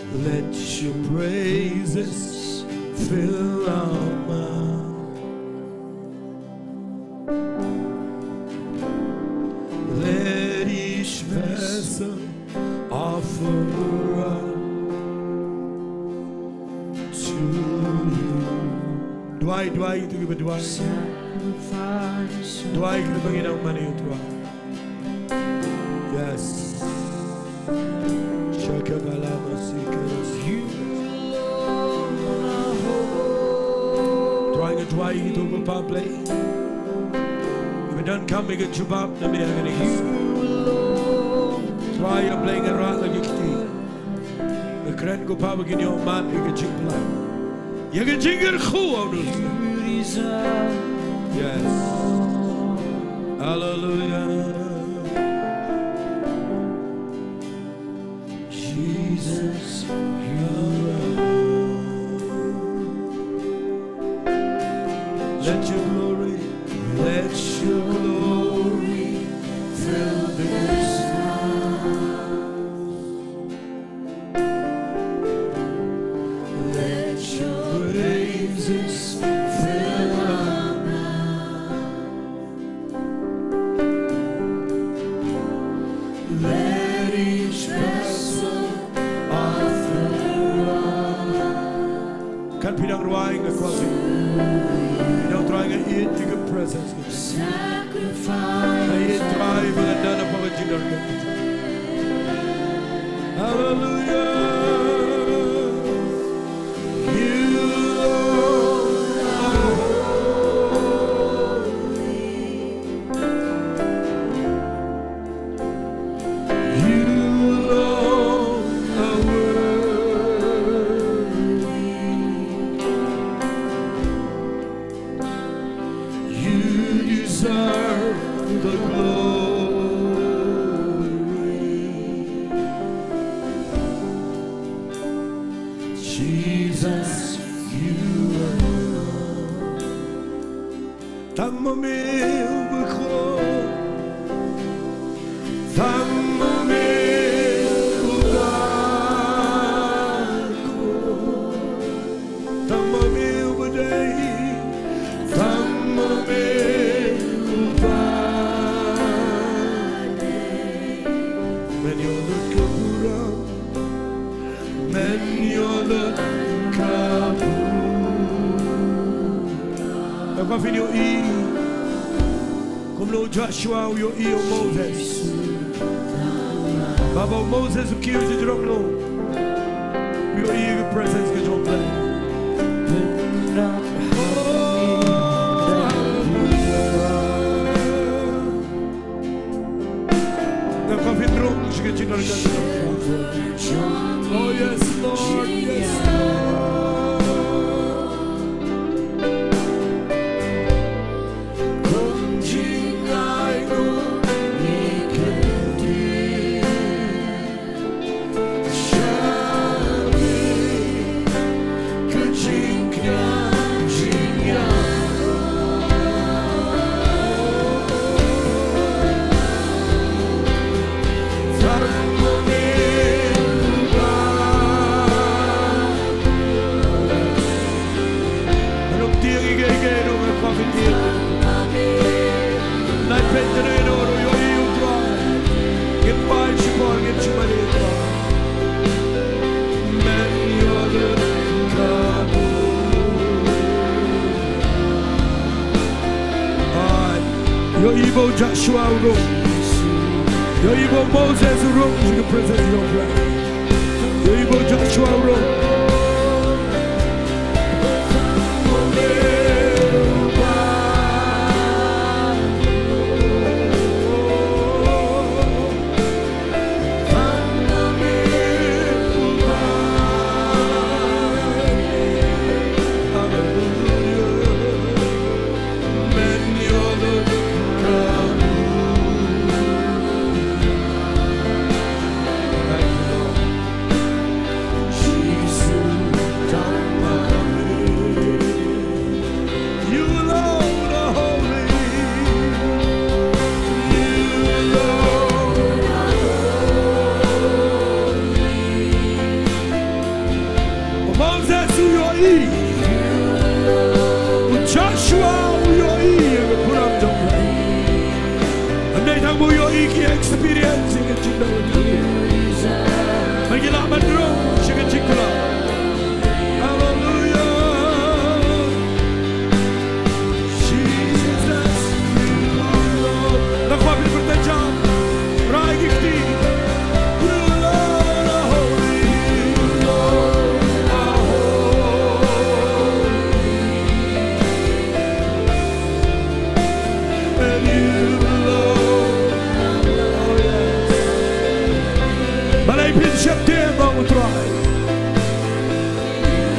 Let your praises fill our mouth. Let each vessel offer up to you. Dwight, itu kita Dwight. Dwight kita bagi nama mana itu Dwight. Yes. Jaka kalama sikas. Dwight itu kita play. If it doesn't come, we get chubab na may agad Try your playing around like Kti. The kren ko pa bagin yung man you get jingla. You get jingkyrkhu out of yes. Hallelujah. Jesus, you are. Let your glory fill this house. Let your praises fill our mouth. Let each vessel offer up. Kan pinang ruwaing na kwasi. Trying to eat to your presence. Sacrifice. I eat try maganda na pag-jingiaroh. Hallelujah. You are holy. You alone are worthy. You deserve the glory. Jesus, you alone. Tang mo milbukho, tang mo milbugarko, tang mo milbuday, tang mo milbubade. Men you're the kabura, men you're the kabura. Agora vem o I, como no Joshua o I o Moses. Baba Moses o que o de Nonglu, o I o presence que John Blei. Agora vem Nonglu que Jingiaroh. Oh yes Lord, yes Lord. Your evil Joshua wrote. Your evil Moses wrote to the presence of God. Your evil Joshua wrote. Jesus. Iki experience ke Jingduwai. Bagi la mandro ke Jingkyrkhu. Hallelujah. Jesus. Nakwa bil bertajam. Rai Kti.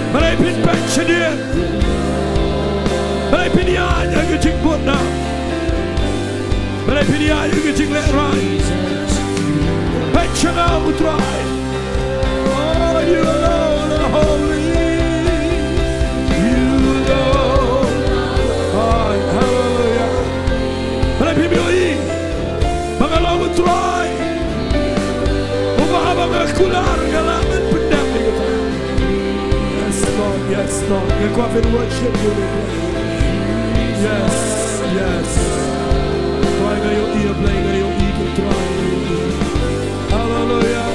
Malay pin pensioner, malay pin ya yang jing buat na, malay pin ya yang jing lerai, pensioner utrai. Oh, you alone are holy, you alone. Hallelujah. Malay pin bioi, mengalau utrai, ubah mengakular galaman pedang kita. Yes, Lord. We're going to worship you. Yes, yes. Try your ear, play your ear, try. Hallelujah.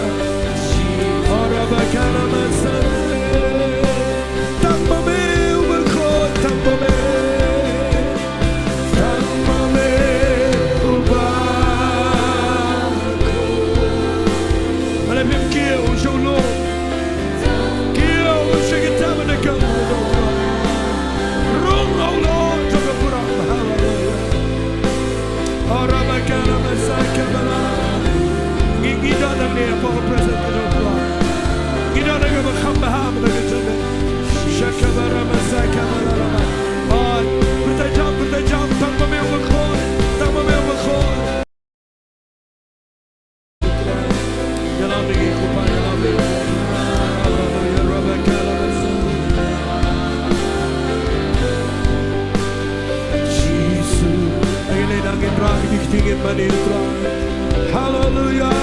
Hallelujah.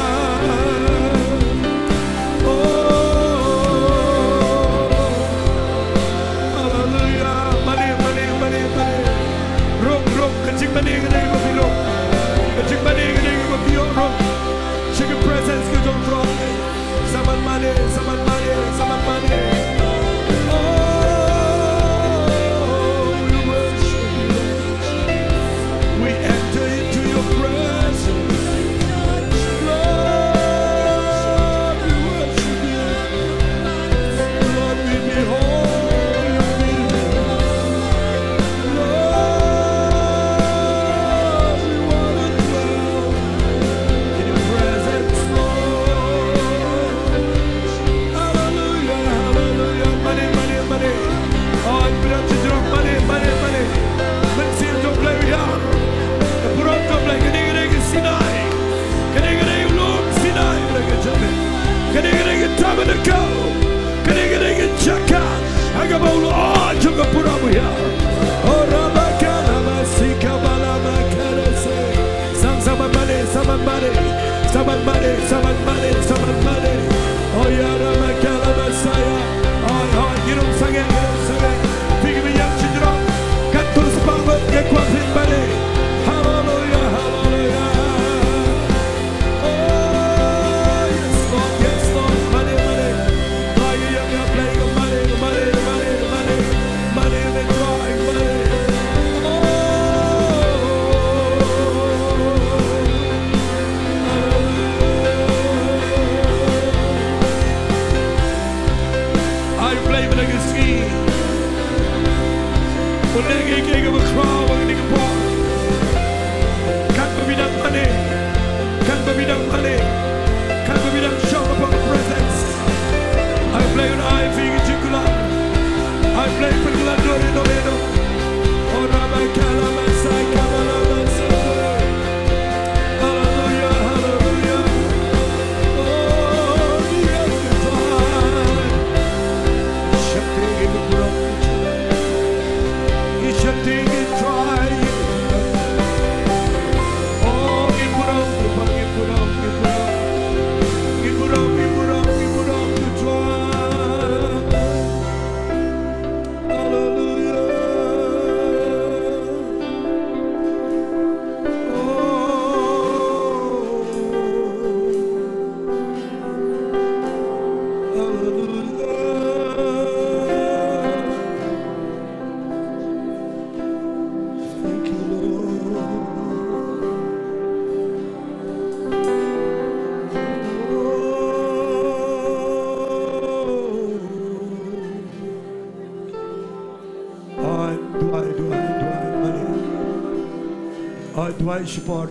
Dwight Shapar.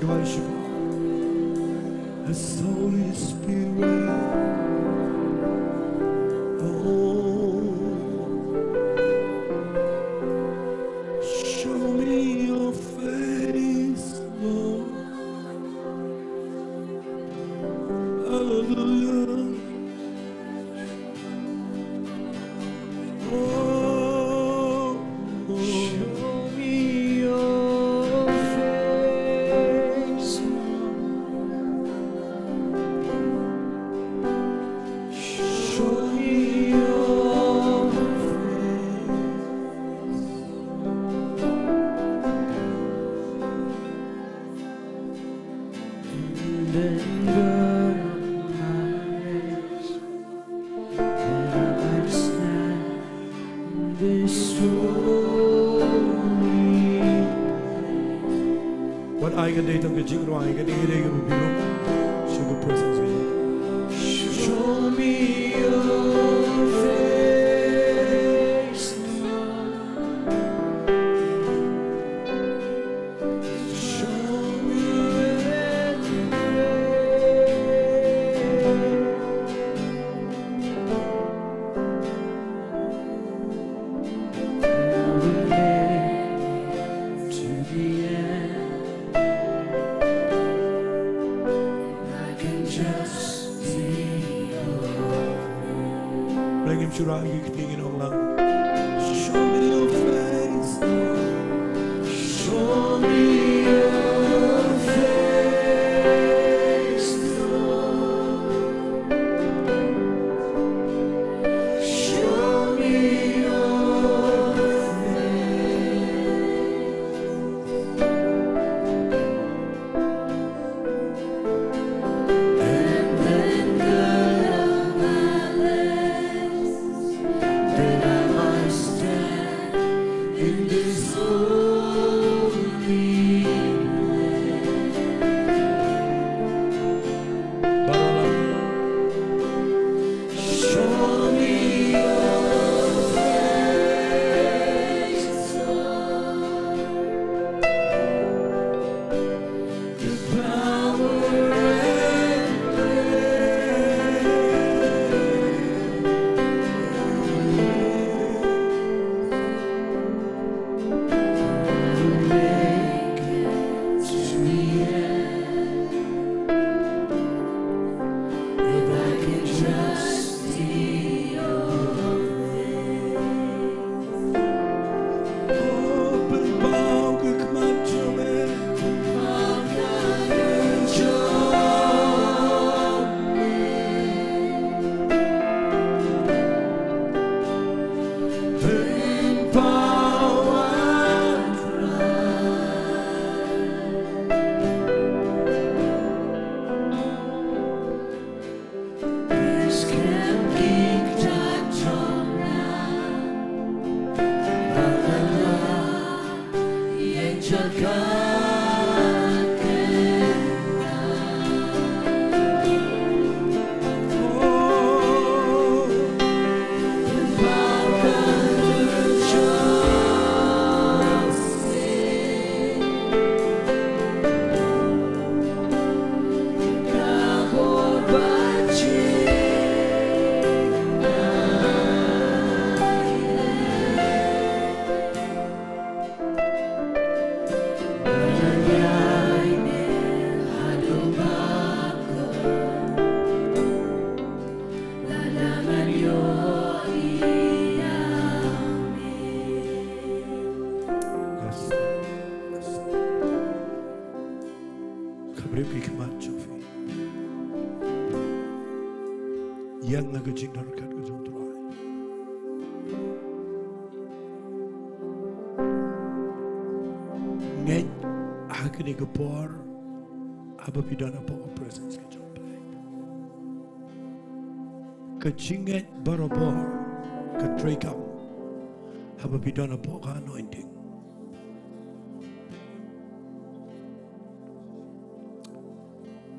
As Holy Spirit. Oh, show me your face, Lord. Hallelujah. Oh, show me your face, show me your face. And then burn my lips, that I might stand in this holy. What I can do to get Jingduwai, I can do to show presence in you. Show me your face, show me to the end. I can just see bring him to our Ktien U Blei. Show me your face. Show me your face, Lord. Show me your face. And then gird my legs, that I might stand in this holy place. Show me your face, Lord. The power and make it to the end. If I can just see your face. Open book kmacome, bring power and this can be done now. Jaka. Yang naga jingdarkat ke Sohthri. Ngay hakini kapor aba pidana po presence ke Blei. Kajinget barabor katrekam aba pidana po ka anointing.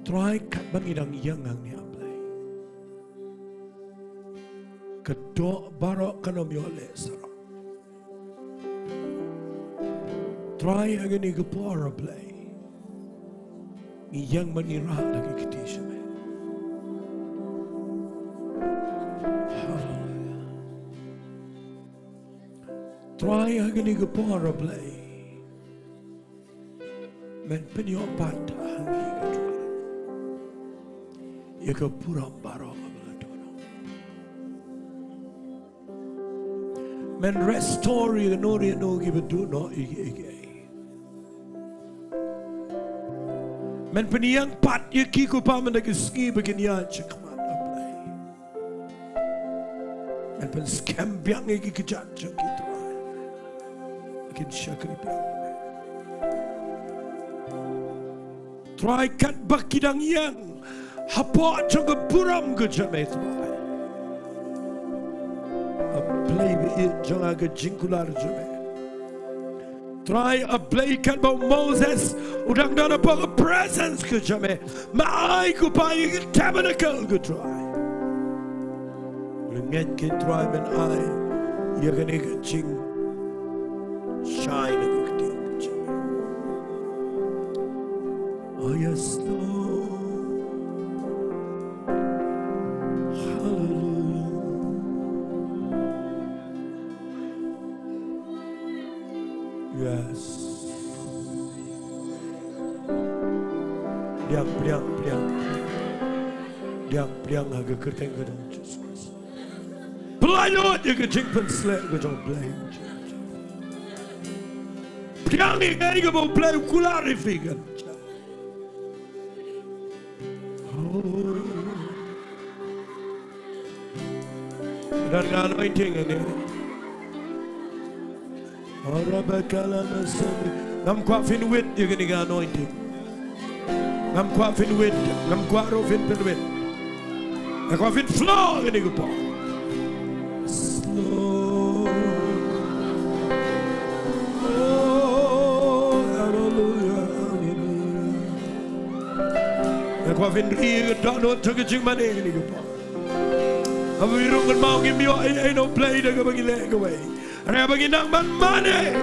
Try kat bangidang yang ang ni Blei. Kato barok kanomiole sarok. Try agani kapor Blei. yang mengira lagi kita semua. Hallelujah. Try agni ke P.R.Diengdoh. Men penyopat hangi ke Tuhan. Ia ke puram barang ke Tuhan. Men restore ia nori nogi beduno igi. Men peniang pat ia kiku paman ke Sngi beginian cekmat ablay. Men pen scam biang igi kejat cekit Tuhan. Akin syakri biang. Try kat bakidang yang hapok jangka buram ke jamet Tuhan. Ablay be jangka ke jingkular jamet. Try a blake at Moses, udang dana pa presence ke jame, maai ku pai tabernacle ke try. Lenget ke try men ai, ia kene ke jing shine ke ting jame. Oh yes Lord, hallelujah. Yes. Diang agak kerteng ke dalam Jesus. Pelayot dia ke jingpen selek ke dalam Blei. Diang ni ke bau Blei kularifikan. Oh. Dan anointing ini. Orang berkalam asal, nam kuafin wit dia kena anointing. Nam kuafin wit, nam kuarofin penwit. Nam kuafin flow kena kupa. Slow. Oh, hallelujah, hallelujah. Nam kuafin ri dono cakap jingmane kena kupa. Apa irungan mau ngimio ai no play dah kebagi leg away. Ada bagi nak mana?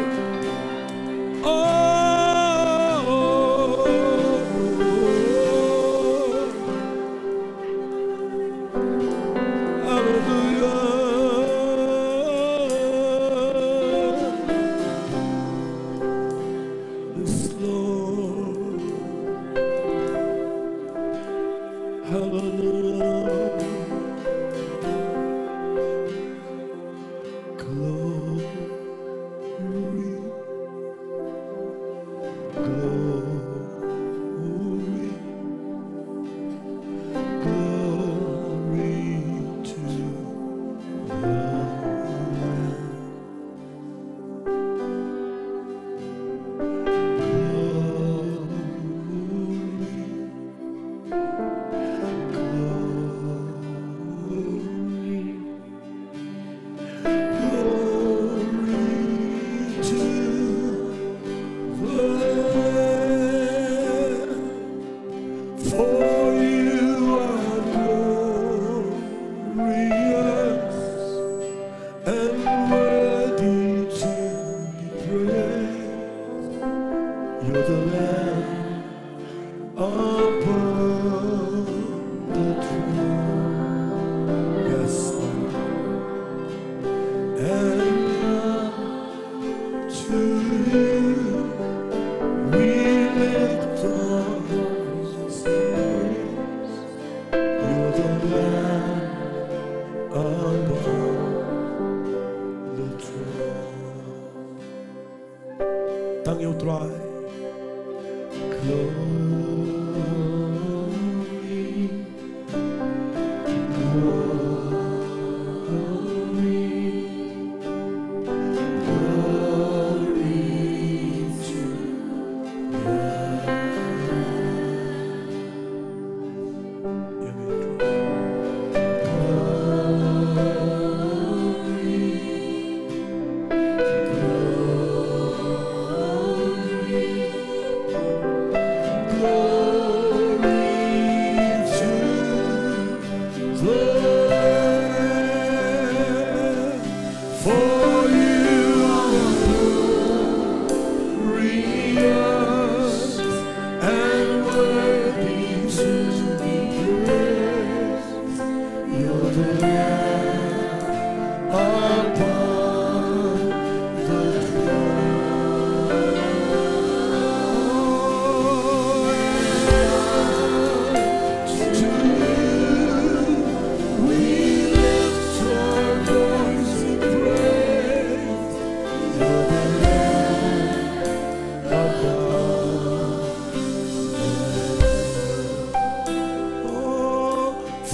Oh, hallelujah. This Lord, hallelujah.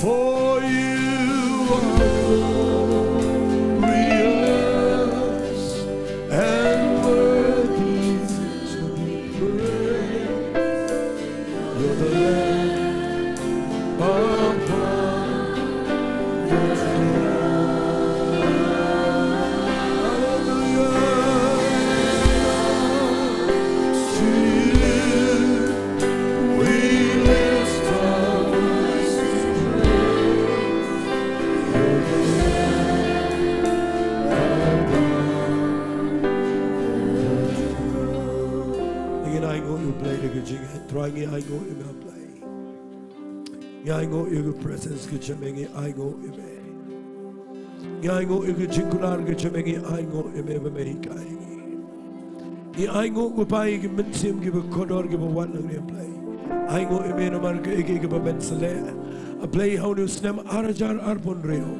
For you are glorious and worthy to be praised. You're the Lamb upon the throne. Hallelujah. To you we lift our voices in praise. You're the Lamb upon the throne. Ingin ai ngộ yêu play được jing try nghe ai ngộ yêu play. Nghe ai ngộ yêu presence cái chấm nghe ai ngộ yêu me. Nghe ai ngộ yêu jing kular cái chấm nghe ai ngộ yêu me về kai. Nghe ai ngộ của pai cái mình xem cái kodor cái wat lang nghe play. Ai ngộ yêu me nó mar cái ben sele. A play how nu snem arajar arbon reo.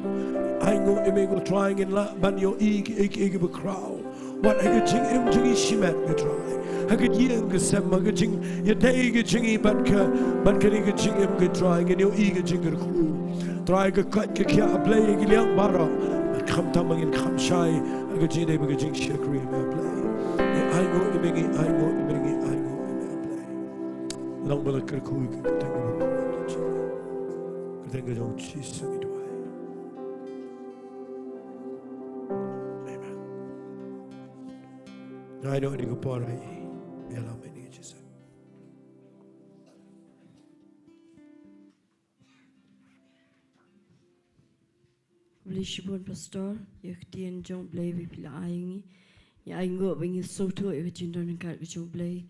Ai ngộ yêu me go trying in la ban yo cái crowd. What I could jing em jing shimat cái try. I could yeng cái sem I could jing ya day cái jingi but cái jing em cái try cái yo cái jingkyrkhu. Try cái cut cái kia play cái liang bara. Kham tam ngin kham shai I could jing day cái jing shakri me play. I go imengi I go imengi I go play. Long bala kyrkhu cái tengo cái tengo jong chi Sngi Duwai. Amen. I know ni ko parai. Biarlah ini Jesus. Blishbon pastor, Ktien U Blei pila aingi. Ya aingo bingi Sohthri ke Jingduwai ke U Blei.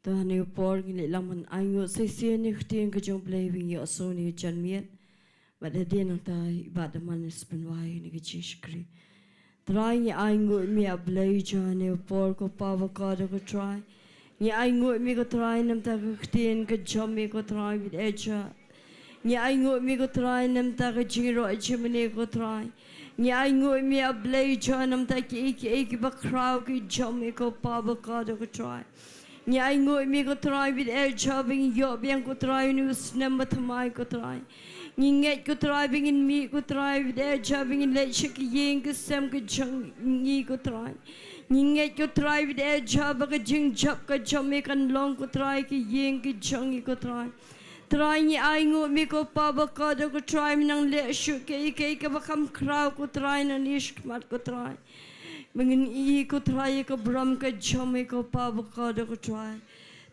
Tuhan ni por ngile laman aingo sesian Ktien U Blei bingi asoni janmiet. Pada dia nang tai ibadah manis penwai ni ke Jingkyrkhu. Try ni aingo mi ablay jane por ko pavocado ko try. Ni aingo mi ko try nam ta Ktien ko jami ko try with echa. Ni aingo mi ko try nam ta ko jingiaroh jingmane ko try. Ni aingo mi ablay jane nam ta ki ba crowd ki jami ko pavocado ko try. Ni aingo mi ko try with echa bing yo biang ko try nu snem mathamai ko try. Nginget ko try bingin mi ko try with echa bingin let shik yeng ko sem ko ngi ko try. Nginget ko try with echa ba ko jing jap ko jami kan long ko try ki yeng ki jangi ko try. Try ni aingo mi ko pavocado ko try minang let shuk ke ba kam kraw ko try na nish mat ko try. Bingin I ko try ko bram ko jami ko pavocado ko try.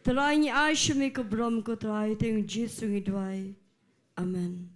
Try ni aish mi ko bram ko try teng Jesus Jingduwai. Amen.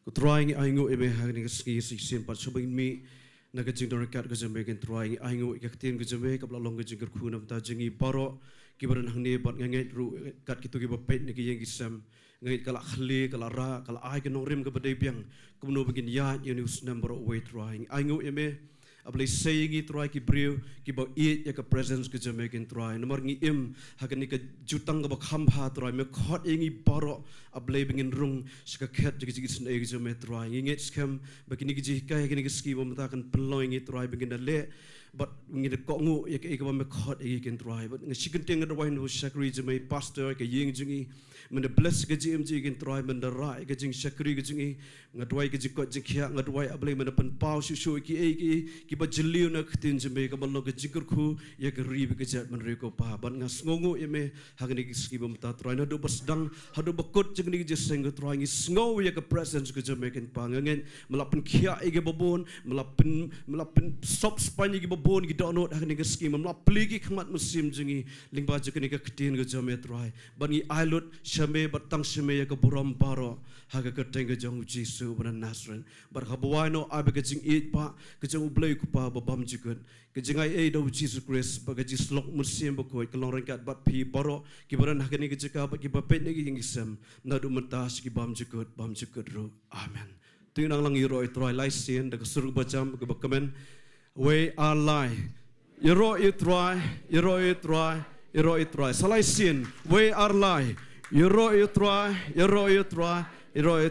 Ko trying aingo ebe hagni ski sin pat sobing mi naga jingdor kat ko jambe gen trying aingo Ktien ko jambe kapla long ko jingkyrkhu nam ta jingi paro kibaran hangne bat nganget ru kat kitu ki bapet ni ki yeng kisam ngait kala khli kala ra kala ai ke nongrim ke badai piang kumno begin ya news number way trying aingo ebe ablay saying it try ki brio ki ba eat ya ka presence ke Jamaican try nomor ngi im hakani ka jutang ka ba khamba try me khot ingi baro ablay bingin rung ska khet ji ji sne ge Jamaican try ngi skam bakini ji kai kini ski bom ta kan peloy ngi try bingin le but ngi de ko ngu ya ke ba me khot e ken try but ngi sikin teng da wai no shakri Jamai pastor ke yeng jingi men bless ke GMG ken try men da rai ke jing shakri ke jingi ngadwai ke jikot jikhya ngadwai ablay men pen pau shu ki ba jeliu na Ktien Jamai ka ballo ke jingkyrkhu ya ke ri ke jat men re ko pa ban ngas ngongo eme hagni ki ski bom ta try na do basdang hado bakot jingni ke seng try ngi sngo ya ke presence ke Jamai ken pa ngen melapen khia e ke babon melapen sop spani ke babon ki donot hagni ke ski melapli ki khmat musim jingi lyngba jikni ke Ktien ke Jamai try ban ngi ailot shame batang shame ya ke borom baro haga ke teng ke jong Jesus ban Nasren bar khabwai no abe ke jing it pa ke jong blai ku pa babam jikut ke jingai e do Jesus Christ ba ke Iasnohkti musim ba ko ke long rengkat bat pi baro ki baran hakani ke Jaka ba ki bapet ni ki ngisam na du mentas ki bam jikut ro amen tu nang lang iro try lai sin de ke suruh bacam ke comment we are lie iro try salai sin we are lie iro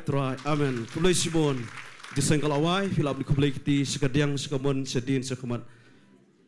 try amen kulai sibon disengkal awai filap di kublai kiti sekadiang sekamon sedin sekamat